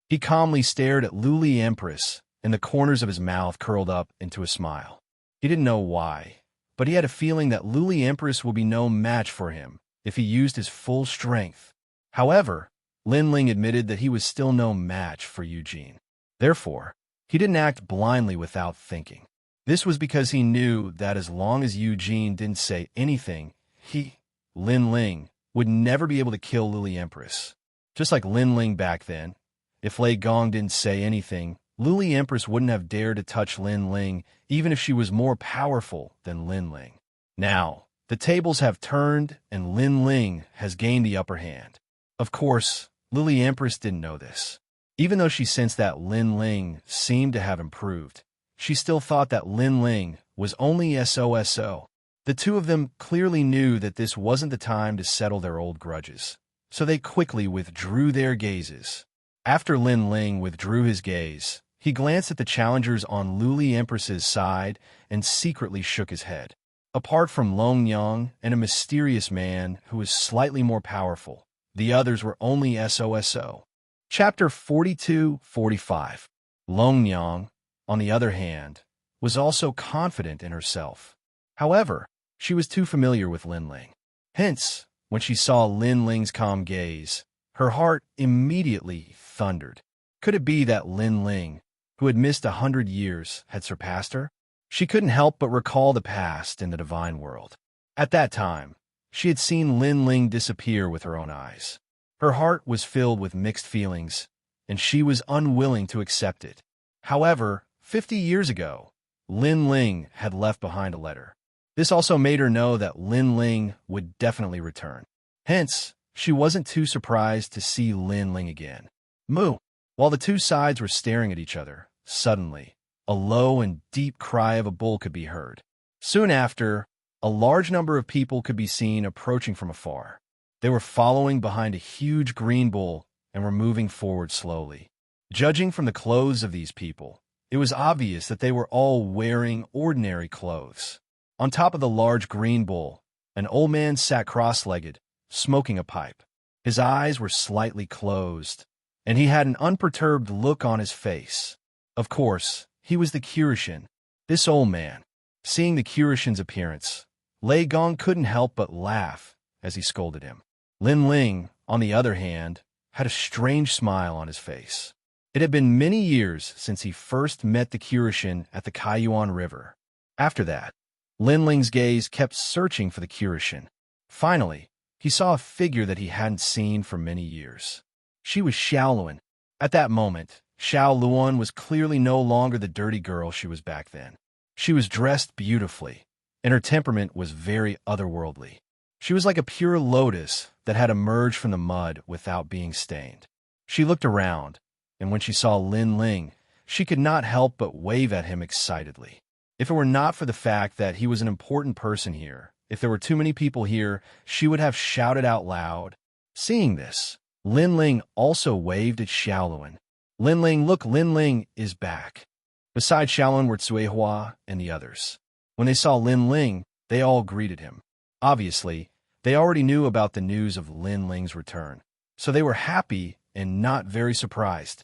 He calmly stared at Luli Empress, and the corners of his mouth curled up into a smile. He didn't know why, but he had a feeling that Luli Empress will be no match for him if he used his full strength. However, Lin Ling admitted that he was still no match for Eugene. Therefore, he didn't act blindly without thinking. This was because he knew that as long as Eugene didn't say anything, he, Lin Ling, would never be able to kill Luli Empress. Just like Lin Ling back then, if Lei Gong didn't say anything, Luli Empress wouldn't have dared to touch Lin Ling even if she was more powerful than Lin Ling. Now, the tables have turned and Lin Ling has gained the upper hand. Of course, Luli Empress didn't know this. Even though she sensed that Lin Ling seemed to have improved, she still thought that Lin Ling was only SOSO. The two of them clearly knew that this wasn't the time to settle their old grudges, so they quickly withdrew their gazes. After Lin Ling withdrew his gaze, he glanced at the challengers on Luli Empress's side and secretly shook his head. Apart from Long Yang and a mysterious man who was slightly more powerful, the others were only SOSO. Chapter 42-45. Long Yang, on the other hand, was also confident in herself. However, she was too familiar with Lin Ling. Hence, when she saw Lin Ling's calm gaze, her heart immediately thundered. Could it be that Lin Ling, who had missed 100 years, had surpassed her? She couldn't help but recall the past in the divine world. At that time, she had seen Lin Ling disappear with her own eyes. Her heart was filled with mixed feelings, and she was unwilling to accept it. However, 50 years ago, Lin Ling had left behind a letter. This also made her know that Lin Ling would definitely return. Hence, she wasn't too surprised to see Lin Ling again. Moo! While the two sides were staring at each other, suddenly, a low and deep cry of a bull could be heard. Soon after, a large number of people could be seen approaching from afar. They were following behind a huge green bull and were moving forward slowly. Judging from the clothes of these people, it was obvious that they were all wearing ordinary clothes. On top of the large green bull, an old man sat cross-legged, smoking a pipe. His eyes were slightly closed, and he had an unperturbed look on his face. Of course, he was the Kirishin. This old man, seeing the Kirishin's appearance, Lei Gong couldn't help but laugh as he scolded him. Lin Ling, on the other hand, had a strange smile on his face. It had been many years since he first met the Kirishin at the Kaiyuan River. After that, Lin Ling's gaze kept searching for the Kirishin. Finally, he saw a figure that he hadn't seen for many years. She was Xiaoluan. At that moment, Xiaoluan was clearly no longer the dirty girl she was back then. She was dressed beautifully, and her temperament was very otherworldly. She was like a pure lotus that had emerged from the mud without being stained. She looked around, and when she saw Lin Ling, she could not help but wave at him excitedly. If it were not for the fact that he was an important person here, if there were too many people here, she would have shouted out loud. Seeing this, Lin Ling also waved at Xiaoluan. Lin Ling, look, Lin Ling is back. Beside Xiaoluan were Cuihua and the others. When they saw Lin Ling, they all greeted him. Obviously, they already knew about the news of Lin Ling's return, so they were happy and not very surprised.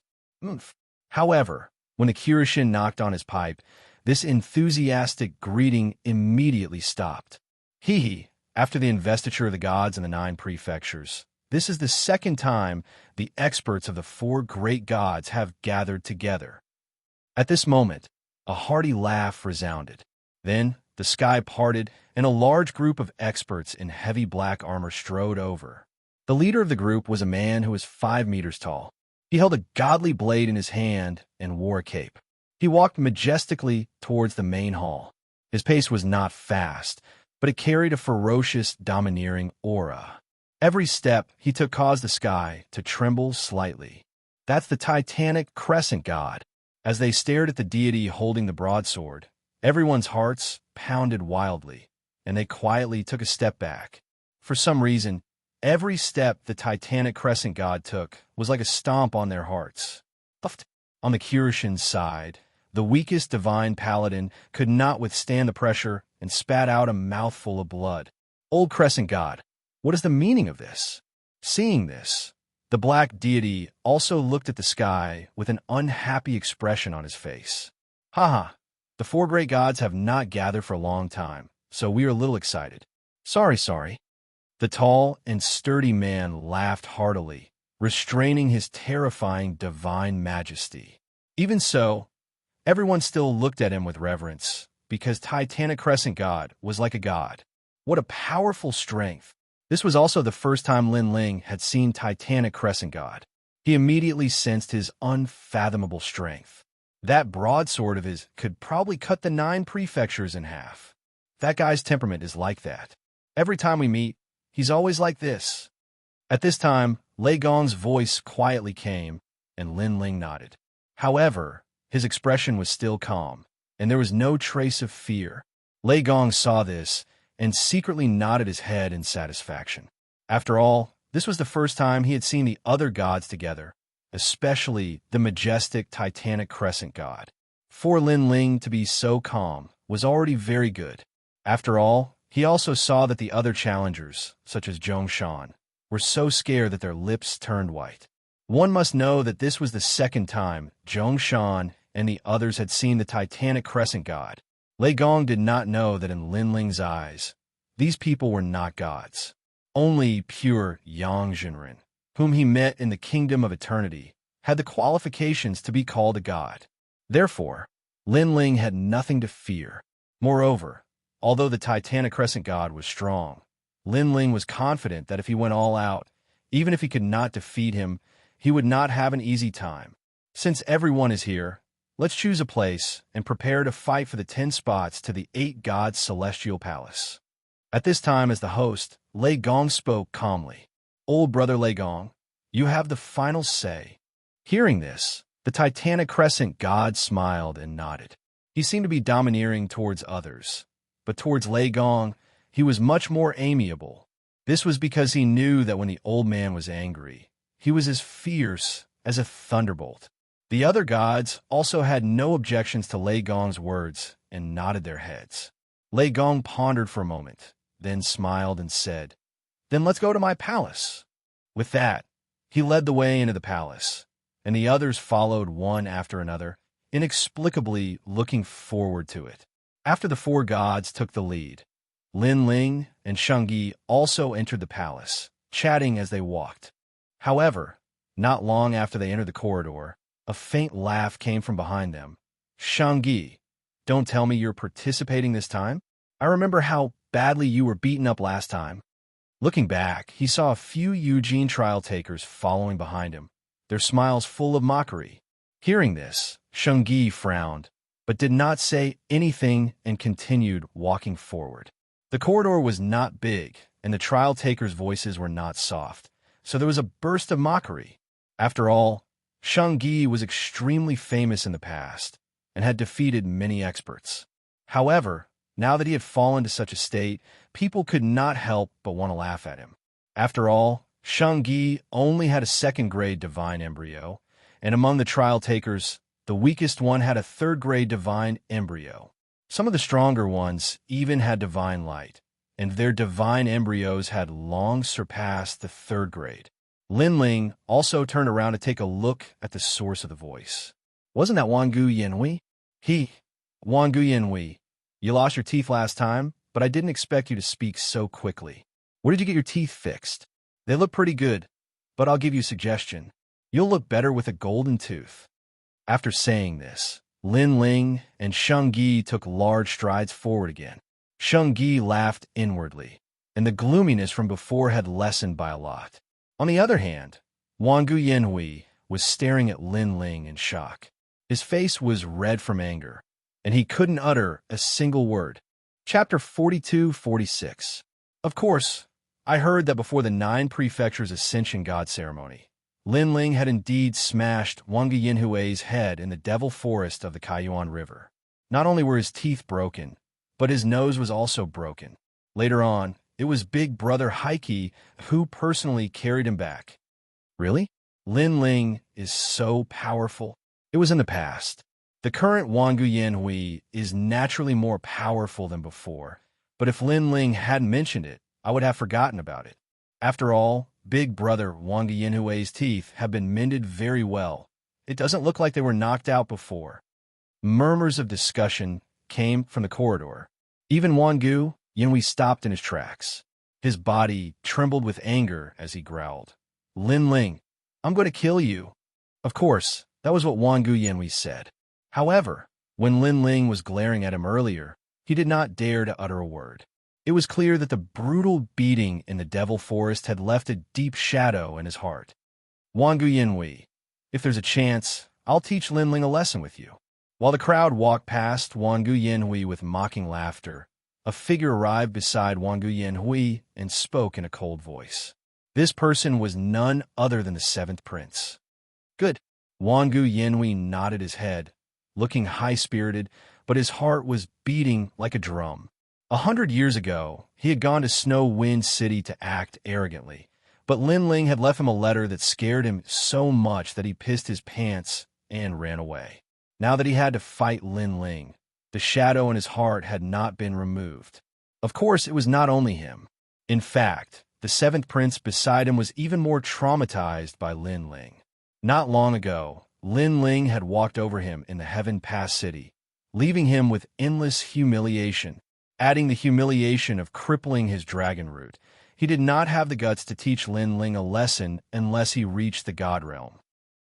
However, when the Kirishin knocked on his pipe, this enthusiastic greeting immediately stopped. After the investiture of the gods in the 9 prefectures, this is the second time the experts of the 4 great gods have gathered together. At this moment, a hearty laugh resounded. Then, the sky parted, and a large group of experts in heavy black armor strode over. The leader of the group was a man who was 5 meters tall. He held a godly blade in his hand and wore a cape. He walked majestically towards the main hall. His pace was not fast, but it carried a ferocious, domineering aura. Every step he took caused the sky to tremble slightly. That's the Titanic Crescent God. As they stared at the deity holding the broadsword, everyone's hearts pounded wildly, and they quietly took a step back. For some reason, every step the Titanic Crescent God took was like a stomp on their hearts. On the Kirishin's side, the weakest divine paladin could not withstand the pressure and spat out a mouthful of blood. Old Crescent God, what is the meaning of this? Seeing this, the black deity also looked at the sky with an unhappy expression on his face. Haha, the 4 great gods have not gathered for a long time, so we are a little excited. Sorry. The tall and sturdy man laughed heartily, restraining his terrifying divine majesty. Even so, everyone still looked at him with reverence, because Titanic Crescent God was like a god. What a powerful strength! This was also the first time Lin Ling had seen Titanic Crescent God. He immediately sensed his unfathomable strength. That broadsword of his could probably cut the 9 prefectures in half. That guy's temperament is like that. Every time we meet, he's always like this. At this time, Lei Gong's voice quietly came, and Lin Ling nodded. However, his expression was still calm, and there was no trace of fear. Lei Gong saw this and secretly nodded his head in satisfaction. After all, this was the first time he had seen the other gods together, especially the majestic Titanic Crescent God. For Lin Ling to be so calm was already very good. After all, he also saw that the other challengers, such as Zhongshan, were so scared that their lips turned white. One must know that this was the second time Zhongshan and the others had seen the Titanic Crescent God. Lei Gong did not know that in Lin Ling's eyes, these people were not gods. Only pure Yangzhenren, whom he met in the Kingdom of Eternity, had the qualifications to be called a god. Therefore, Lin Ling had nothing to fear. Moreover, although the Titanic Crescent God was strong, Lin Ling was confident that if he went all out, even if he could not defeat him, he would not have an easy time. Since everyone is here, let's choose a place and prepare to fight for the 10 spots to the 8 gods' celestial palace. At this time, as the host, Lei Gong spoke calmly. Old brother Lei Gong, you have the final say. Hearing this, the Titanic Crescent God smiled and nodded. He seemed to be domineering towards others, but towards Lei Gong, he was much more amiable. This was because he knew that when the old man was angry, he was as fierce as a thunderbolt. The other gods also had no objections to Lei Gong's words and nodded their heads. Lei Gong pondered for a moment, then smiled and said, "Then let's go to my palace." With that, he led the way into the palace, and the others followed one after another, inexplicably looking forward to it. After the 4 gods took the lead, Lin Ling and Shengyi also entered the palace, chatting as they walked. However, not long after they entered the corridor, A faint laugh came from behind them. Xianxia, don't tell me you're participating this time? I remember how badly you were beaten up last time. Looking back, he saw a few Eugene trial takers following behind him, their smiles full of mockery. Hearing this, Xianxia frowned, but did not say anything and continued walking forward. The corridor was not big, and the trial takers' voices were not soft, so there was a burst of mockery. After all, Xianxia was extremely famous in the past and had defeated many experts. However, now that he had fallen to such a state, people could not help but want to laugh at him. After all, Xianxia only had a second-grade divine embryo, and among the trial takers, the weakest one had a third-grade divine embryo. Some of the stronger ones even had divine light, and their divine embryos had long surpassed the third grade. Linling also turned around to take a look at the source of the voice. Wasn't that Wangu Yanhui? Wangu Yanhui, you lost your teeth last time, but I didn't expect you to speak so quickly. Where did you get your teeth fixed? They look pretty good, but I'll give you a suggestion. You'll look better with a golden tooth. After saying this, Linling and Xianxia took large strides forward again. Xianxia laughed inwardly, and the gloominess from before had lessened by a lot. On the other hand, Wangu Yanhui was staring at Linling in shock. His face was red from anger, and he couldn't utter a single word. Chapter 42-46. Of course, I heard that before the 9 prefectures' Ascension God ceremony, Linling had indeed smashed Wangu Yanhui's head in the Devil Forest of the Kaiyuan River. Not only were his teeth broken, but his nose was also broken. Later on, it was Big Brother Heike who personally carried him back. Really? Linling is so powerful. It was in the past. The current Wangu Yanhui is naturally more powerful than before, but if Linling hadn't mentioned it, I would have forgotten about it. After all, Big Brother Wangu Yanhui's teeth have been mended very well. It doesn't look like they were knocked out before. Murmurs of discussion came from the corridor. Even Wangu Yanhui stopped in his tracks. His body trembled with anger as he growled, Linling, I'm going to kill you. Of course, that was what Wangu Yanhui said. However, when Linling was glaring at him earlier, he did not dare to utter a word. It was clear that the brutal beating in the Devil Forest had left a deep shadow in his heart. Wangu Yanhui, if there's a chance, I'll teach Linling a lesson with you. While the crowd walked past Wangu Yanhui with mocking laughter, a figure arrived beside Wangu Yanhui and spoke in a cold voice. This person was none other than the 7th prince. Good. Wangu Yanhui nodded his head, looking high-spirited, but his heart was beating like a drum. 100 years ago, he had gone to Snow Wind City to act arrogantly, but Linling had left him a letter that scared him so much that he pissed his pants and ran away. Now that he had to fight Linling, the shadow in his heart had not been removed. Of course, it was not only him. In fact, the 7th prince beside him was even more traumatized by Linling. Not long ago, Linling had walked over him in the Heaven Pass City, leaving him with endless humiliation, adding the humiliation of crippling his dragon root. He did not have the guts to teach Linling a lesson unless he reached the God realm.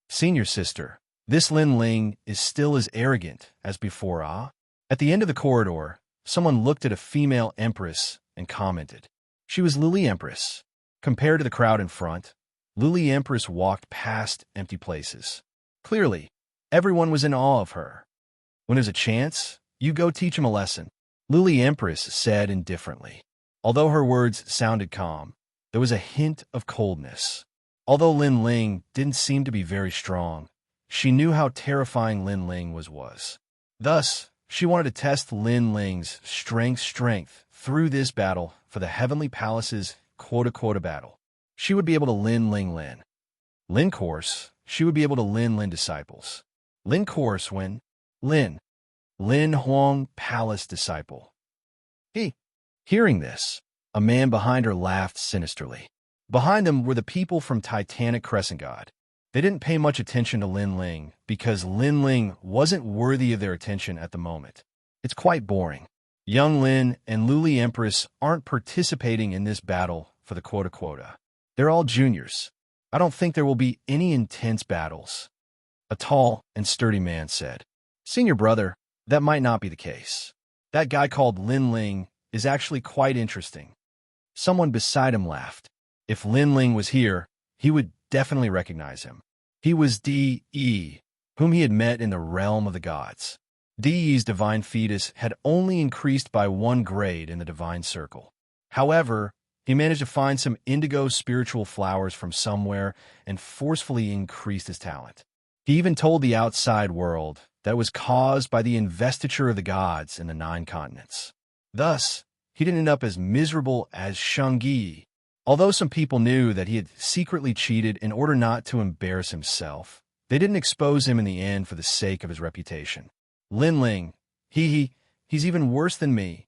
Senior sister, this Linling is still as arrogant as before, ah? At the end of the corridor, someone looked at a female empress and commented. She was Lily Empress. Compared to the crowd in front, Lily Empress walked past empty places. Clearly, everyone was in awe of her. When there's a chance, you go teach him a lesson, Lily Empress said indifferently. Although her words sounded calm, there was a hint of coldness. Although Linling didn't seem to be very strong, she knew how terrifying Linling was. Thus, she wanted to test Linling's strength through this battle for the Heavenly Palace's quota battle. She would be able to Lin Lin course, she would be able to Lin disciples. Lin course when Lin Huang Palace disciple. Hearing this, a man behind her laughed sinisterly. Behind them were the people from Titanic Crescent God. They didn't pay much attention to Linling because Linling wasn't worthy of their attention at the moment. It's quite boring. Young Lin and Luli Empress aren't participating in this battle for the quota. They're all juniors. I don't think there will be any intense battles. A tall and sturdy man said. Senior brother, that might not be the case. That guy called Lin Ling is actually quite interesting. Someone beside him laughed. If Lin Ling was here, he would definitely recognize him. He was D.E., whom he had met in the realm of the gods. D.E.'s divine fetus had only increased by 1 grade in the divine circle. However, he managed to find some indigo spiritual flowers from somewhere and forcefully increased his talent. He even told the outside world that it was caused by the investiture of the gods in the 9 continents. Thus, he didn't end up as miserable as Xianxia. Although some people knew that he had secretly cheated in order not to embarrass himself, they didn't expose him in the end for the sake of his reputation. Lin Ling, he's even worse than me.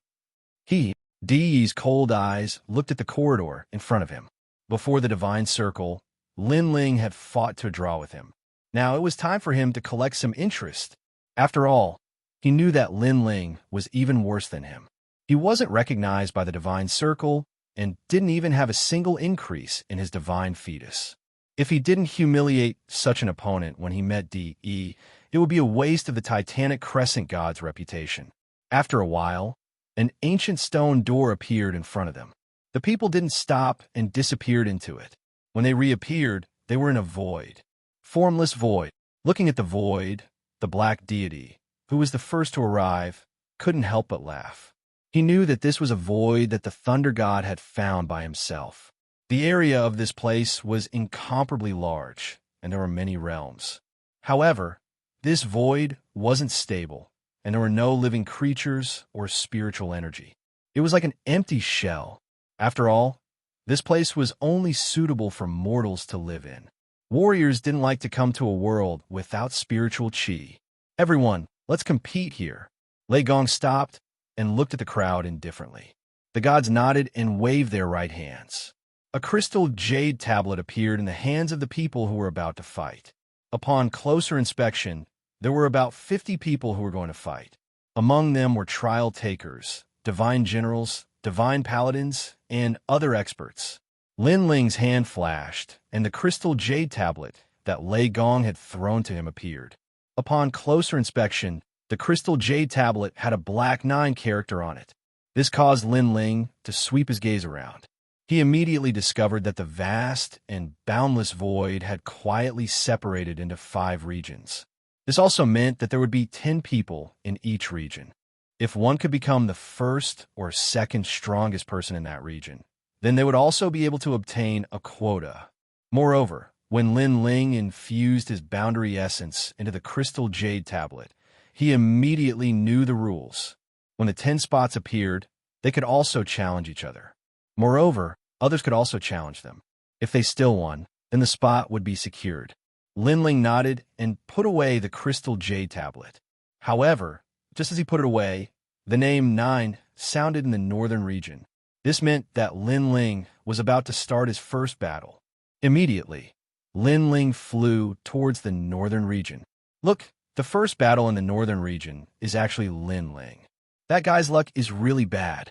Dee's cold eyes looked at the corridor in front of him. Before the divine circle, Lin Ling had fought to draw with him. Now it was time for him to collect some interest. After all, he knew that Lin Ling was even worse than him. He wasn't recognized by the divine circle and didn't even have a single increase in his divine fetus. If he didn't humiliate such an opponent when he met D.E., it would be a waste of the Titanic Crescent God's reputation. After a while, an ancient stone door appeared in front of them. The people didn't stop and disappeared into it. When they reappeared, they were in a void. Formless void. Looking at the void, the black deity, who was the first to arrive, couldn't help but laugh. He knew that this was a void that the thunder god had found by himself. The area of this place was incomparably large, and there were many realms. However, this void wasn't stable, and there were no living creatures or spiritual energy. It was like an empty shell. After all, this place was only suitable for mortals to live in. Warriors didn't like to come to a world without spiritual chi. Everyone, let's compete here. Lei Gong stopped and looked at the crowd indifferently. The gods nodded and waved their right hands. A crystal jade tablet appeared in the hands of the people who were about to fight. Upon closer inspection, there were about 50 people who were going to fight. Among them were trial takers, divine generals, divine paladins, and other experts. Lin Ling's hand flashed, and the crystal jade tablet that Lei Gong had thrown to him appeared. Upon closer inspection, the crystal jade tablet had a black 9 character on it. This caused Lin Ling to sweep his gaze around. He immediately discovered that the vast and boundless void had quietly separated into 5 regions. This also meant that there would be 10 people in each region. If one could become the first or second strongest person in that region, then they would also be able to obtain a quota. Moreover, when Lin Ling infused his boundary essence into the crystal jade tablet, he immediately knew the rules. When the 10 spots appeared, they could also challenge each other. Moreover, others could also challenge them. If they still won, then the spot would be secured. Lin Ling nodded and put away the crystal jade tablet. However, just as he put it away, the name 9 sounded in the northern region. This meant that Lin Ling was about to start his first battle. Immediately, Lin Ling flew towards the northern region. Look, the first battle in the northern region is actually Lin Ling. That guy's luck is really bad.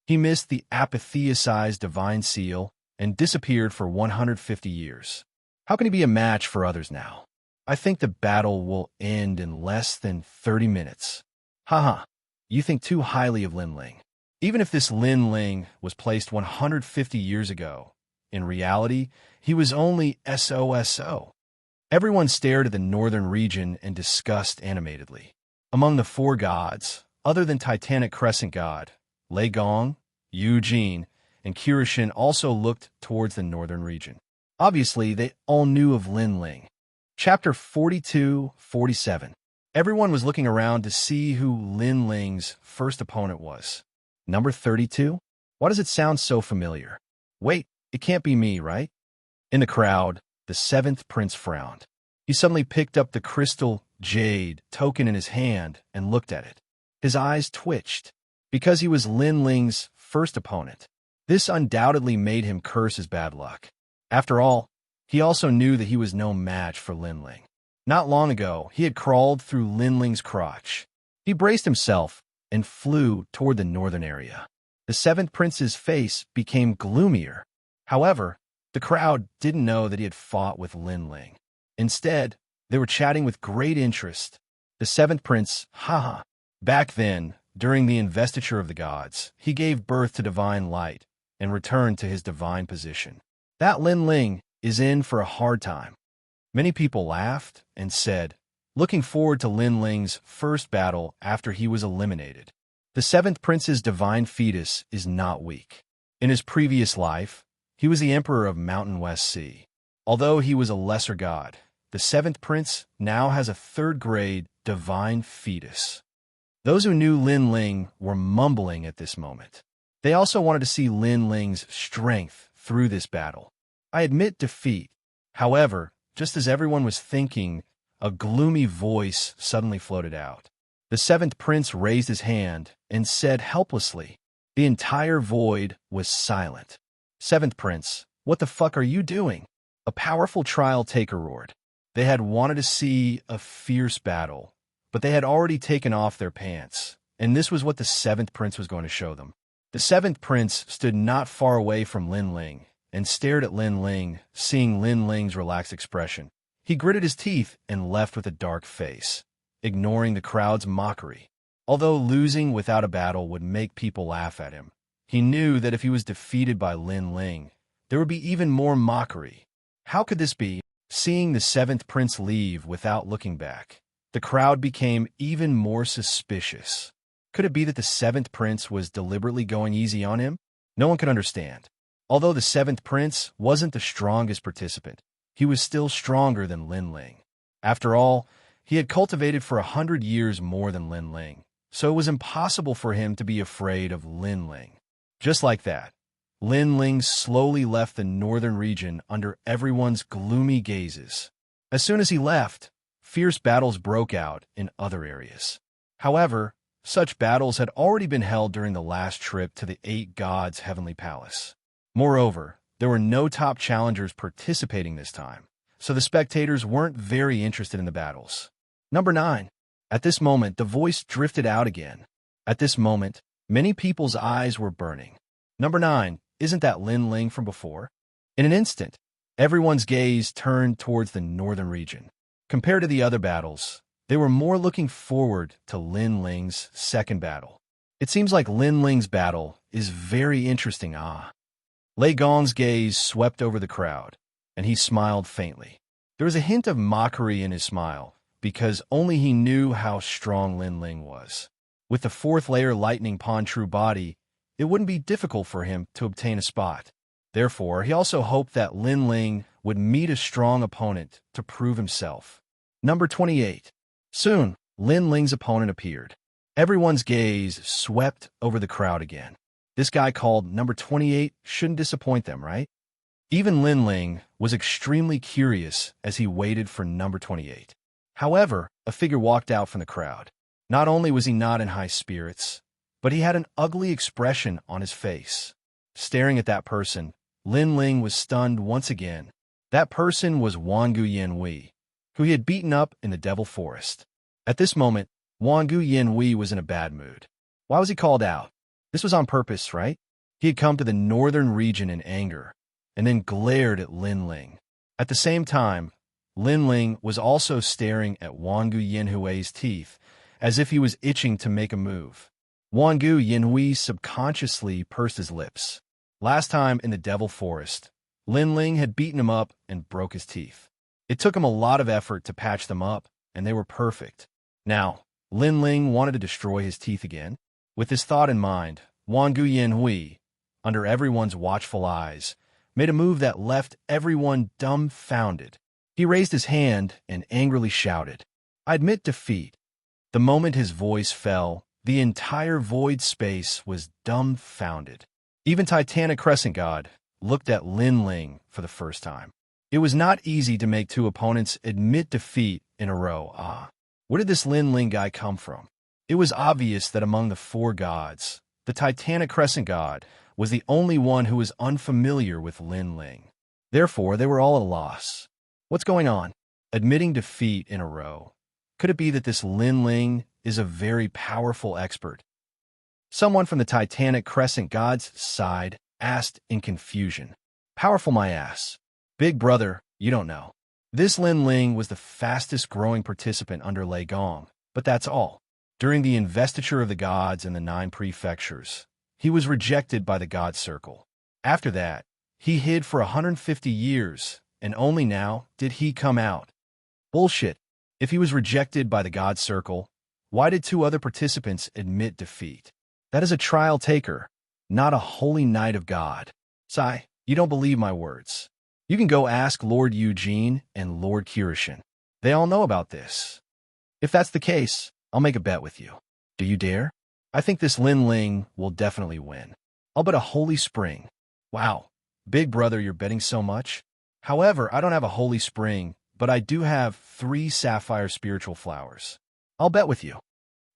He missed the apotheosized divine seal and disappeared for 150 years. How can he be a match for others now? I think the battle will end in less than 30 minutes. Haha, you think too highly of Lin Ling. Even if this Lin Ling was placed 150 years ago, in reality, he was only SOSO. Everyone stared at the northern region and discussed animatedly. Among the 4 gods, other than Titanic Crescent God, Lei Gong, Eugene, and Kirishin also looked towards the northern region. Obviously, they all knew of Lin Ling. Chapter 42-47. Everyone was looking around to see who Lin Ling's first opponent was. Number 32? Why does it sound so familiar? Wait, it can't be me, right? In the crowd, the 7th prince frowned. He suddenly picked up the crystal jade token in his hand and looked at it. His eyes twitched. Because he was Lin Ling's first opponent, this undoubtedly made him curse his bad luck. After all, he also knew that he was no match for Lin Ling. Not long ago, he had crawled through Lin Ling's crotch. He braced himself and flew toward the northern area. The 7th prince's face became gloomier. However, the crowd didn't know that he had fought with Lin Ling. Instead, They were chatting with great interest. The seventh prince, haha. Back then, during the investiture of the gods, he gave birth to divine light and returned to his divine position. That Lin Ling is in for a hard time. Many people laughed and said, looking forward to Lin Ling's first battle after he was eliminated. The seventh prince's divine fetus is not weak. In his previous life, he was the emperor of Mountain West Sea. Although he was a lesser god, the seventh prince now has a third-grade divine fetus. Those who knew Lin Ling were mumbling at this moment. They also wanted to see Lin Ling's strength through this battle. I admit defeat. However, just as everyone was thinking, a gloomy voice suddenly floated out. The seventh prince raised his hand and said helplessly. The entire void was silent. Seventh prince, what the fuck are you doing? A powerful trial taker roared. They had wanted to see a fierce battle, but they had already taken off their pants, and this was what the seventh prince was going to show them. The seventh prince stood not far away from Lin Ling and stared at Lin Ling, seeing Lin Ling's relaxed expression. He gritted his teeth and left with a dark face, ignoring the crowd's mockery. Although losing without a battle would make people laugh at him, he knew that if he was defeated by Lin Ling, there would be even more mockery. How could this be? Seeing the seventh prince leave without looking back, the crowd became even more suspicious. Could it be that the seventh prince was deliberately going easy on him? No one could understand. Although the seventh prince wasn't the strongest participant, he was still stronger than Lin Ling. After all, he had cultivated for 100 years more than Lin Ling, so it was impossible for him to be afraid of Lin Ling. Just like that, Lin Ling slowly left the northern region under everyone's gloomy gazes. As soon as he left, fierce battles broke out in other areas. However, such battles had already been held during the last trip to the Eight Gods' Heavenly Palace. Moreover, there were no top challengers participating this time, so the spectators weren't very interested in the battles. Number 9. At this moment, the voice drifted out again. At this moment, many people's eyes were burning. Number 9. Isn't that Lin Ling from before? In an instant, everyone's gaze turned towards the northern region. Compared to the other battles, they were more looking forward to Lin Ling's second battle. It seems like Lin Ling's battle is very interesting, Lei Gong's gaze swept over the crowd, and he smiled faintly. There was a hint of mockery in his smile, because only he knew how strong Lin Ling was. With the fourth layer lightning upon true body, it wouldn't be difficult for him to obtain a spot. Therefore, he also hoped that Lin Ling would meet a strong opponent to prove himself. Number 28. Soon, Lin Ling's opponent appeared. Everyone's gaze swept over the crowd again. This guy called number 28 shouldn't disappoint them, right? Even Lin Ling was extremely curious as he waited for number 28. However, a figure walked out from the crowd. Not only was he not in high spirits, but he had an ugly expression on his face. Staring at that person, Lin Ling was stunned once again. That person was Wangu Yanhui, who he had beaten up in the Devil Forest. At this moment, Wangu Yanhui was in a bad mood. Why was he called out? This was on purpose, right? He had come to the northern region in anger, and then glared at Lin Ling. At the same time, Lin Ling was also staring at Wangu Yanhui's teeth, as if he was itching to make a move. Wangu Yanhui subconsciously pursed his lips. Last time in the Devil Forest, Lin Ling had beaten him up and broke his teeth. It took him a lot of effort to patch them up, and they were perfect. Now, Lin Ling wanted to destroy his teeth again. With this thought in mind, Wangu Yanhui, under everyone's watchful eyes, made a move that left everyone dumbfounded. He raised his hand and angrily shouted, "I admit defeat." The moment his voice fell, the entire void space was dumbfounded. Even Titanic Crescent God looked at Lin Ling for the first time. It was not easy to make two opponents admit defeat in a row. Where did this Lin Ling guy come from? It was obvious that among the four gods, the Titanic Crescent God was the only one who was unfamiliar with Lin Ling. Therefore, they were all at a loss. What's going on? Admitting defeat in a row. Could it be that this Lin Ling is a very powerful expert? Someone from the Titanic Crescent God's side asked in confusion. Powerful my ass. Big brother, you don't know. This Lin Ling was the fastest growing participant under Lei Gong, but that's all. During the investiture of the gods in the 9 prefectures, he was rejected by the God Circle. After that, he hid for 150 years, and only now did he come out. Bullshit. If he was rejected by the God Circle, why did 2 other participants admit defeat? That is a trial taker, not a holy knight of God. Sai, you don't believe my words. You can go ask Lord Eugene and Lord Kirishin. They all know about this. If that's the case, I'll make a bet with you. Do you dare? I think this Lin Ling will definitely win. I'll bet a holy spring. Wow, big brother, you're betting so much? However, I don't have a holy spring, but I do have 3 sapphire spiritual flowers. I'll bet with you.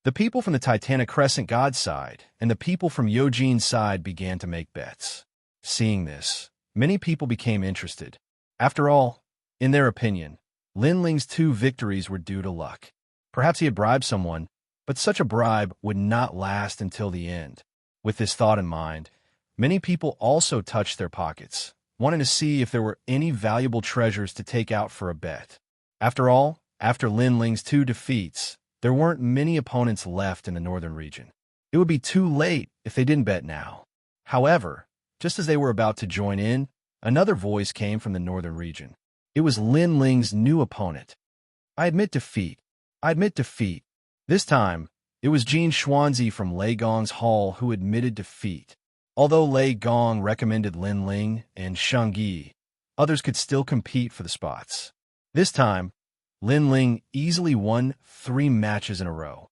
The people from the Titanic Crescent God side and the people from Eugene's side began to make bets. Seeing this, many people became interested. After all, in their opinion, Lin Ling's 2 victories were due to luck. Perhaps he had bribed someone, but such a bribe would not last until the end. With this thought in mind, many people also touched their pockets, wanting to see if there were any valuable treasures to take out for a bet. After all, after Lin Ling's 2 defeats, there weren't many opponents left in the northern region. It would be too late if they didn't bet now. However, just as they were about to join in, another voice came from the northern region. It was Lin Ling's new opponent. I admit defeat. I admit defeat. This time, it was Xianxia from Lei Gong's hall who admitted defeat. Although Lei Gong recommended Lin Ling and Xianxia, others could still compete for the spots. This time, Lin Ling easily won 3 matches in a row.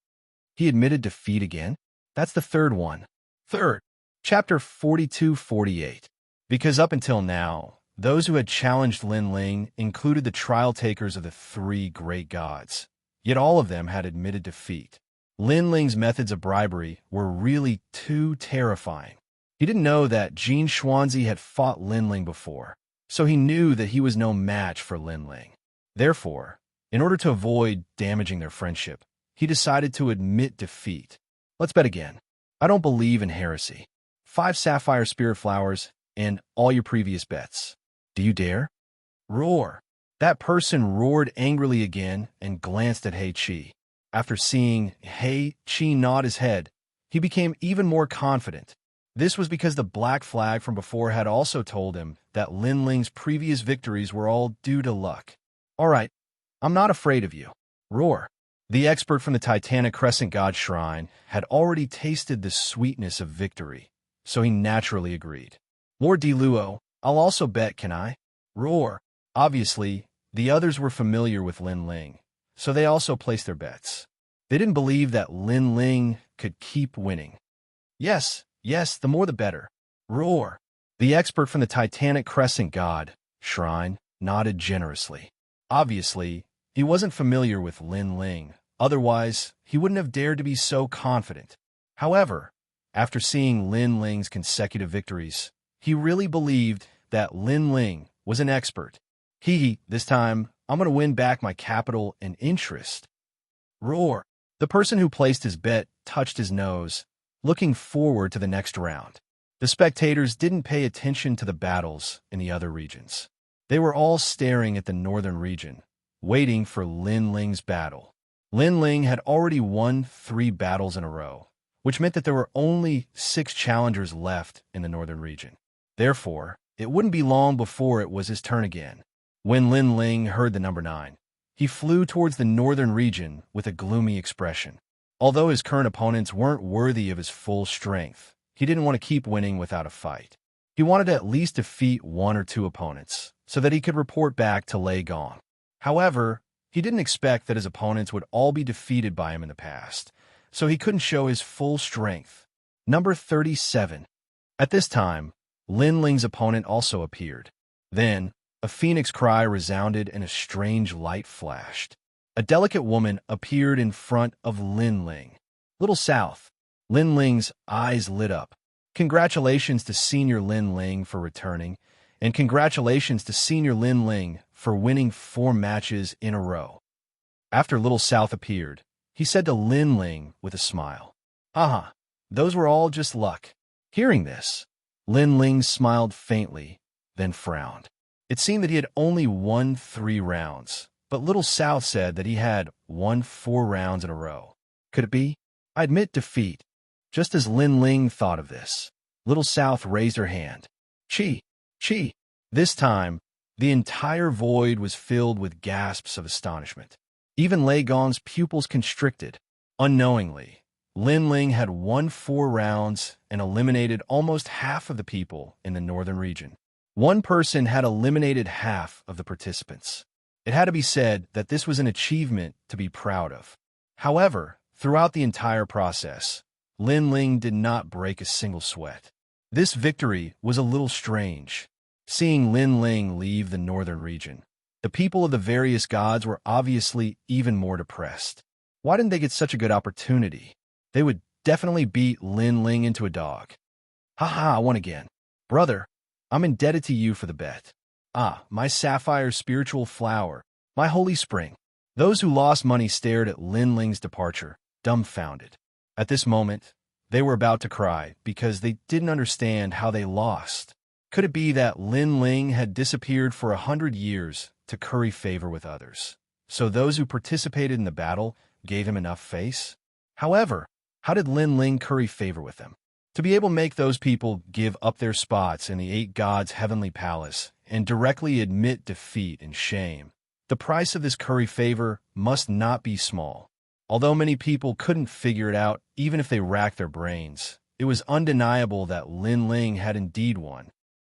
He admitted defeat again? That's the 3rd one. Third, Chapter 42-48. Because up until now, those who had challenged Lin Ling included the trial takers of the 3 great gods. Yet all of them had admitted defeat. Lin Ling's methods of bribery were really too terrifying. He didn't know that Xianxia had fought Lin Ling before, so he knew that he was no match for Lin Ling. Therefore, in order to avoid damaging their friendship, he decided to admit defeat. Let's bet again. I don't believe in heresy. 5 sapphire spirit flowers and all your previous bets. Do you dare? Roar. That person roared angrily again and glanced at He Qi. After seeing He Qi nod his head, he became even more confident. This was because the black flag from before had also told him that Lin Ling's previous victories were all due to luck. All right, I'm not afraid of you. Roar. The expert from the Titanic Crescent God Shrine had already tasted the sweetness of victory, so he naturally agreed. Lord Diluo, I'll also bet, can I? Roar. Obviously, the others were familiar with Lin Ling, so they also placed their bets. They didn't believe that Lin Ling could keep winning. Yes, the more the better. Roar. The expert from the Titanic Crescent God Shrine nodded generously. Obviously, he wasn't familiar with Lin Ling, otherwise he wouldn't have dared to be so confident. However, after seeing Lin Ling's consecutive victories, he really believed that Lin Ling was an expert. This time, I'm going to win back my capital and interest. Roar. The person who placed his bet touched his nose, looking forward to the next round. The spectators didn't pay attention to the battles in the other regions. They were all staring at the northern region, waiting for Lin Ling's battle. Lin Ling had already won 3 battles in a row, which meant that there were only 6 challengers left in the northern region. Therefore, it wouldn't be long before it was his turn again. When Lin Ling heard the number 9, he flew towards the northern region with a gloomy expression. Although his current opponents weren't worthy of his full strength, he didn't want to keep winning without a fight. He wanted to at least defeat 1 or 2 opponents, so that he could report back to Lei Gong. However, he didn't expect that his opponents would all be defeated by him in the past, so he couldn't show his full strength. Number 37. At this time, Lin Ling's opponent also appeared. Then, a phoenix cry resounded and a strange light flashed. A delicate woman appeared in front of Lin Ling. Little South. Lin Ling's eyes lit up. Congratulations to Senior Lin Ling for returning, and congratulations to Senior Lin Ling for winning 4 matches in a row. After Little South appeared, he said to Lin Ling with a smile, those were all just luck. Hearing this, Lin Ling smiled faintly, then frowned. It seemed that he had only won 3 rounds, but Little South said that he had won 4 rounds in a row. Could it be? I admit defeat. Just as Lin Ling thought of this, Little South raised her hand. Chi! Chi! This time, the entire void was filled with gasps of astonishment. Even Lei Gong's pupils constricted. Unknowingly, Lin Ling had won 4 rounds and eliminated almost half of the people in the northern region. One person had eliminated half of the participants. It had to be said that this was an achievement to be proud of. However, throughout the entire process, Lin Ling did not break a single sweat. This victory was a little strange. Seeing Lin Ling leave the northern region, the people of the various gods were obviously even more depressed. Why didn't they get such a good opportunity? They would definitely beat Lin Ling into a dog. Haha, I won again. Brother, I'm indebted to you for the bet. Ah, my sapphire spiritual flower, my holy spring. Those who lost money stared at Lin Ling's departure, dumbfounded. At this moment, they were about to cry because they didn't understand how they lost. Could it be that Lin Ling had disappeared for 100 years to curry favor with others? So those who participated in the battle gave him enough face? However, how did Lin Ling curry favor with them? To be able to make those people give up their spots in the 8 gods' heavenly palace and directly admit defeat and shame, the price of this curry favor must not be small. Although many people couldn't figure it out even if they racked their brains, it was undeniable that Lin Ling had indeed won.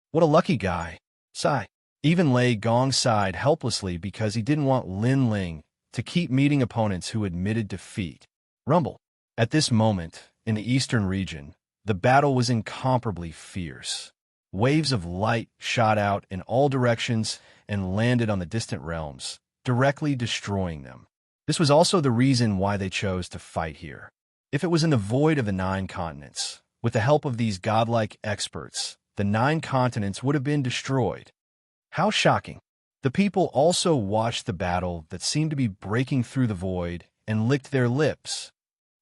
What a lucky guy. Sigh. Even Lei Gong sighed helplessly because he didn't want Lin Ling to keep meeting opponents who admitted defeat. Rumble. At this moment, in the eastern region, the battle was incomparably fierce. Waves of light shot out in all directions and landed on the distant realms, directly destroying them. This was also the reason why they chose to fight here. If it was in the void of the 9 continents, with the help of these godlike experts, the 9 continents would have been destroyed. How shocking. The people also watched the battle that seemed to be breaking through the void and licked their lips.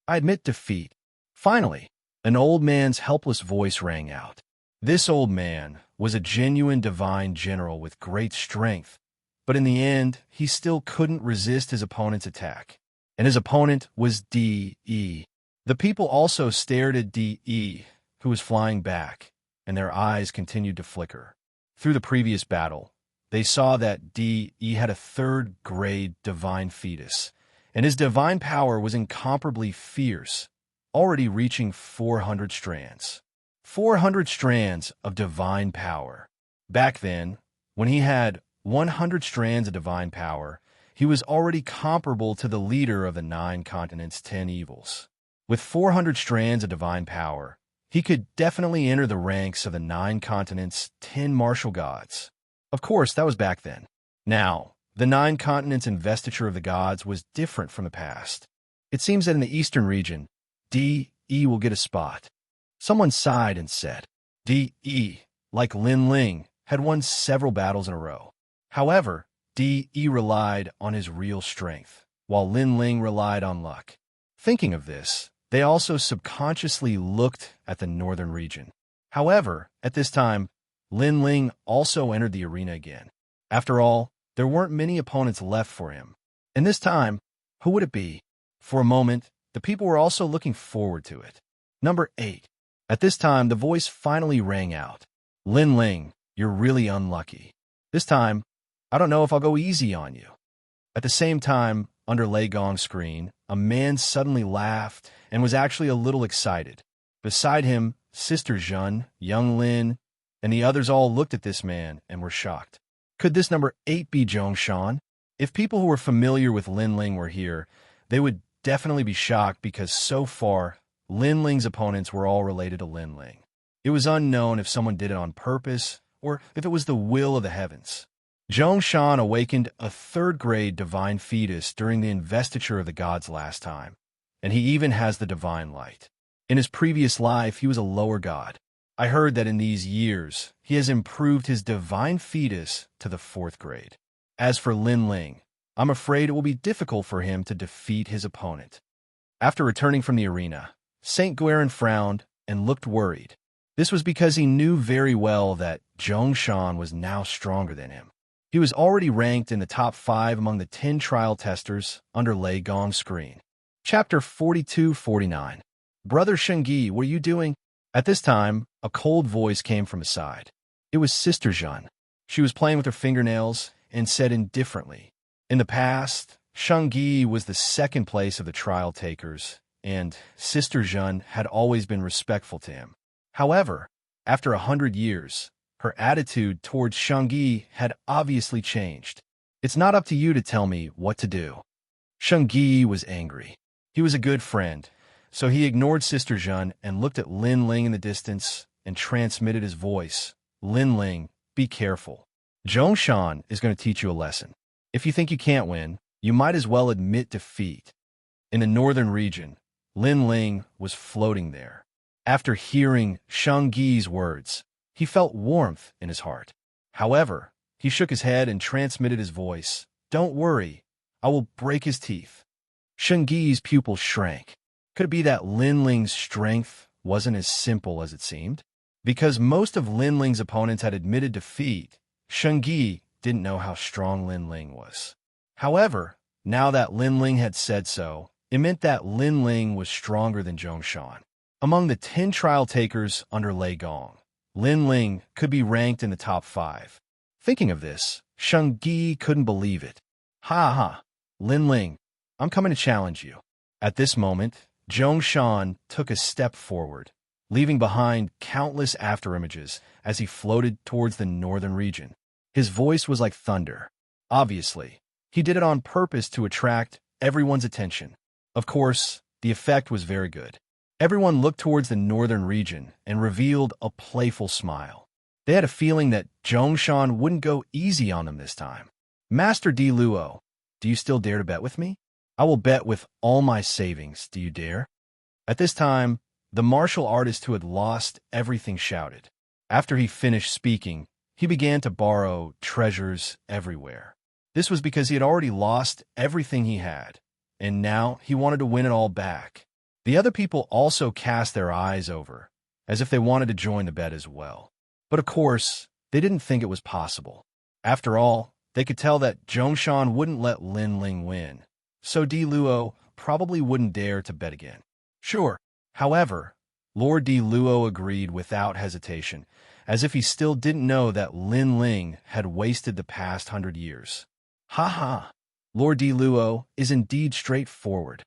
I admit defeat. Finally, an old man's helpless voice rang out. This old man was a genuine divine general with great strength, but in the end, he still couldn't resist his opponent's attack. And his opponent was D.E. The people also stared at D.E., who was flying back, and their eyes continued to flicker. Through the previous battle, they saw that D.E. had a 3rd-grade divine fetus, and his divine power was incomparably fierce, already reaching 400 strands. 400 strands of divine power. Back then, when he had 100 strands of divine power, he was already comparable to the leader of the 9 continents' 10 evils. With 400 strands of divine power, he could definitely enter the ranks of the 9 continents' 10 martial gods. Of course, that was back then. Now, the 9 continents' investiture of the gods was different from the past. It seems that in the eastern region, D.E. will get a spot. Someone sighed and said, D.E., like Lin Ling, had won several battles in a row. However, D.E. relied on his real strength, while Lin Ling relied on luck. Thinking of this, they also subconsciously looked at the northern region. However, at this time, Lin Ling also entered the arena again. After all, there weren't many opponents left for him. And this time, who would it be? For a moment, the people were also looking forward to it. Number 8. At this time, the voice finally rang out. Lin Ling, you're really unlucky. This time, I don't know if I'll go easy on you. At the same time, under Lei Gong's screen, a man suddenly laughed and was actually a little excited. Beside him, Sister Zhen, young Lin, and the others all looked at this man and were shocked. Could this number 8 be Zhongshan? If people who were familiar with Lin Ling were here, they would definitely be shocked because so far, Lin Ling's opponents were all related to Lin Ling. It was unknown if someone did it on purpose or if it was the will of the heavens. Zhongshan awakened a 3rd-grade divine fetus during the investiture of the gods last time, and he even has the divine light. In his previous life, he was a lower god. I heard that in these years, he has improved his divine fetus to the 4th grade. As for Lin Ling, I'm afraid it will be difficult for him to defeat his opponent. After returning from the arena, Saint Guerin frowned and looked worried. This was because he knew very well that Xianxia was now stronger than him. He was already ranked in the top 5 among the 10 trial testers under Lei Gong's screen. Chapter 42-49. Brother Shengyi, what are you doing? At this time, a cold voice came from his side. It was Sister Zhen. She was playing with her fingernails and said indifferently, "In the past, Shengyi was the second place of the trial takers, and Sister Zhen had always been respectful to him. However, after 100 years, her attitude towards Shengyi had obviously changed. It's not up to you to tell me what to do." Shengyi was angry. He was a good friend, so he ignored Sister Zhen and looked at Lin Ling in the distance and transmitted his voice. "Lin Ling, be careful. Zhongshan is going to teach you a lesson. If you think you can't win, you might as well admit defeat." In the northern region, Lin Ling was floating there. After hearing Shengyi's words, he felt warmth in his heart. However, he shook his head and transmitted his voice. "Don't worry, I will break his teeth." Shengyi's pupils shrank. Could it be that Lin Ling's strength wasn't as simple as it seemed? Because most of Lin Ling's opponents had admitted defeat, Shengyi didn't know how strong Lin Ling was. However, now that Lin Ling had said so, it meant that Lin Ling was stronger than Zhongshan. Among the 10 trial takers under Lei Gong, Lin Ling could be ranked in the top 5. Thinking of this, Shengyi couldn't believe it. "Ha ha, Lin Ling, I'm coming to challenge you." At this moment, Zhongshan took a step forward, leaving behind countless afterimages as he floated towards the northern region. His voice was like thunder. Obviously, he did it on purpose to attract everyone's attention. Of course, the effect was very good. Everyone looked towards the northern region and revealed a playful smile. They had a feeling that Zhongshan wouldn't go easy on them this time. "Master Di Luo, do you still dare to bet with me? I will bet with all my savings. Do you dare?" At this time, the martial artist who had lost everything shouted. After he finished speaking, he began to borrow treasures everywhere. This was because he had already lost everything he had, and now he wanted to win it all back. The other people also cast their eyes over, as if they wanted to join the bet as well. But of course, they didn't think it was possible. After all, they could tell that Zhongshan wouldn't let Lin Ling win, so Di Luo probably wouldn't dare to bet again. Sure. However, Lord Di Luo agreed without hesitation, as if he still didn't know that Lin Ling had wasted the past 100 years. "Ha ha, Lord Di Luo is indeed straightforward."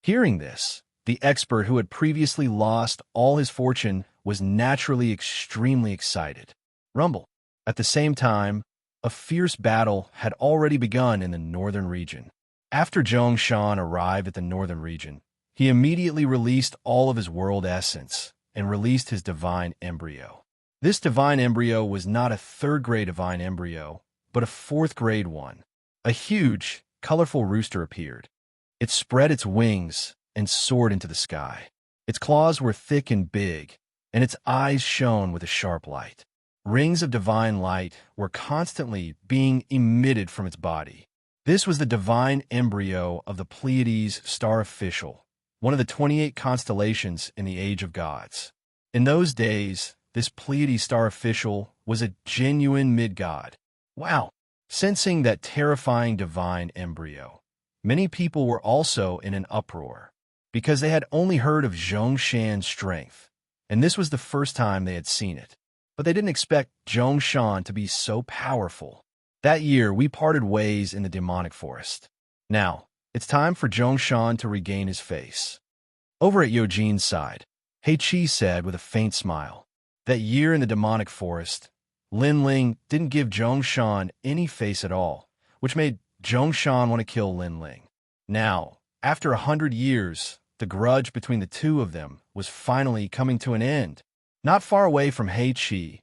Hearing this, the expert who had previously lost all his fortune was naturally extremely excited. Rumble. At the same time, a fierce battle had already begun in the northern region. After Zhongshan arrived at the northern region, he immediately released all of his world essence and released his divine embryo. This divine embryo was not a third-grade divine embryo, but a fourth-grade one. A huge, colorful rooster appeared. It spread its wings and soared into the sky. Its claws were thick and big, and its eyes shone with a sharp light. Rings of divine light were constantly being emitted from its body. This was the divine embryo of the Pleiades star official, one of the 28 constellations in the Age of Gods. In those days, this Pleiades star official was a genuine mid-god. Wow! Sensing that terrifying divine embryo, many people were also in an uproar, because they had only heard of Zhongshan's strength, and this was the first time they had seen it. But they didn't expect Zhongshan to be so powerful. That year, we parted ways in the demonic forest. Now, it's time for Zhongshan to regain his face. Over at Yojin's side, Heiqi said with a faint smile. That year in the demonic forest, Lin Ling didn't give Zhongshan any face at all, which made Zhongshan want to kill Lin Ling. Now, after 100 years, the grudge between the two of them was finally coming to an end. Not far away from Heiqi,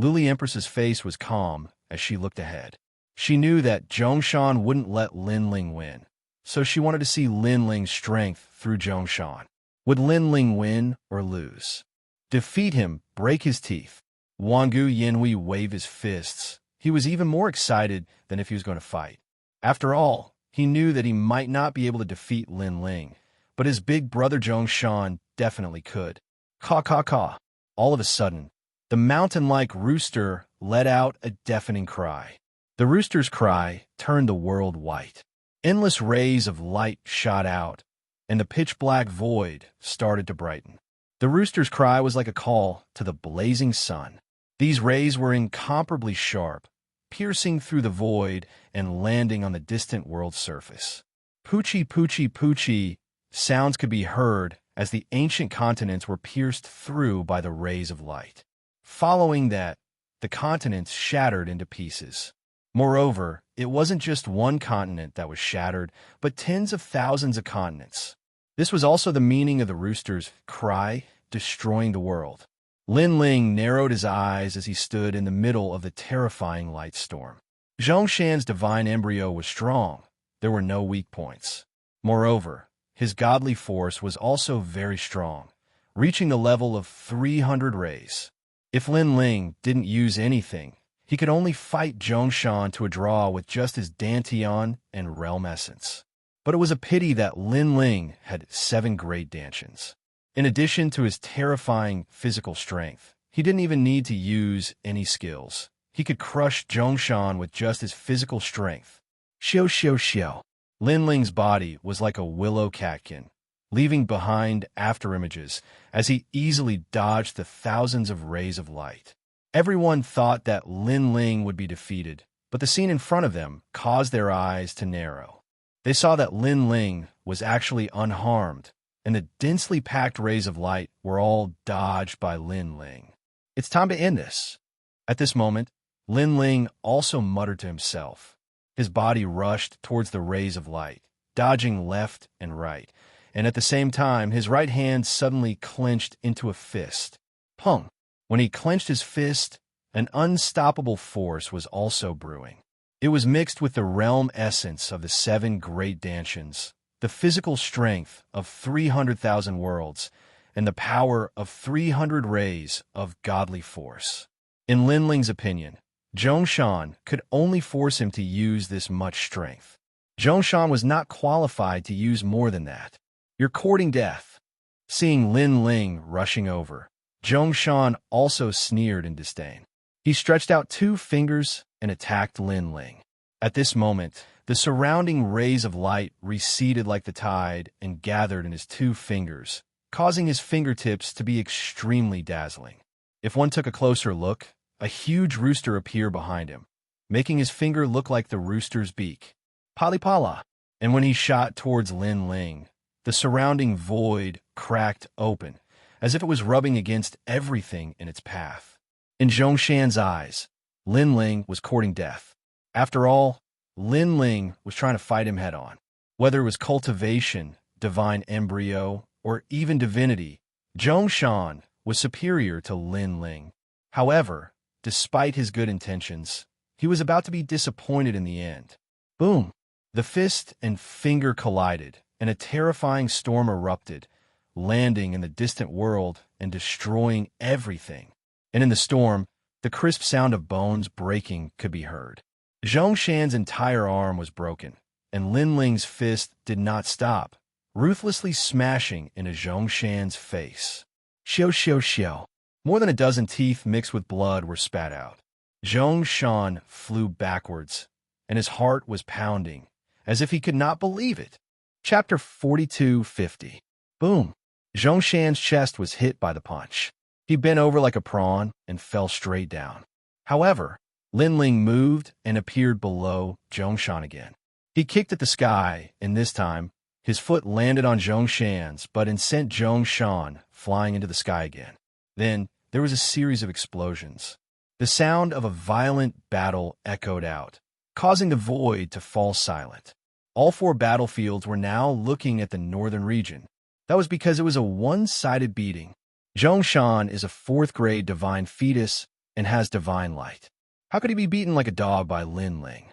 Luli Empress's face was calm as she looked ahead. She knew that Zhongshan wouldn't let Lin Ling win, so she wanted to see Lin Ling's strength through Zhongshan. Would Lin Ling win or lose? Defeat him, break his teeth. Wangu Yinhui waved his fists. He was even more excited than if he was going to fight. After all, he knew that he might not be able to defeat Lin Ling, but his big brother Zhongshan definitely could. Caw caw caw. All of a sudden, the mountain-like rooster let out a deafening cry. The rooster's cry turned the world white. Endless rays of light shot out, and the pitch-black void started to brighten. The rooster's cry was like a call to the blazing sun. These rays were incomparably sharp, piercing through the void and landing on the distant world's surface. Poochie, poochie, poochie sounds could be heard as the ancient continents were pierced through by the rays of light. Following that, the continents shattered into pieces. Moreover, it wasn't just one continent that was shattered, but tens of thousands of continents. This was also the meaning of the rooster's cry, destroying the world. Lin Ling narrowed his eyes as he stood in the middle of the terrifying light storm. Xianxia's divine embryo was strong. There were no weak points. Moreover, his godly force was also very strong, reaching the level of 300 rays. If Lin Ling didn't use anything, he could only fight Zhongshan to a draw with just his Dantian and Realm Essence. But it was a pity that Lin Ling had 7 great Dantians. In addition to his terrifying physical strength, he didn't even need to use any skills. He could crush Zhongshan with just his physical strength. Xiao xiao xiao. Lin Ling's body was like a willow catkin, leaving behind afterimages as he easily dodged the thousands of rays of light. Everyone thought that Lin Ling would be defeated, but the scene in front of them caused their eyes to narrow. They saw that Lin Ling was actually unharmed, and the densely packed rays of light were all dodged by Lin Ling. It's time to end this. At this moment, Lin Ling also muttered to himself. His body rushed towards the rays of light, dodging left and right, and at the same time, his right hand suddenly clenched into a fist. Pung! When he clenched his fist, an unstoppable force was also brewing. It was mixed with the realm essence of the 7 great Dantians, the physical strength of 300,000 worlds, and the power of 300 rays of godly force. In Lin Ling's opinion, Zhongshan could only force him to use this much strength. Zhongshan was not qualified to use more than that. You're courting death. Seeing Lin Ling rushing over, Zhongshan also sneered in disdain. He stretched out 2 fingers and attacked Lin Ling. At this moment, the surrounding rays of light receded like the tide and gathered in his 2 fingers, causing his fingertips to be extremely dazzling. If one took a closer look, a huge rooster appeared behind him, making his finger look like the rooster's beak. Palipala! And when he shot towards Lin Ling, the surrounding void cracked open, as if it was rubbing against everything in its path. In Zhongshan's eyes, Lin Ling was courting death. After all, Lin Ling was trying to fight him head-on. Whether it was cultivation, divine embryo, or even divinity, Zhongshan was superior to Lin Ling. However, despite his good intentions, he was about to be disappointed in the end. Boom! The fist and finger collided, and a terrifying storm erupted, landing in the distant world and destroying everything. And in the storm, the crisp sound of bones breaking could be heard. Zhongshan's entire arm was broken, and Lin Ling's fist did not stop, ruthlessly smashing into Zhongshan's face. Xiao xiao xiao. More than a dozen teeth mixed with blood were spat out. Zhongshan flew backwards, and his heart was pounding, as if he could not believe it. Chapter 4250. Boom! Zhongshan's chest was hit by the punch. He bent over like a prawn and fell straight down. However, Lin Ling moved and appeared below Zhongshan again. He kicked at the sky, and this time, his foot landed on Zhongshan's, but it sent Zhongshan flying into the sky again. Then, there was a series of explosions. The sound of a violent battle echoed out, causing the void to fall silent. All 4 battlefields were now looking at the northern region. That was because it was a one-sided beating. Zhongshan is a 4th-grade divine fetus and has divine light. How could he be beaten like a dog by Lin Ling?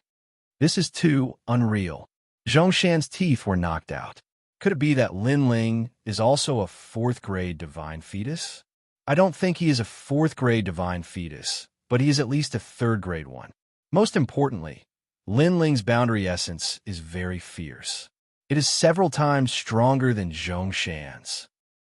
This is too unreal. Zhongshan's teeth were knocked out. Could it be that Lin Ling is also a 4th-grade divine fetus? I don't think he is a 4th-grade divine fetus, but he is at least a 3rd-grade one. Most importantly, Lin Ling's boundary essence is very fierce. It is several times stronger than Zhongshan's.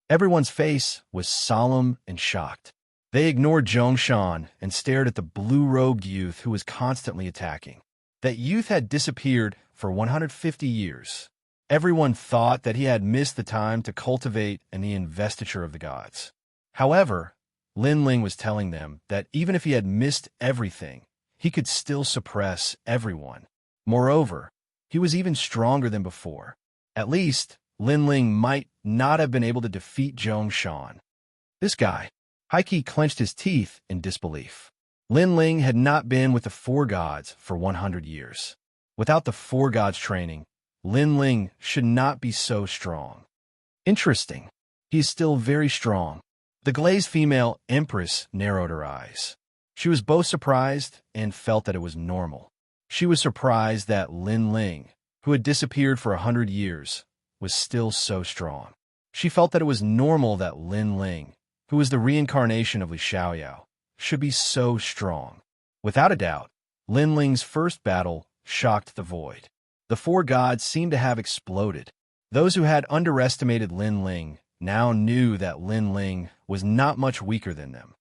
Everyone's face was solemn and shocked. They ignored Zhongshan and stared at the blue-robed youth who was constantly attacking. That youth had disappeared for 150 years. Everyone thought that he had missed the time to cultivate and the investiture of the gods. However, Lin Ling was telling them that even if he had missed everything, he could still suppress everyone. Moreover, he was even stronger than before. At least, Lin Ling might not have been able to defeat Zhongshan. This guy. Heike clenched his teeth in disbelief. Lin Ling had not been with the four gods for 100 years. Without the four gods training, Lin Ling should not be so strong. Interesting. He is still very strong. The glazed female empress narrowed her eyes. She was both surprised and felt that it was normal. She was surprised that Lin Ling, who had disappeared for 100 years, was still so strong. She felt that it was normal that Lin Ling, who was the reincarnation of Xianxia, should be so strong. Without a doubt, Lin Ling's first battle shocked the void. The four gods seemed to have exploded. Those who had underestimated Lin Ling now knew that Lin Ling was not much weaker than them.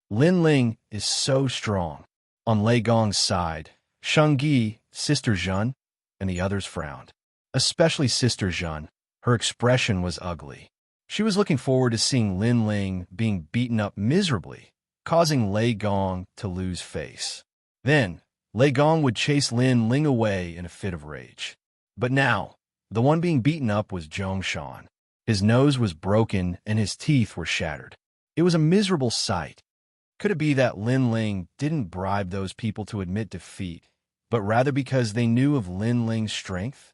Lin Ling is so strong. On Lei Gong's side, Xianxia, Sister Zhen, and the others frowned. Especially Sister Zhen. Her expression was ugly. She was looking forward to seeing Lin Ling being beaten up miserably, causing Lei Gong to lose face. Then, Lei Gong would chase Lin Ling away in a fit of rage. But now, the one being beaten up was Zhongshan. His nose was broken and his teeth were shattered. It was a miserable sight. Could it be that Lin Ling didn't bribe those people to admit defeat, but rather because they knew of Lin Ling's strength?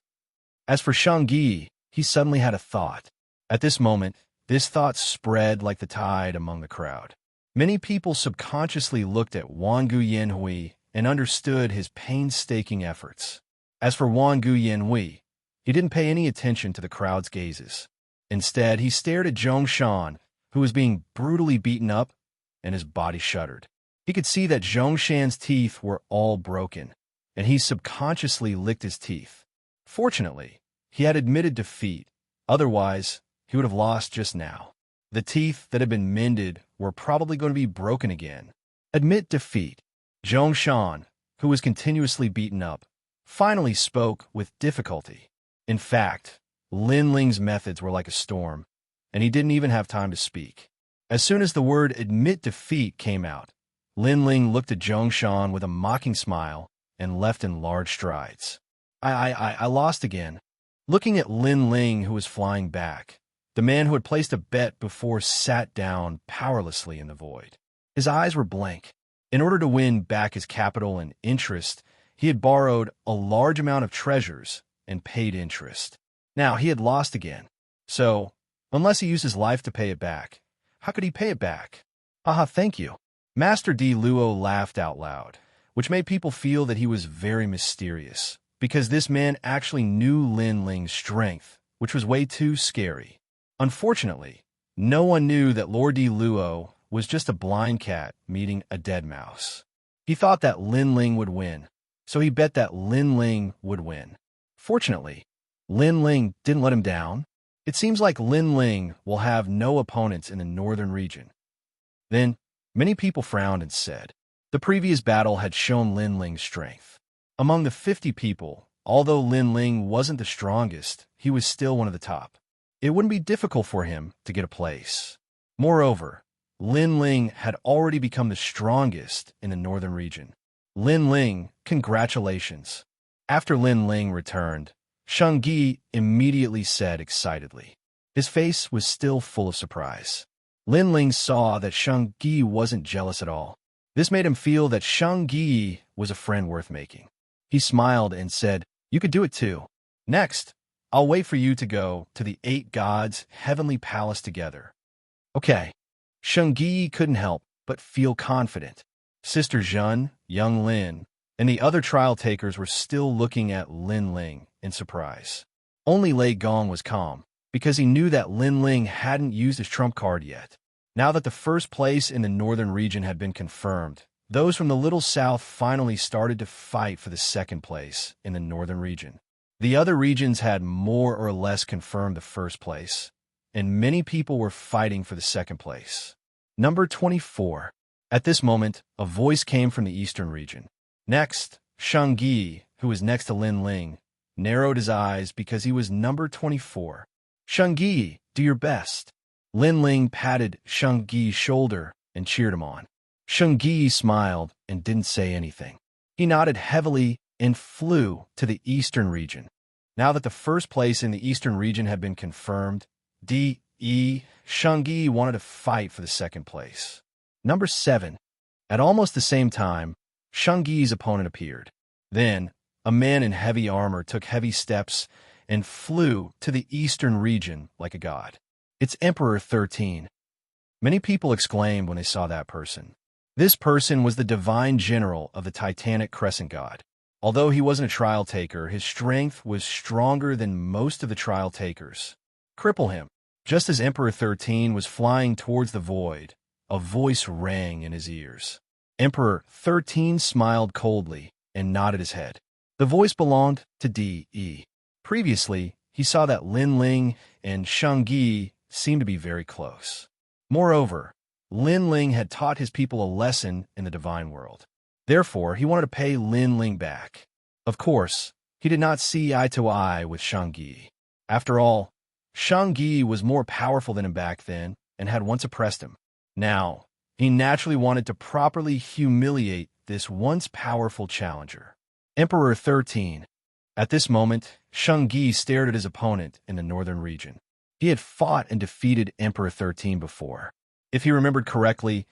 As for Xianxia, he suddenly had a thought. At this moment, this thought spread like the tide among the crowd. Many people subconsciously looked at Wangu Yanhui and understood his painstaking efforts. As for Wangu Yanhui, he didn't pay any attention to the crowd's gazes. Instead, he stared at Zhongshan, who was being brutally beaten up, and his body shuddered. He could see that Zhongshan's teeth were all broken, and he subconsciously licked his teeth. Fortunately, he had admitted defeat. Otherwise, he would have lost just now. The teeth that had been mended were probably going to be broken again. Admit defeat. Zhongshan, who was continuously beaten up, finally spoke with difficulty. In fact, Lin Ling's methods were like a storm, and he didn't even have time to speak. As soon as the word admit defeat came out, Lin Ling looked at Zhongshan with a mocking smile and left in large strides. I lost again. Looking at Lin Ling, who was flying back, the man who had placed a bet before sat down powerlessly in the void. His eyes were blank. In order to win back his capital and interest, he had borrowed a large amount of treasures and paid interest. Now he had lost again. So, unless he used his life to pay it back, how could he pay it back? Haha, thank you. Master Di Luo laughed out loud, which made people feel that he was very mysterious, because this man actually knew Lin Ling's strength, which was way too scary. Unfortunately, no one knew that Lord Di Luo was just a blind cat meeting a dead mouse. He thought that Lin Ling would win, so he bet that Lin Ling would win. Fortunately, Lin Ling didn't let him down. It seems like Lin Ling will have no opponents in the northern region. Then, many people frowned and said, the previous battle had shown Lin Ling's strength. Among the 50 people, although Lin Ling wasn't the strongest, he was still one of the top. It wouldn't be difficult for him to get a place. Moreover, Lin Ling had already become the strongest in the northern region. Lin Ling, congratulations. After Lin Ling returned, Xianxia immediately said excitedly. His face was still full of surprise. Lin Ling saw that Xianxia wasn't jealous at all. This made him feel that Xianxia was a friend worth making. He smiled and said, you could do it too. Next, I'll wait for you to go to the 8 gods' heavenly palace together. Okay. Xianxia couldn't help but feel confident. Sister Zhen, young Lin, and the other trial takers were still looking at Lin Ling in surprise. Only Lei Gong was calm, because he knew that Lin Ling hadn't used his trump card yet. Now that the first place in the northern region had been confirmed, those from the Little South finally started to fight for the second place in the northern region. The other regions had more or less confirmed the first place, and many people were fighting for the second place. Number 24. At this moment, a voice came from the eastern region. Next, Xianxia, who was next to Lin Ling, narrowed his eyes because he was number 24. Xianxia, do your best. Lin Ling patted Xianxia's shoulder and cheered him on. Xianxia smiled and didn't say anything. He nodded heavily and flew to the eastern region. Now that the first place in the eastern region had been confirmed, Xianxia wanted to fight for the second place. Number 7. At almost the same time, Xianxia's opponent appeared. Then, a man in heavy armor took heavy steps and flew to the eastern region like a god. It's Emperor 13. Many people exclaimed when they saw that person. This person was the divine general of the Titanic Crescent God. Although he wasn't a trial taker, his strength was stronger than most of the trial takers. Cripple him. Just as Emperor 13 was flying towards the void, a voice rang in his ears. Emperor 13 smiled coldly and nodded his head. The voice belonged to De. Previously, he saw that Lin Ling and Xianxia seemed to be very close. Moreover, Lin Ling had taught his people a lesson in the divine world. Therefore, he wanted to pay Lin Ling back. Of course, he did not see eye to eye with Xianxia. After all, Xianxia was more powerful than him back then and had once oppressed him. Now, he naturally wanted to properly humiliate this once powerful challenger. Emperor 13. At this moment, Xianxia stared at his opponent in the northern region. He had fought and defeated Emperor 13 before. If he remembered correctly,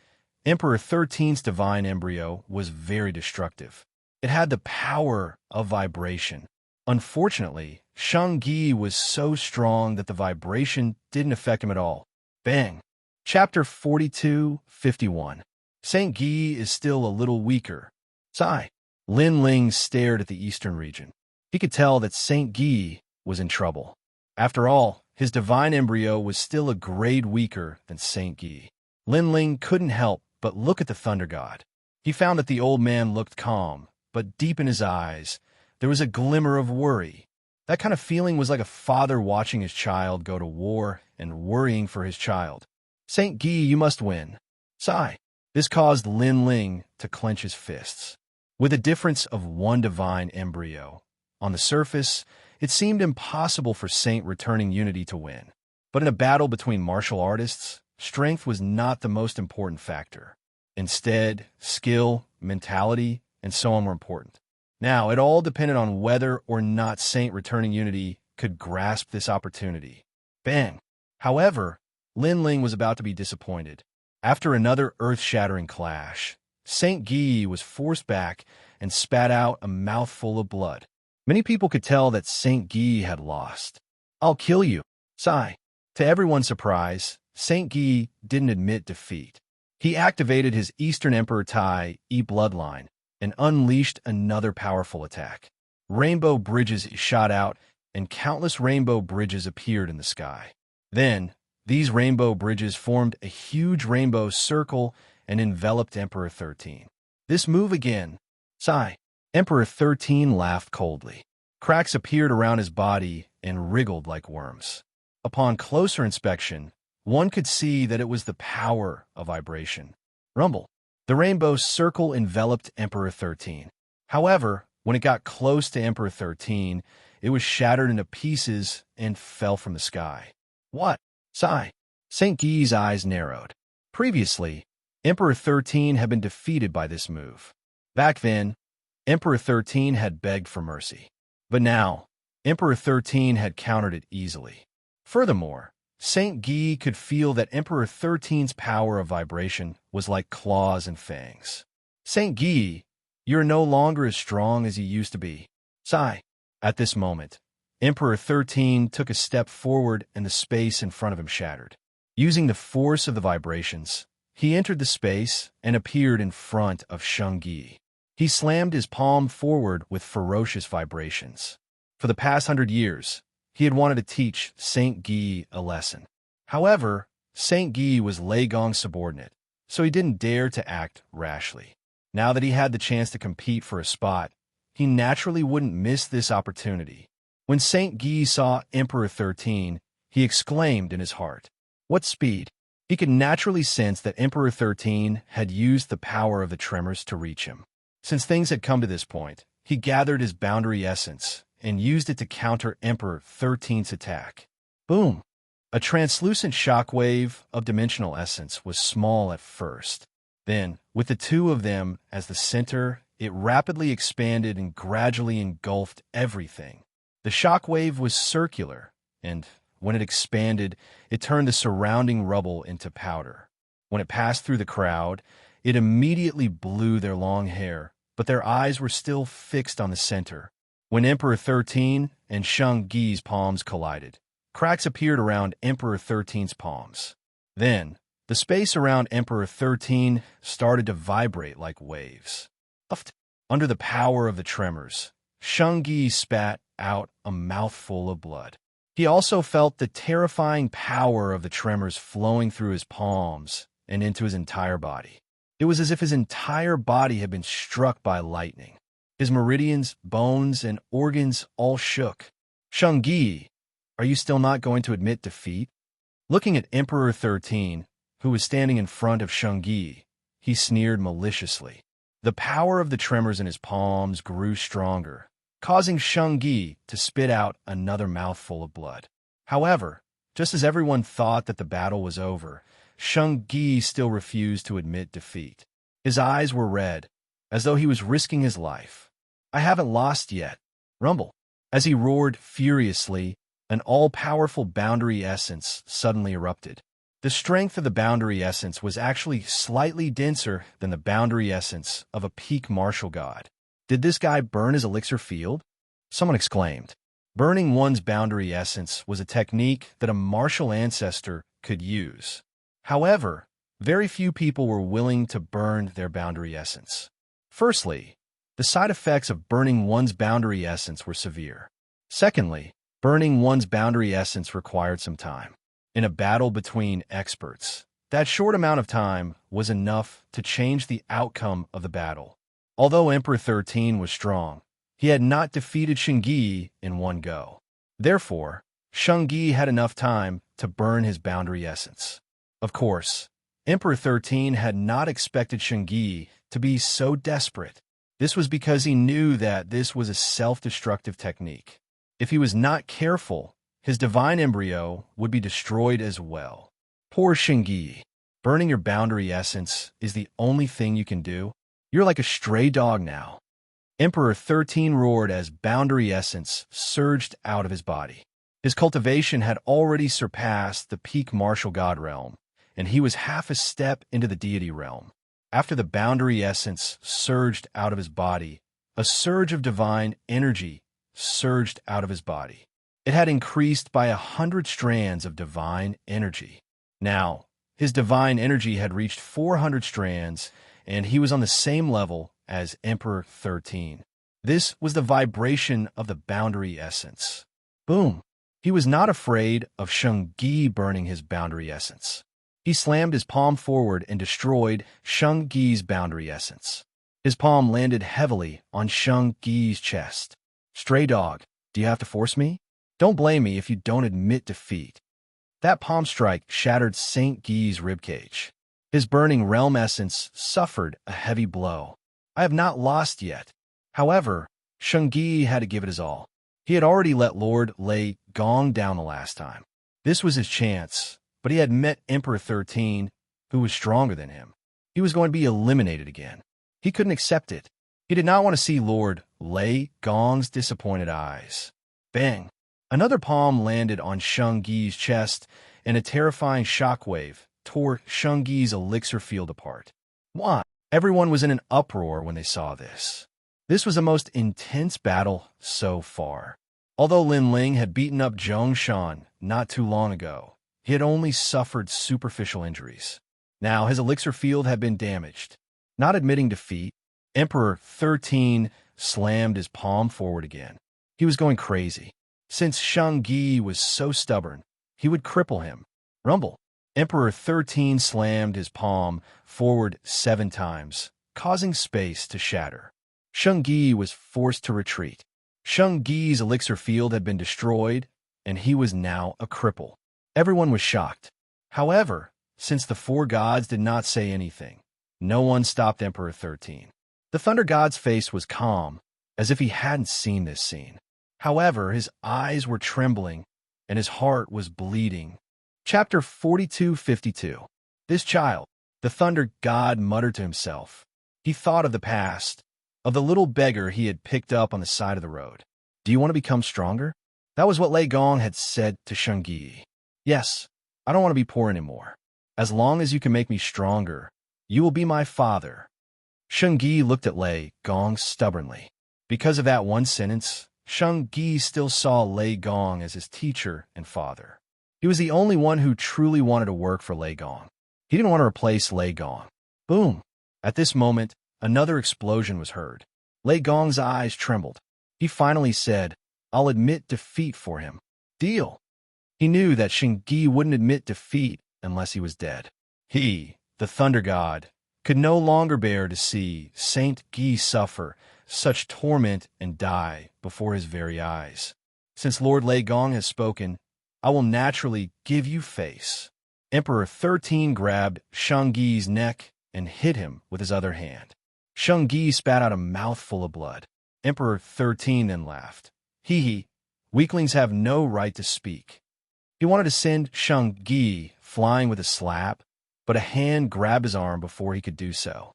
Emperor 13's divine embryo was very destructive. It had the power of vibration. Unfortunately, Xianxia was so strong that the vibration didn't affect him at all. Bang! Chapter 42:51. Saint Guy is still a little weaker. Sigh. Lin Ling stared at the eastern region. He could tell that Saint Guy was in trouble. After all, his divine embryo was still a grade weaker than Saint Guy. Lin Ling couldn't help but look at the thunder god. He found that the old man looked calm, but deep in his eyes, there was a glimmer of worry. That kind of feeling was like a father watching his child go to war and worrying for his child. Saint Guy, you must win. Sigh. This caused Lin Ling to clench his fists. With a difference of one divine embryo, on the surface, it seemed impossible for Saint Returning Unity to win. But in a battle between martial artists, strength was not the most important factor. Instead, skill, mentality, and so on were important. Now, it all depended on whether or not Saint Returning Unity could grasp this opportunity. Bang! However, Lin Ling was about to be disappointed. After another earth-shattering clash, Saint Guy was forced back and spat out a mouthful of blood. Many people could tell that Saint Guy had lost. I'll kill you. Sigh. To everyone's surprise, Saint Guy didn't admit defeat. He activated his Eastern Emperor Tai bloodline and unleashed another powerful attack. Rainbow bridges shot out, and countless rainbow bridges appeared in the sky. Then, these rainbow bridges formed a huge rainbow circle and enveloped Emperor 13. This move again. Sigh. Emperor 13 laughed coldly. Cracks appeared around his body and wriggled like worms. Upon closer inspection, one could see that it was the power of vibration. Rumble. The rainbow circle enveloped Emperor 13. However, when it got close to Emperor 13, it was shattered into pieces and fell from the sky. What? Sigh. Saint Guy's eyes narrowed. Previously, Emperor 13 had been defeated by this move. Back then, Emperor 13 had begged for mercy. But now, Emperor 13 had countered it easily. Furthermore, Saint Guy could feel that Emperor 13's power of vibration was like claws and fangs. Saint Guy, you're no longer as strong as you used to be. Sigh. At this moment, Emperor 13 took a step forward and the space in front of him shattered. Using the force of the vibrations, he entered the space and appeared in front of Xianxia. He slammed his palm forward with ferocious vibrations. For the past 100 years, he had wanted to teach Saint Guy a lesson. However, Saint Guy was Lei Gong's subordinate, so he didn't dare to act rashly. Now that he had the chance to compete for a spot, he naturally wouldn't miss this opportunity. When Saint Guy saw Emperor 13, he exclaimed in his heart, "What speed! He could naturally sense that Emperor 13 had used the power of the tremors to reach him. Since things had come to this point, he gathered his boundary essence and used it to counter Emperor 13's attack. Boom! A translucent shockwave of dimensional essence was small at first. Then, with the two of them as the center, it rapidly expanded and gradually engulfed everything. The shockwave was circular, and when it expanded, it turned the surrounding rubble into powder. When it passed through the crowd, it immediately blew their long hair, but their eyes were still fixed on the center. When Emperor 13 and Xianxia's palms collided, cracks appeared around Emperor 13's palms. Then, the space around Emperor 13 started to vibrate like waves. Under the power of the tremors, Xianxia spat out a mouthful of blood. He also felt the terrifying power of the tremors flowing through his palms and into his entire body. It was as if his entire body had been struck by lightning. His meridians, bones, and organs all shook. Xianxia, are you still not going to admit defeat? Looking at Emperor 13, who was standing in front of Xianxia, he sneered maliciously. The power of the tremors in his palms grew stronger, causing Xianxia to spit out another mouthful of blood. However, just as everyone thought that the battle was over, Xianxia still refused to admit defeat. His eyes were red, as though he was risking his life. I haven't lost yet. Rumble. As he roared furiously, an all-powerful boundary essence suddenly erupted. The strength of the boundary essence was actually slightly denser than the boundary essence of a peak martial god. Did this guy burn his elixir field? Someone exclaimed. Burning one's boundary essence was a technique that a martial ancestor could use. However, very few people were willing to burn their boundary essence. Firstly, the side effects of burning one's boundary essence were severe. Secondly, burning one's boundary essence required some time. In a battle between experts, that short amount of time was enough to change the outcome of the battle. Although Emperor 13 was strong, he had not defeated Xianxia in one go. Therefore, Xianxia had enough time to burn his boundary essence. Of course, Emperor 13 had not expected Xianxia to be so desperate. This was because he knew that this was a self-destructive technique. If he was not careful, his divine embryo would be destroyed as well. Poor Xianxia. Burning your boundary essence is the only thing you can do. You're like a stray dog now. Emperor 13 roared as boundary essence surged out of his body. His cultivation had already surpassed the peak martial god realm, and he was half a step into the deity realm. After the boundary essence surged out of his body, a surge of divine energy surged out of his body. It had increased by 100 strands of divine energy. Now, his divine energy had reached 400 strands, and he was on the same level as Emperor 13. This was the vibration of the boundary essence. Boom! He was not afraid of Xianxia burning his boundary essence. He slammed his palm forward and destroyed Xianxia's boundary essence. His palm landed heavily on Xianxia's chest. Stray dog, do you have to force me? Don't blame me if you don't admit defeat. That palm strike shattered Saint Guy's ribcage. His burning realm essence suffered a heavy blow. I have not lost yet. However, Xianxia had to give it his all. He had already let Lord Lei Gong down the last time. This was his chance, but he had met Emperor 13, who was stronger than him. He was going to be eliminated again. He couldn't accept it. He did not want to see Lord Lei Gong's disappointed eyes. Bang! Another palm landed on Xianxia's chest, and a terrifying shockwave tore Xianxia's elixir field apart. Why? Everyone was in an uproar when they saw this. This was the most intense battle so far. Although Lin Ling had beaten up Zhongshan not too long ago, he had only suffered superficial injuries. Now his elixir field had been damaged. Not admitting defeat, Emperor 13 slammed his palm forward again. He was going crazy. Since Xianxia was so stubborn, he would cripple him. Rumble. Emperor 13 slammed his palm forward 7 times, causing space to shatter. Xianxia was forced to retreat. Xianxia's elixir field had been destroyed, and he was now a cripple. Everyone was shocked. However, since the four gods did not say anything, no one stopped Emperor 13. The Thunder God's face was calm, as if he hadn't seen this scene. However, his eyes were trembling, and his heart was bleeding. Chapter 42:52. This child, the Thunder God muttered to himself. He thought of the past, of the little beggar he had picked up on the side of the road. Do you want to become stronger? That was what Lei Gong had said to Xianxia. Yes, I don't want to be poor anymore. As long as you can make me stronger, you will be my father. Xianxia looked at Lei Gong stubbornly. Because of that one sentence, Xianxia still saw Lei Gong as his teacher and father. He was the only one who truly wanted to work for Lei Gong. He didn't want to replace Lei Gong. Boom! At this moment, another explosion was heard. Lei Gong's eyes trembled. He finally said, I'll admit defeat for him. Deal. He knew that Xianxia wouldn't admit defeat unless he was dead. He, the Thunder God, could no longer bear to see Saint Guy suffer such torment and die before his very eyes. Since Lord Lei Gong has spoken, I will naturally give you face. Emperor 13 grabbed Xianxia's neck and hit him with his other hand. Xianxia spat out a mouthful of blood. Emperor 13 then laughed. Hee, weaklings have no right to speak. He wanted to send Xianxia flying with a slap, but a hand grabbed his arm before he could do so.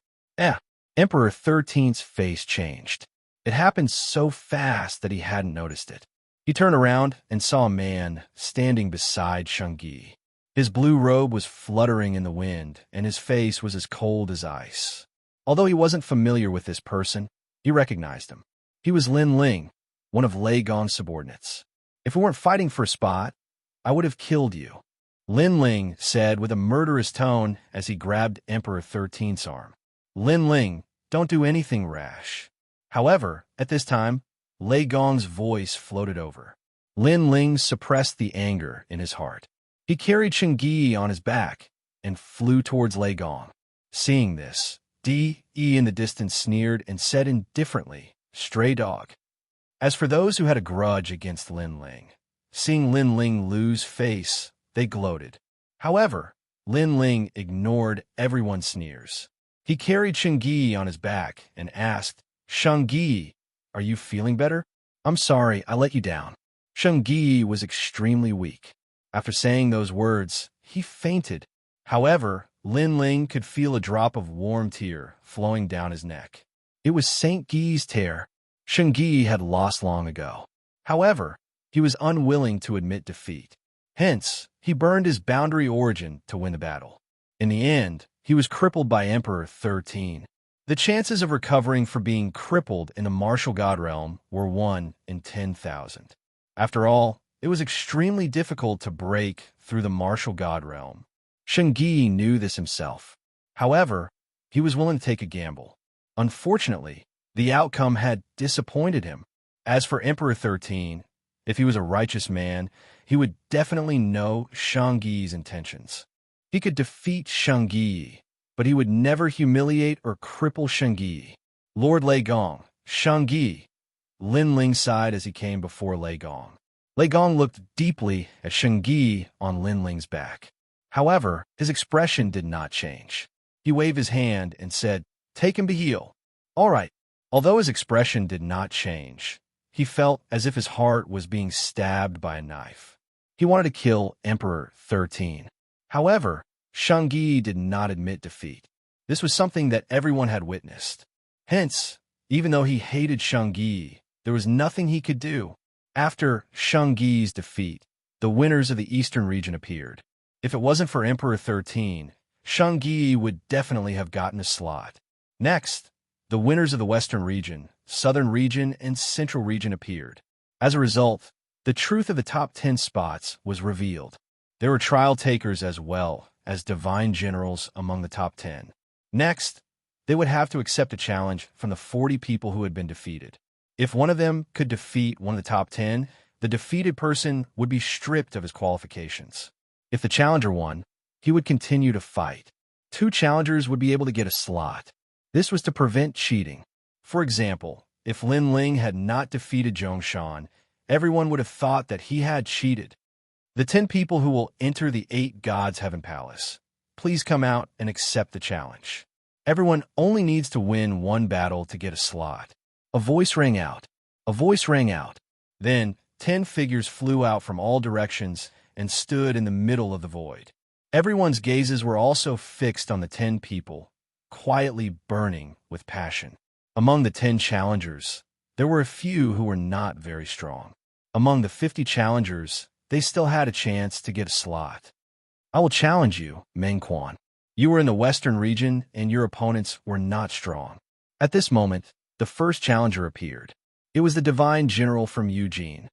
Emperor 13's face changed. It happened so fast that he hadn't noticed it. He turned around and saw a man standing beside Xianxia. His blue robe was fluttering in the wind, and his face was as cold as ice. Although he wasn't familiar with this person, he recognized him. He was Lin Ling, one of Lei Gong's subordinates. If we weren't fighting for a spot, I would have killed you, Lin Ling said with a murderous tone as he grabbed Emperor 13's arm. Lin Ling, don't do anything rash. However, at this time, Lei Gong's voice floated over. Lin Ling suppressed the anger in his heart. He carried Xianxia on his back and flew towards Lei Gong. Seeing this, Di in the distance sneered and said indifferently, Stray dog. As for those who had a grudge against Lin Ling, seeing Lin Ling lose face, they gloated. However, Lin Ling ignored everyone's sneers. He carried Xianxia on his back and asked, Xianxia, are you feeling better? I'm sorry, I let you down. Xianxia was extremely weak. After saying those words, he fainted. However, Lin Ling could feel a drop of warm tear flowing down his neck. It was Saint Guy's tear. Xianxia had lost long ago. However, he was unwilling to admit defeat. Hence, he burned his boundary origin to win the battle. In the end, he was crippled by Emperor 13. The chances of recovering from being crippled in the martial god realm were 1 in 10,000. After all, it was extremely difficult to break through the martial god realm. Xianxia knew this himself. However, he was willing to take a gamble. Unfortunately, the outcome had disappointed him. As for Emperor 13, if he was a righteous man, he would definitely know Xianxia's intentions. He could defeat Xianxia, but he would never humiliate or cripple Xianxia. Lord Lei Gong, Xianxia, Lin Ling sighed as he came before Lei Gong. Lei Gong looked deeply at Xianxia on Lin Ling's back. However, his expression did not change. He waved his hand and said, Take him to heel. All right. Although his expression did not change, he felt as if his heart was being stabbed by a knife. He wanted to kill Emperor 13. However, Xianxia did not admit defeat. This was something that everyone had witnessed. Hence, even though he hated Xianxia, there was nothing he could do. After Xianxia's defeat, the winners of the eastern region appeared. If it wasn't for Emperor 13, Xianxia would definitely have gotten a slot. Next, the winners of the western region, southern region, and central region appeared. As a result, the truth of the top 10 spots was revealed. There were trial takers as well as divine generals among the top 10. Next, they would have to accept a challenge from the 40 people who had been defeated. If one of them could defeat one of the top 10, the defeated person would be stripped of his qualifications. If the challenger won, he would continue to fight. 2 challengers would be able to get a slot. This was to prevent cheating. For example, if Lin Ling had not defeated Zhongshan, everyone would have thought that he had cheated. The 10 people who will enter the 8 Gods' Heaven Palace. please come out and accept the challenge. Everyone only needs to win one battle to get a slot. A voice rang out. A voice rang out. Then 10 figures flew out from all directions and stood in the middle of the void. Everyone's gazes were also fixed on the 10 people, quietly burning with passion. Among the 10 challengers, there were a few who were not very strong. Among the 50 challengers, they still had a chance to get a slot. I will challenge you, Meng Quan. You were in the western region, and your opponents were not strong. At this moment, the first challenger appeared. It was the divine general from Eugene.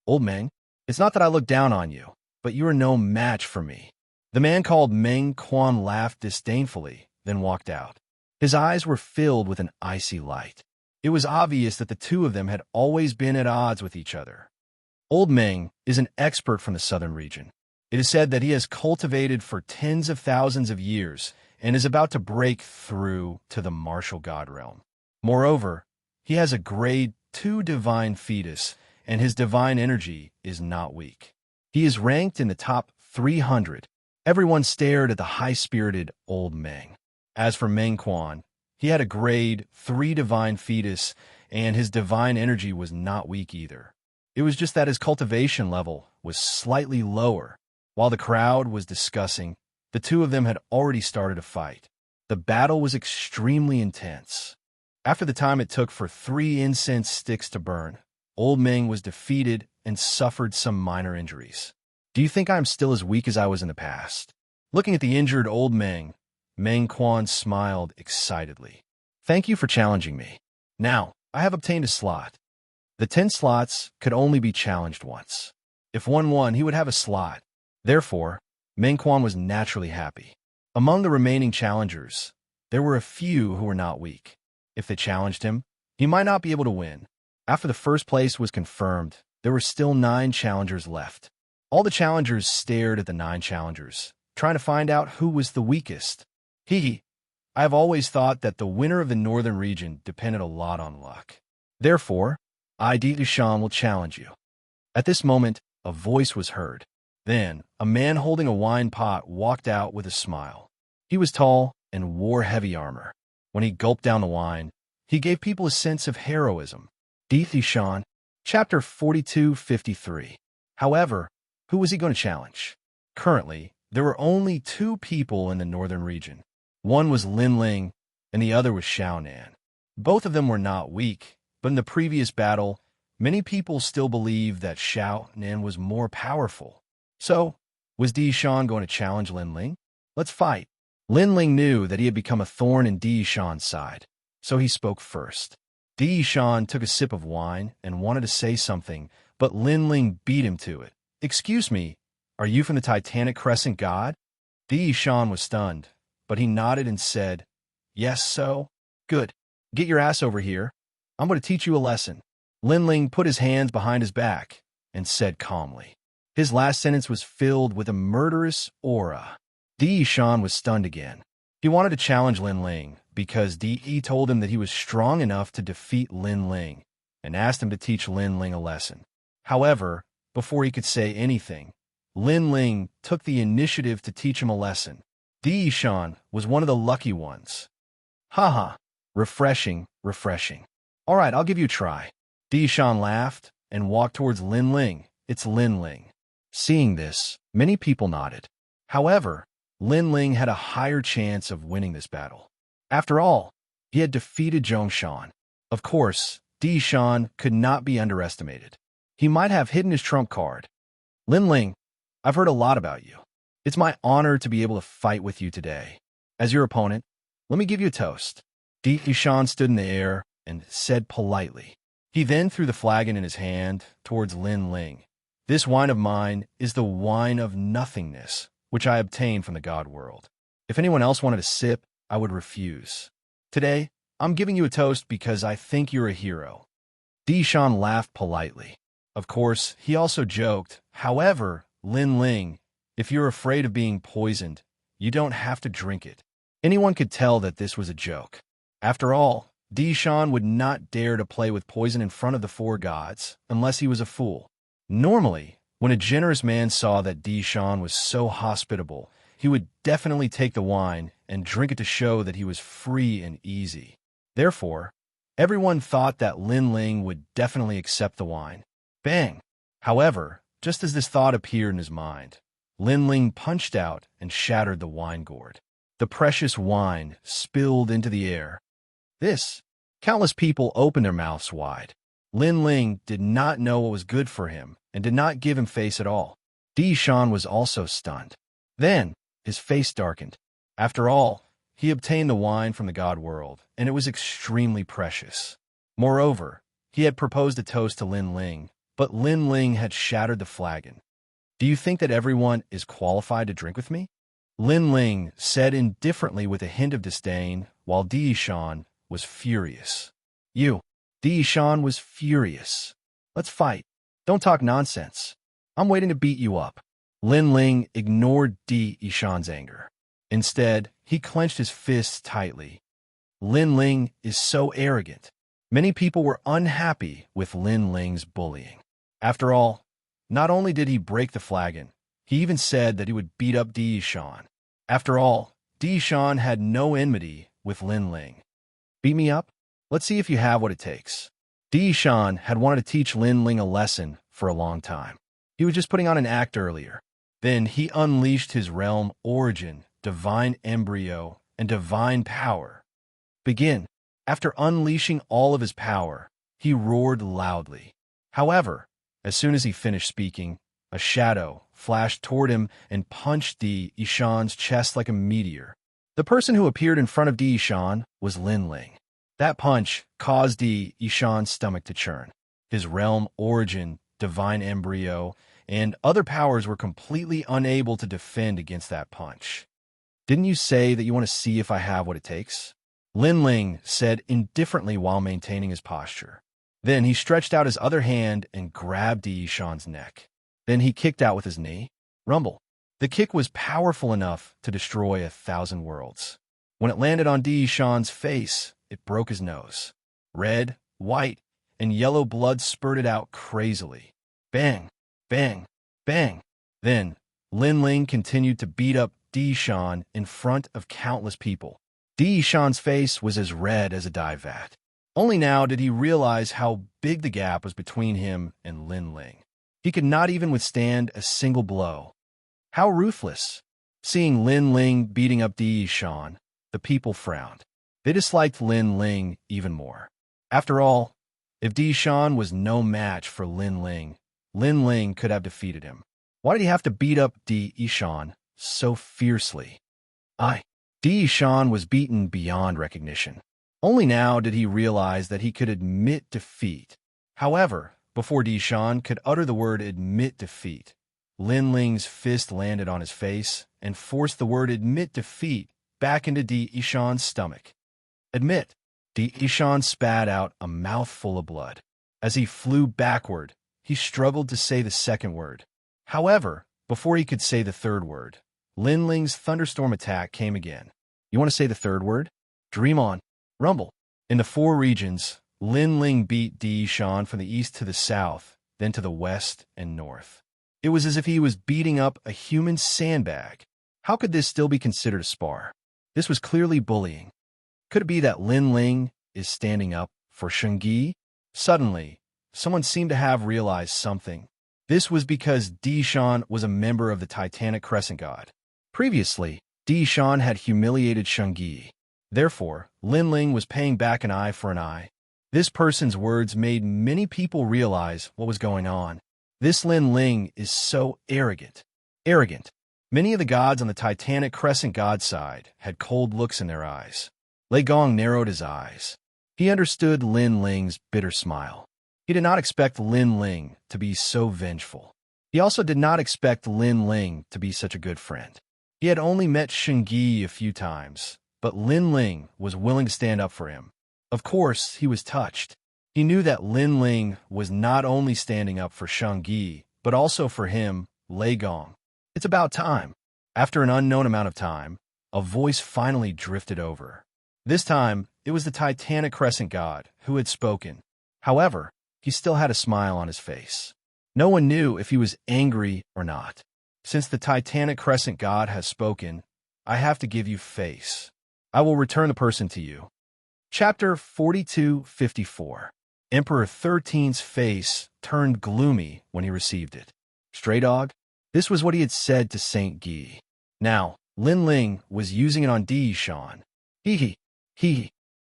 Old Meng, it's not that I look down on you, but you are no match for me. The man called Meng Quan laughed disdainfully, then walked out. His eyes were filled with an icy light. It was obvious that the two of them had always been at odds with each other. Old Meng is an expert from the southern region. It is said that he has cultivated for tens of thousands of years and is about to break through to the martial god realm. Moreover, he has a grade 2 divine fetus, and his divine energy is not weak. He is ranked in the top 300. Everyone stared at the high-spirited Old Meng. As for Meng Quan, he had a grade 3 divine fetus, and his divine energy was not weak either. It was just that his cultivation level was slightly lower. While the crowd was discussing, the two of them had already started a fight. The battle was extremely intense. After the time it took for 3 incense sticks to burn, Old Meng was defeated and suffered some minor injuries. Do you think I am still as weak as I was in the past? Looking at the injured Old Meng, Meng Quan smiled excitedly. Thank you for challenging me. Now, I have obtained a slot. The 10 slots could only be challenged once. If one won, he would have a slot. Therefore, Meng Quan was naturally happy. Among the remaining challengers, there were a few who were not weak. If they challenged him, he might not be able to win. After the first place was confirmed, there were still 9 challengers left. All the challengers stared at the 9 challengers, trying to find out who was the weakest. I have always thought that the winner of the northern region depended a lot on luck. Therefore, Di Lushan will challenge you. At this moment, a voice was heard. Then, a man holding a wine pot walked out with a smile. He was tall and wore heavy armor. When he gulped down the wine, he gave people a sense of heroism. Di Lushan, Chapter 42:53. However, who was he going to challenge? Currently, there were only 2 people in the northern region. One was Lin Ling, and the other was Xiaonan. Both of them were not weak, but in the previous battle, many people still believed that Xiaonan was more powerful. So, was Di Shan going to challenge Lin Ling? Let's fight. Lin Ling knew that he had become a thorn in Di Shan's side, so he spoke first. Di Shan took a sip of wine and wanted to say something, but Lin Ling beat him to it. Excuse me, are you from the Titanic Crescent God? Di Shan was stunned, but he nodded and said, Yes, so? Good. Get your ass over here. I'm going to teach you a lesson. Lin Ling put his hands behind his back and said calmly. His last sentence was filled with a murderous aura. Di Shan was stunned again. He wanted to challenge Lin Ling because Di told him that he was strong enough to defeat Lin Ling and asked him to teach Lin Ling a lesson. However, before he could say anything, Lin Ling took the initiative to teach him a lesson. Di Shan was one of the lucky ones. Haha, refreshing. All right, I'll give you a try. Di Shan laughed and walked towards Lin Ling. It's Lin Ling. Seeing this, many people nodded. However, Lin Ling had a higher chance of winning this battle. After all, he had defeated Zhongshan. Of course, Di Shan could not be underestimated. He might have hidden his trump card. Lin Ling, I've heard a lot about you. It's my honor to be able to fight with you today. As your opponent, let me give you a toast. Di Shan stood in the air and said politely. He then threw the flagon in his hand towards Lin Ling. This wine of mine is the wine of nothingness, which I obtained from the God world. If anyone else wanted a sip, I would refuse. Today, I'm giving you a toast because I think you're a hero. Di Shan laughed politely. Of course, he also joked, however, Lin Ling, if you're afraid of being poisoned, you don't have to drink it. Anyone could tell that this was a joke. After all, Di Shan would not dare to play with poison in front of the 4 gods unless he was a fool. Normally, when a generous man saw that Di Shan was so hospitable, he would definitely take the wine and drink it to show that he was free and easy. Therefore, everyone thought that Lin Ling would definitely accept the wine. Bang! However, just as this thought appeared in his mind, Lin Ling punched out and shattered the wine gourd. The precious wine spilled into the air. Countless people opened their mouths wide. Lin Ling did not know what was good for him and did not give him face at all. Di Shan was also stunned. Then, his face darkened. After all, he obtained the wine from the god world, and it was extremely precious. Moreover, he had proposed a toast to Lin Ling, but Lin Ling had shattered the flagon. Do you think that everyone is qualified to drink with me? Lin Ling said indifferently with a hint of disdain, while Di Shan was furious. Di Shan was furious. Let's fight. Don't talk nonsense. I'm waiting to beat you up. Lin Ling ignored Di Shan's anger. Instead, he clenched his fists tightly. Lin Ling is so arrogant. Many people were unhappy with Lin Ling's bullying. After all, not only did he break the flagon, he even said that he would beat up Di Shan. After all, Di Shan had no enmity with Lin Ling. Beat me up? Let's see if you have what it takes. Di Shan had wanted to teach Lin Ling a lesson for a long time. He was just putting on an act earlier. Then he unleashed his realm origin, divine embryo, and divine power. Begin. After unleashing all of his power, he roared loudly. However, as soon as he finished speaking, a shadow flashed toward him and punched Di Shan's chest like a meteor. The person who appeared in front of Di Shan was Lin Ling. That punch caused Di Shan's stomach to churn. His realm origin, divine embryo, and other powers were completely unable to defend against that punch. Didn't you say that you want to see if I have what it takes? Lin Ling said indifferently while maintaining his posture. Then he stretched out his other hand and grabbed Di Shan's neck. Then he kicked out with his knee. Rumble. The kick was powerful enough to destroy 1,000 worlds. When it landed on Di Shan's face, it broke his nose. Red, white, and yellow blood spurted out crazily. Bang, bang, bang. Then, Lin Ling continued to beat up Di Shan in front of countless people. Di Shan's face was as red as a dye vat. Only now did he realize how big the gap was between him and Lin Ling. He could not even withstand a single blow. How ruthless! Seeing Lin Ling beating up Di Shan, the people frowned. They disliked Lin Ling even more. After all, if Di Shan was no match for Lin Ling could have defeated him. Why did he have to beat up Di Shan so fiercely? Di Shan was beaten beyond recognition. Only now did he realize that he could admit defeat. However, before Di Shan could utter the word admit defeat, Lin Ling's fist landed on his face and forced the word admit defeat back into Di Shan's stomach. Admit. Di Shan spat out a mouthful of blood. As he flew backward, he struggled to say the second word. However, before he could say the third word, Lin Ling's thunderstorm attack came again. You want to say the third word? Dream on. Rumble. In the 4 regions, Lin Ling beat Di Shan from the east to the south, then to the west and north. It was as if he was beating up a human sandbag. How could this still be considered a spar? This was clearly bullying. Could it be that Lin Ling is standing up for Xianxia? Suddenly, someone seemed to have realized something. This was because Di Shan was a member of the Titanic Crescent God. Previously, Di Shan had humiliated Xianxia. Therefore, Lin Ling was paying back an eye for an eye. This person's words made many people realize what was going on. This Lin Ling is so arrogant. Arrogant. Many of the gods on the Titanic Crescent God side had cold looks in their eyes. Lei Gong narrowed his eyes. He understood Lin Ling's bitter smile. He did not expect Lin Ling to be so vengeful. He also did not expect Lin Ling to be such a good friend. He had only met Xianxia a few times, but Lin Ling was willing to stand up for him. Of course, he was touched. He knew that Lin Ling was not only standing up for Xianxia, but also for him, Lei Gong. It's about time. After an unknown amount of time, a voice finally drifted over. This time, it was the Titanic Crescent God who had spoken. However, he still had a smile on his face. No one knew if he was angry or not. Since the Titanic Crescent God has spoken, I have to give you face. I will return the person to you. Chapter 42:54. Emperor 13's face turned gloomy when he received it. Stray dog? This was what he had said to Saint Guy. Now, Lin Ling was using it on Di Shan. Hee hee.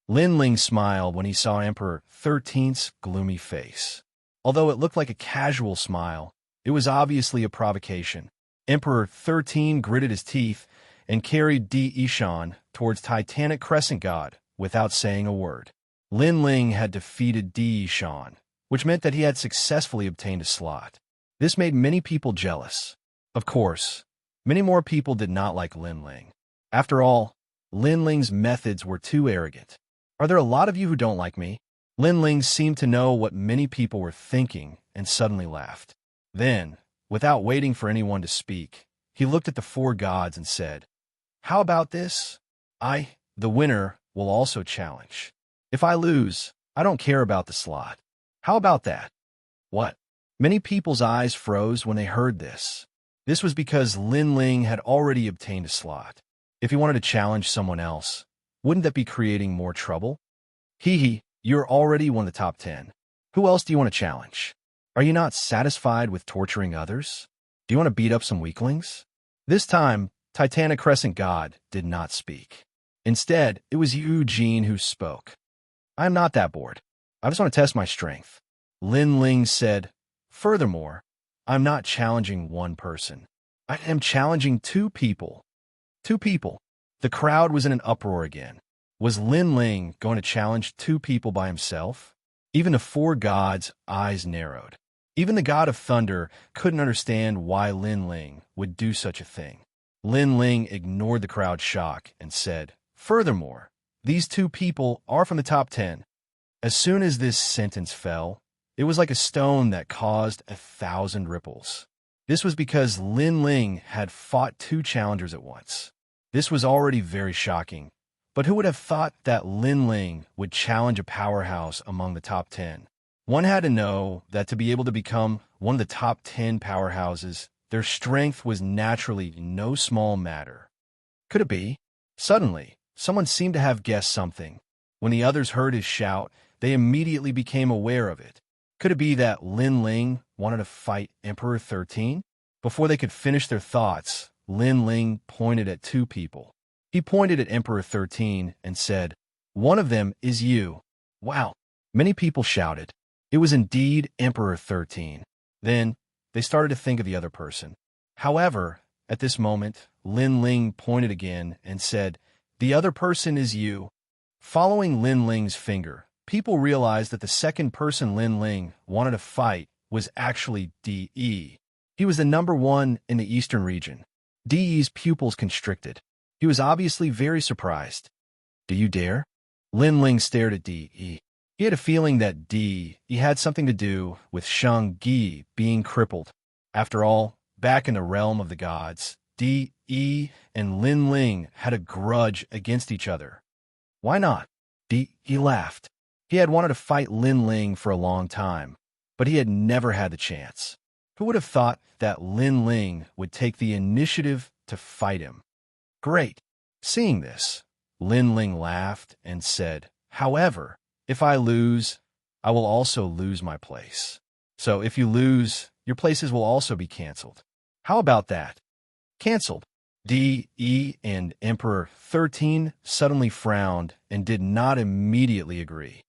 Lin Ling smiled when he saw Emperor 13's gloomy face. Although it looked like a casual smile, it was obviously a provocation. Emperor 13 gritted his teeth and carried Di Shan towards Titanic Crescent God without saying a word. Lin Ling had defeated Di Shan, which meant that he had successfully obtained a slot. This made many people jealous. Of course, many more people did not like Lin Ling. After all, Lin Ling's methods were too arrogant. Are there a lot of you who don't like me? Lin Ling seemed to know what many people were thinking and suddenly laughed. Then, without waiting for anyone to speak, he looked at the four gods and said, "How about this? I, the winner, will also challenge. If I lose, I don't care about the slot. How about that?" What? Many people's eyes froze when they heard this. This was because Lin Ling had already obtained a slot. If he wanted to challenge someone else, wouldn't that be creating more trouble? You're already one of the top 10. Who else do you want to challenge? Are you not satisfied with torturing others? Do you want to beat up some weaklings? This time, Titanic Crescent God did not speak. Instead, it was Eugene who spoke. "I'm not that bored. I just want to test my strength." Lin Ling said, "Furthermore, I'm not challenging one person. I am challenging two people." Two people. The crowd was in an uproar again. Was Lin Ling going to challenge two people by himself? Even the four gods' eyes narrowed. Even the god of thunder couldn't understand why Lin Ling would do such a thing. Lin Ling ignored the crowd's shock and said, "Furthermore, these two people are from the top 10. As soon as this sentence fell, it was like a stone that caused 1,000 ripples. This was because Lin Ling had fought two challengers at once. This was already very shocking, but who would have thought that Lin Ling would challenge a powerhouse among the top 10? One had to know that to be able to become one of the top 10 powerhouses, their strength was naturally no small matter. Could it be? Suddenly, someone seemed to have guessed something. When the others heard his shout, they immediately became aware of it. Could it be that Lin Ling wanted to fight Emperor 13? Before they could finish their thoughts, Lin Ling pointed at two people. He pointed at Emperor 13 and said, "One of them is you." Wow! Many people shouted. It was indeed Emperor 13. Then, they started to think of the other person. However, at this moment, Lin Ling pointed again and said, "The other person is you." Following Lin Ling's finger, people realized that the second person Lin Ling wanted to fight was actually D.E. He was the number one in the eastern region. D.E.'s pupils constricted. He was obviously very surprised. "Do you dare?" Lin Ling stared at D.E. He had a feeling that D.E. had something to do with Xianxia being crippled. After all, back in the realm of the gods, D.E. and Lin Ling had a grudge against each other. Why not? D.E. laughed. He had wanted to fight Lin Ling for a long time, but he had never had the chance. Who would have thought that Lin Ling would take the initiative to fight him? Great. Seeing this, Lin Ling laughed and said, "However, if I lose, I will also lose my place. So if you lose, your places will also be canceled. How about that?" Canceled. D.E. and Emperor 13 suddenly frowned and did not immediately agree.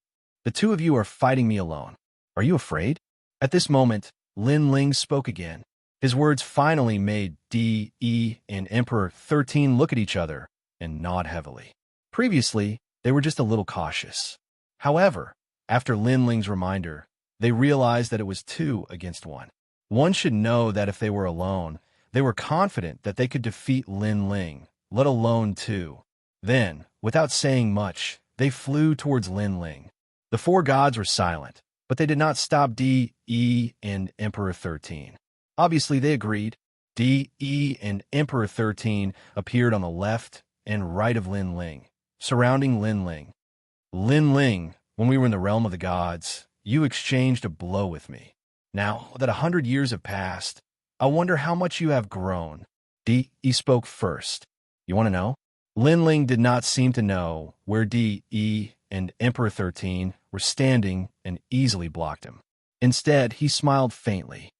"The two of you are fighting me alone. Are you afraid?" At this moment, Lin Ling spoke again. His words finally made D.E. and Emperor 13 look at each other and nod heavily. Previously, they were just a little cautious. However, after Lin Ling's reminder, they realized that it was 2 against 1. One should know that if they were alone, they were confident that they could defeat Lin Ling, let alone 2. Then, without saying much, they flew towards Lin Ling. The four gods were silent, but they did not stop D.E. and Emperor 13. Obviously, they agreed. D.E. and Emperor 13 appeared on the left and right of Lin Ling, surrounding Lin Ling. "Lin Ling, when we were in the realm of the gods, you exchanged a blow with me. Now that 100 years have passed, I wonder how much you have grown. Di spoke first. You want to know? Lin Ling did not seem to know where Di and Emperor 13 were standing and easily blocked him. Instead, he smiled faintly.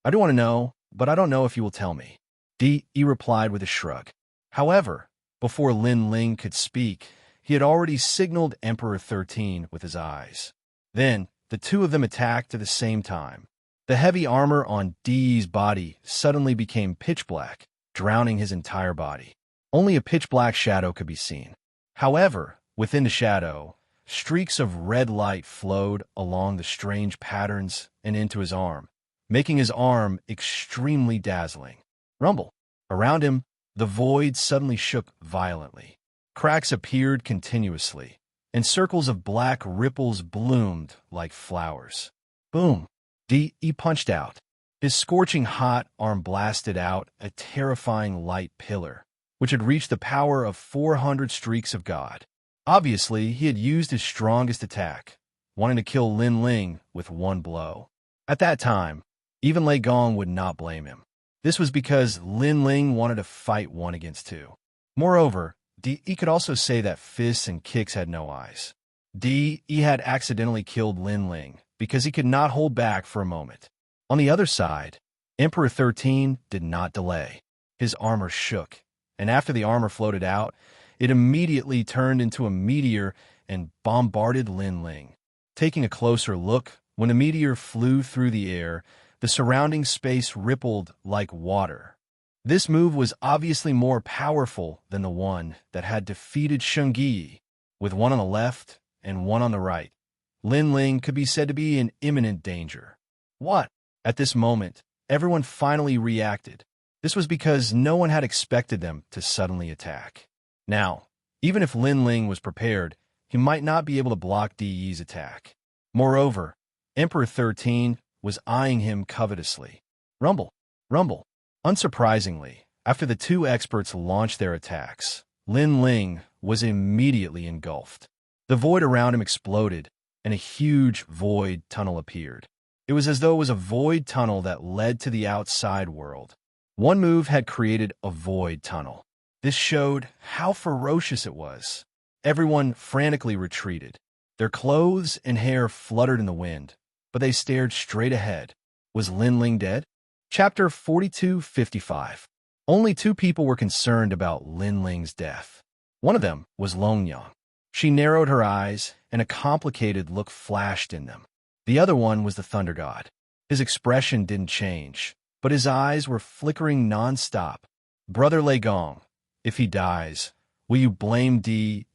I do want to know, but I don't know if you will tell me. Di replied with a shrug. However, before Lin Ling could speak, he had already signaled Emperor 13 with his eyes. Then, the two of them attacked at the same time. The heavy armor on Di's body suddenly became pitch black, drowning his entire body. Only a pitch-black shadow could be seen. However, within the shadow, streaks of red light flowed along the strange patterns and into his arm, making his arm extremely dazzling. Rumble. Around him, the void suddenly shook violently. Cracks appeared continuously, and circles of black ripples bloomed like flowers. Boom! Di punched out. His scorching hot arm blasted out a terrifying light pillar, which had reached the power of 400 streaks of God. Obviously, he had used his strongest attack, wanting to kill Lin Ling with one blow. At that time, even Lei Gong would not blame him. This was because Lin Ling wanted to fight 1 against 2. Moreover, Di could also say that fists and kicks had no eyes. Di had accidentally killed Lin Ling because he could not hold back for a moment. On the other side, Emperor 13 did not delay. His armor shook, and after the armor floated out, it immediately turned into a meteor and bombarded Lin Ling. Taking a closer look, when the meteor flew through the air, the surrounding space rippled like water. This move was obviously more powerful than the one that had defeated Xianxia. With one on the left and one on the right, Lin Ling could be said to be in imminent danger. What? At this moment, everyone finally reacted. This was because no one had expected them to suddenly attack. Now, even if Lin Ling was prepared, he might not be able to block Di's attack. Moreover, Emperor 13 was eyeing him covetously. Rumble, rumble. Unsurprisingly, after the two experts launched their attacks, Lin Ling was immediately engulfed. The void around him exploded, and a huge void tunnel appeared. It was as though it was a void tunnel that led to the outside world. One move had created a void tunnel. This showed how ferocious it was. Everyone frantically retreated. Their clothes and hair fluttered in the wind, but they stared straight ahead. Was Lin Ling dead? Chapter 42:55. Only 2 people were concerned about Lin Ling's death. One of them was Longyang. She narrowed her eyes, and a complicated look flashed in them. The other one was the Thunder God. His expression didn't change, but his eyes were flickering non-stop. Brother Lei Gong, if he dies, will you blame Di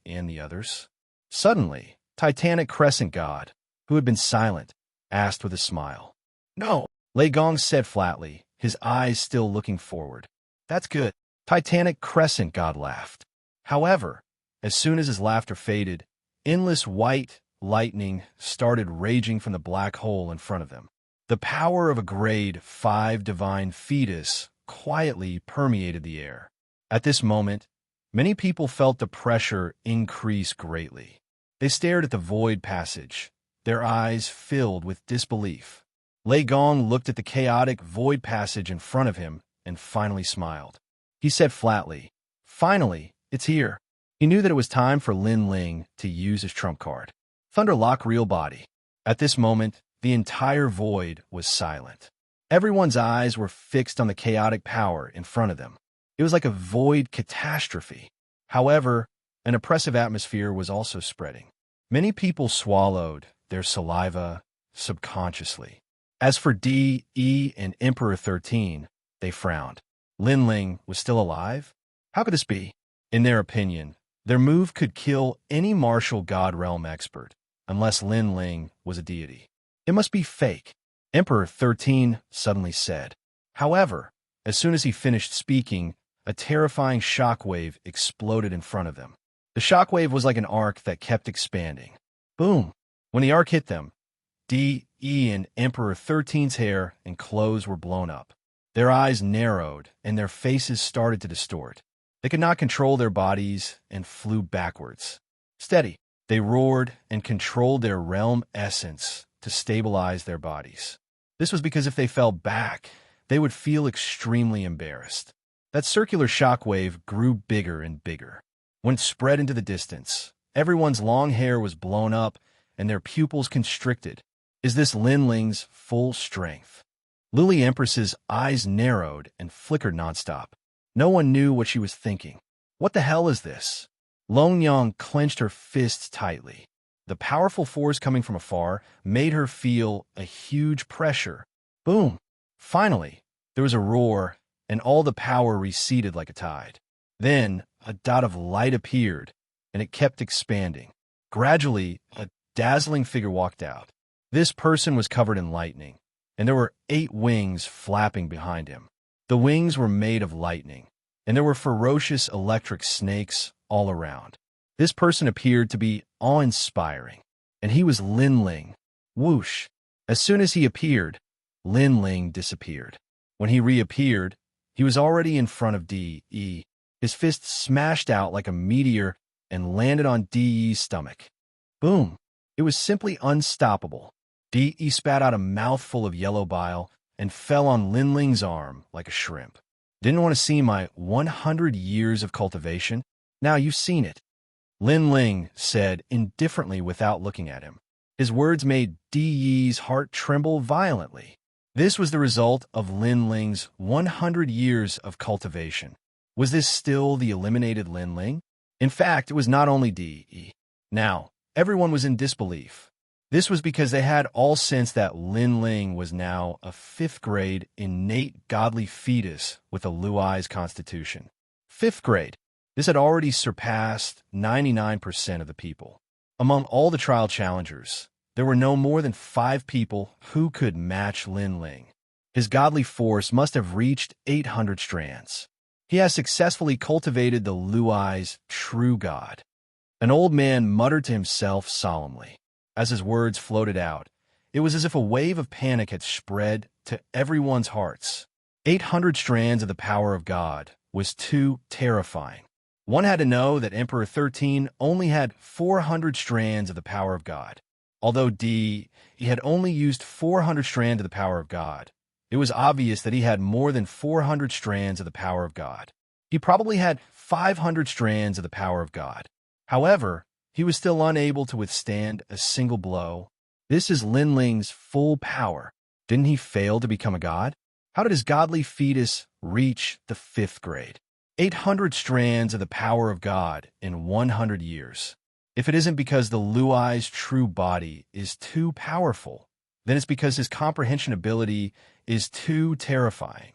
and the others? Suddenly, Titanic Crescent God, who had been silent, asked with a smile. No, Lei Gong said flatly, his eyes still looking forward. That's good. Titanic Crescent God laughed. However, as soon as his laughter faded, endless white lightning started raging from the black hole in front of them. The power of a grade 5 divine fetus quietly permeated the air. At this moment, many people felt the pressure increase greatly. They stared at the void passage, their eyes filled with disbelief. Lei Gong looked at the chaotic void passage in front of him and finally smiled. He said flatly, "Finally, it's here." He knew that it was time for Lin Ling to use his trump card. Thunderlock Real Body. At this moment, the entire void was silent. Everyone's eyes were fixed on the chaotic power in front of them. It was like a void catastrophe. However, an oppressive atmosphere was also spreading. Many people swallowed their saliva subconsciously. As for Di and Emperor 13, they frowned. Lin Ling was still alive? How could this be? In their opinion, their move could kill any martial god realm expert, unless Lin Ling was a deity. It must be fake, Emperor 13 suddenly said. However, as soon as he finished speaking, a terrifying shockwave exploded in front of them. The shockwave was like an arc that kept expanding. Boom! When the arc hit them, Di and Emperor 13's hair and clothes were blown up. Their eyes narrowed, and their faces started to distort. They could not control their bodies and flew backwards. Steady, they roared and controlled their realm essence to stabilize their bodies. This was because if they fell back, they would feel extremely embarrassed. That circular shockwave grew bigger and bigger. When it spread into the distance, everyone's long hair was blown up and their pupils constricted. Is this Lin Ling's full strength? Lily Empress's eyes narrowed and flickered nonstop. No one knew what she was thinking. What the hell is this? Long Yang clenched her fists tightly. The powerful force coming from afar made her feel a huge pressure. Boom! Finally, there was a roar, and all the power receded like a tide. Then, a dot of light appeared, and it kept expanding. Gradually, a dazzling figure walked out. This person was covered in lightning, and there were 8 wings flapping behind him. The wings were made of lightning, and there were ferocious electric snakes all around. This person appeared to be awe-inspiring, and he was Lin Ling. Whoosh! As soon as he appeared, Lin Ling disappeared. When he reappeared, he was already in front of De. His fist smashed out like a meteor and landed on De's stomach. Boom! It was simply unstoppable. De spat out a mouthful of yellow bile and fell on Lin Ling's arm like a shrimp. Didn't want to see my 100 years of cultivation? Now you've seen it. Lin Ling said indifferently without looking at him. His words made De's heart tremble violently. This was the result of Lin Ling's 100 years of cultivation. Was this still the eliminated Lin Ling? In fact, it was not only De. Now, everyone was in disbelief. This was because they had all sensed that Lin Ling was now a 5th grade innate godly fetus with a Luai's constitution. 5th grade. This had already surpassed 99% of the people. Among all the trial challengers, there were no more than 5 people who could match Lin Ling. His godly force must have reached 800 strands. He has successfully cultivated the Luai's true god. An old man muttered to himself solemnly. As his words floated out, it was as if a wave of panic had spread to everyone's hearts. 800 strands of the power of God was too terrifying. One had to know that Emperor 13 only had 400 strands of the power of God. Although he had only used 400 strands of the power of God, it was obvious that he had more than 400 strands of the power of God. He probably had 500 strands of the power of God. However, he was still unable to withstand a single blow. This is Lin Ling's full power. Didn't he fail to become a god? How did his godly fetus reach the 5th grade? 800 strands of the power of God in 100 years. If it isn't because the Luai's true body is too powerful, then it's because his comprehension ability is too terrifying.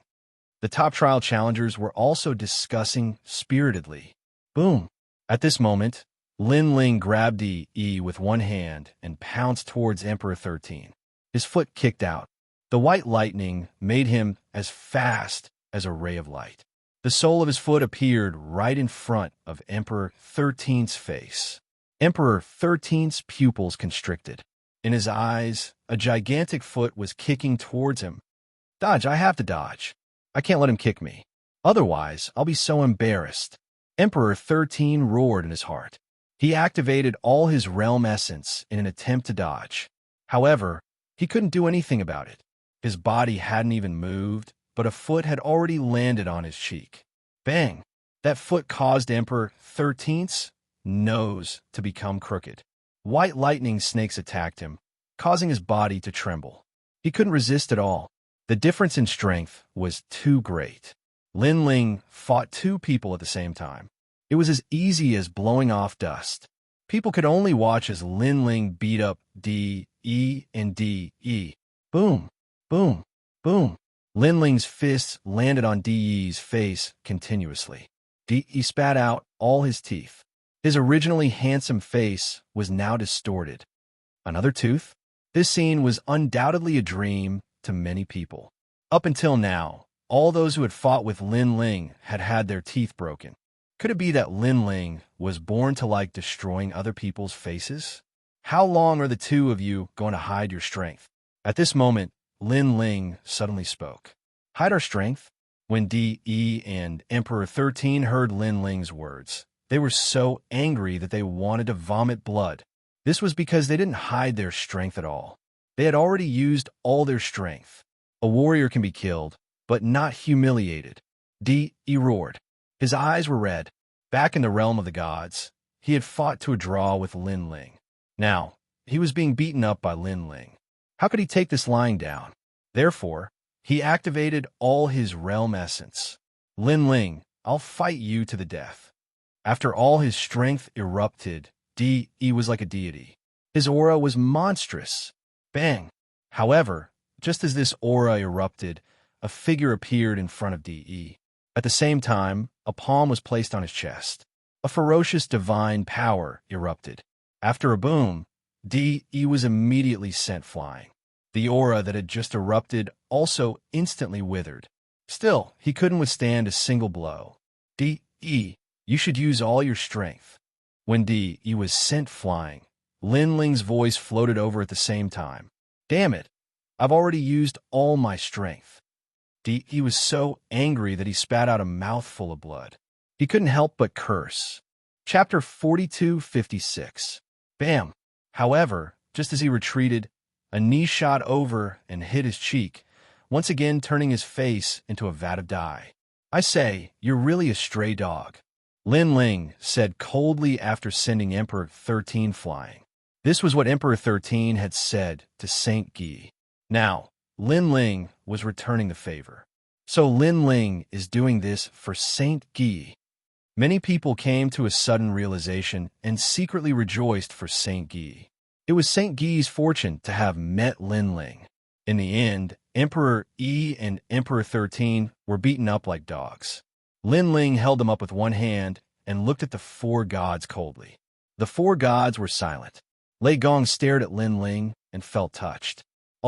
The top trial challengers were also discussing spiritedly. Boom! At this moment, Lin Ling grabbed De with one hand and pounced towards Emperor 13. His foot kicked out. The white lightning made him as fast as a ray of light. The sole of his foot appeared right in front of Emperor 13's face. Emperor 13's pupils constricted. In his eyes, a gigantic foot was kicking towards him. Dodge, I have to dodge. I can't let him kick me. Otherwise, I'll be so embarrassed. Emperor 13 roared in his heart. He activated all his realm essence in an attempt to dodge. However, he couldn't do anything about it. His body hadn't even moved, but a foot had already landed on his cheek. Bang! That foot caused Emperor 13's nose to become crooked. White lightning snakes attacked him, causing his body to tremble. He couldn't resist at all. The difference in strength was too great. Lin Ling fought 2 people at the same time. It was as easy as blowing off dust. People could only watch as Lin Ling beat up De and De. Boom, boom, boom. Lin Ling's fists landed on De's face continuously. De spat out all his teeth. His originally handsome face was now distorted. Another tooth? This scene was undoubtedly a dream to many people. Up until now, all those who had fought with Lin Ling had had their teeth broken. Could it be that Lin Ling was born to like destroying other people's faces? How long are the 2 of you going to hide your strength? At this moment, Lin Ling suddenly spoke. Hide our strength? When De and Emperor 13 heard Lin Ling's words, they were so angry that they wanted to vomit blood. This was because they didn't hide their strength at all. They had already used all their strength. A warrior can be killed, but not humiliated. He roared. His eyes were red. Back in the realm of the gods, he had fought to a draw with Lin Ling. Now, he was being beaten up by Lin Ling. How could he take this lying down? Therefore, he activated all his realm essence. Lin Ling, I'll fight you to the death. After all his strength erupted, he was like a deity. His aura was monstrous. Bang! However, just as this aura erupted, a figure appeared in front of De. At the same time, a palm was placed on his chest. A ferocious divine power erupted. After a boom, De was immediately sent flying. The aura that had just erupted also instantly withered. Still, he couldn't withstand a single blow. De, you should use all your strength. When De was sent flying, Lin Ling's voice floated over at the same time. Damn it, I've already used all my strength. De was so angry that he spat out a mouthful of blood. He couldn't help but curse. Chapter 42:56. Bam! However, just as he retreated, a knee shot over and hit his cheek, once again turning his face into a vat of dye. I say, you're really a stray dog. Lin Ling said coldly after sending Emperor 13 flying. This was what Emperor 13 had said to Saint Guy. Now, Lin Ling was returning the favor. So Lin Ling is doing this for Saint Guy. Many people came to a sudden realization and secretly rejoiced for Saint Guy. It was Saint Guy's fortune to have met Lin Ling. In the end, Emperor and Emperor 13 were beaten up like dogs. Lin Ling held them up with one hand and looked at the four gods coldly. The four gods were silent. Lei Gong stared at Lin Ling and felt touched.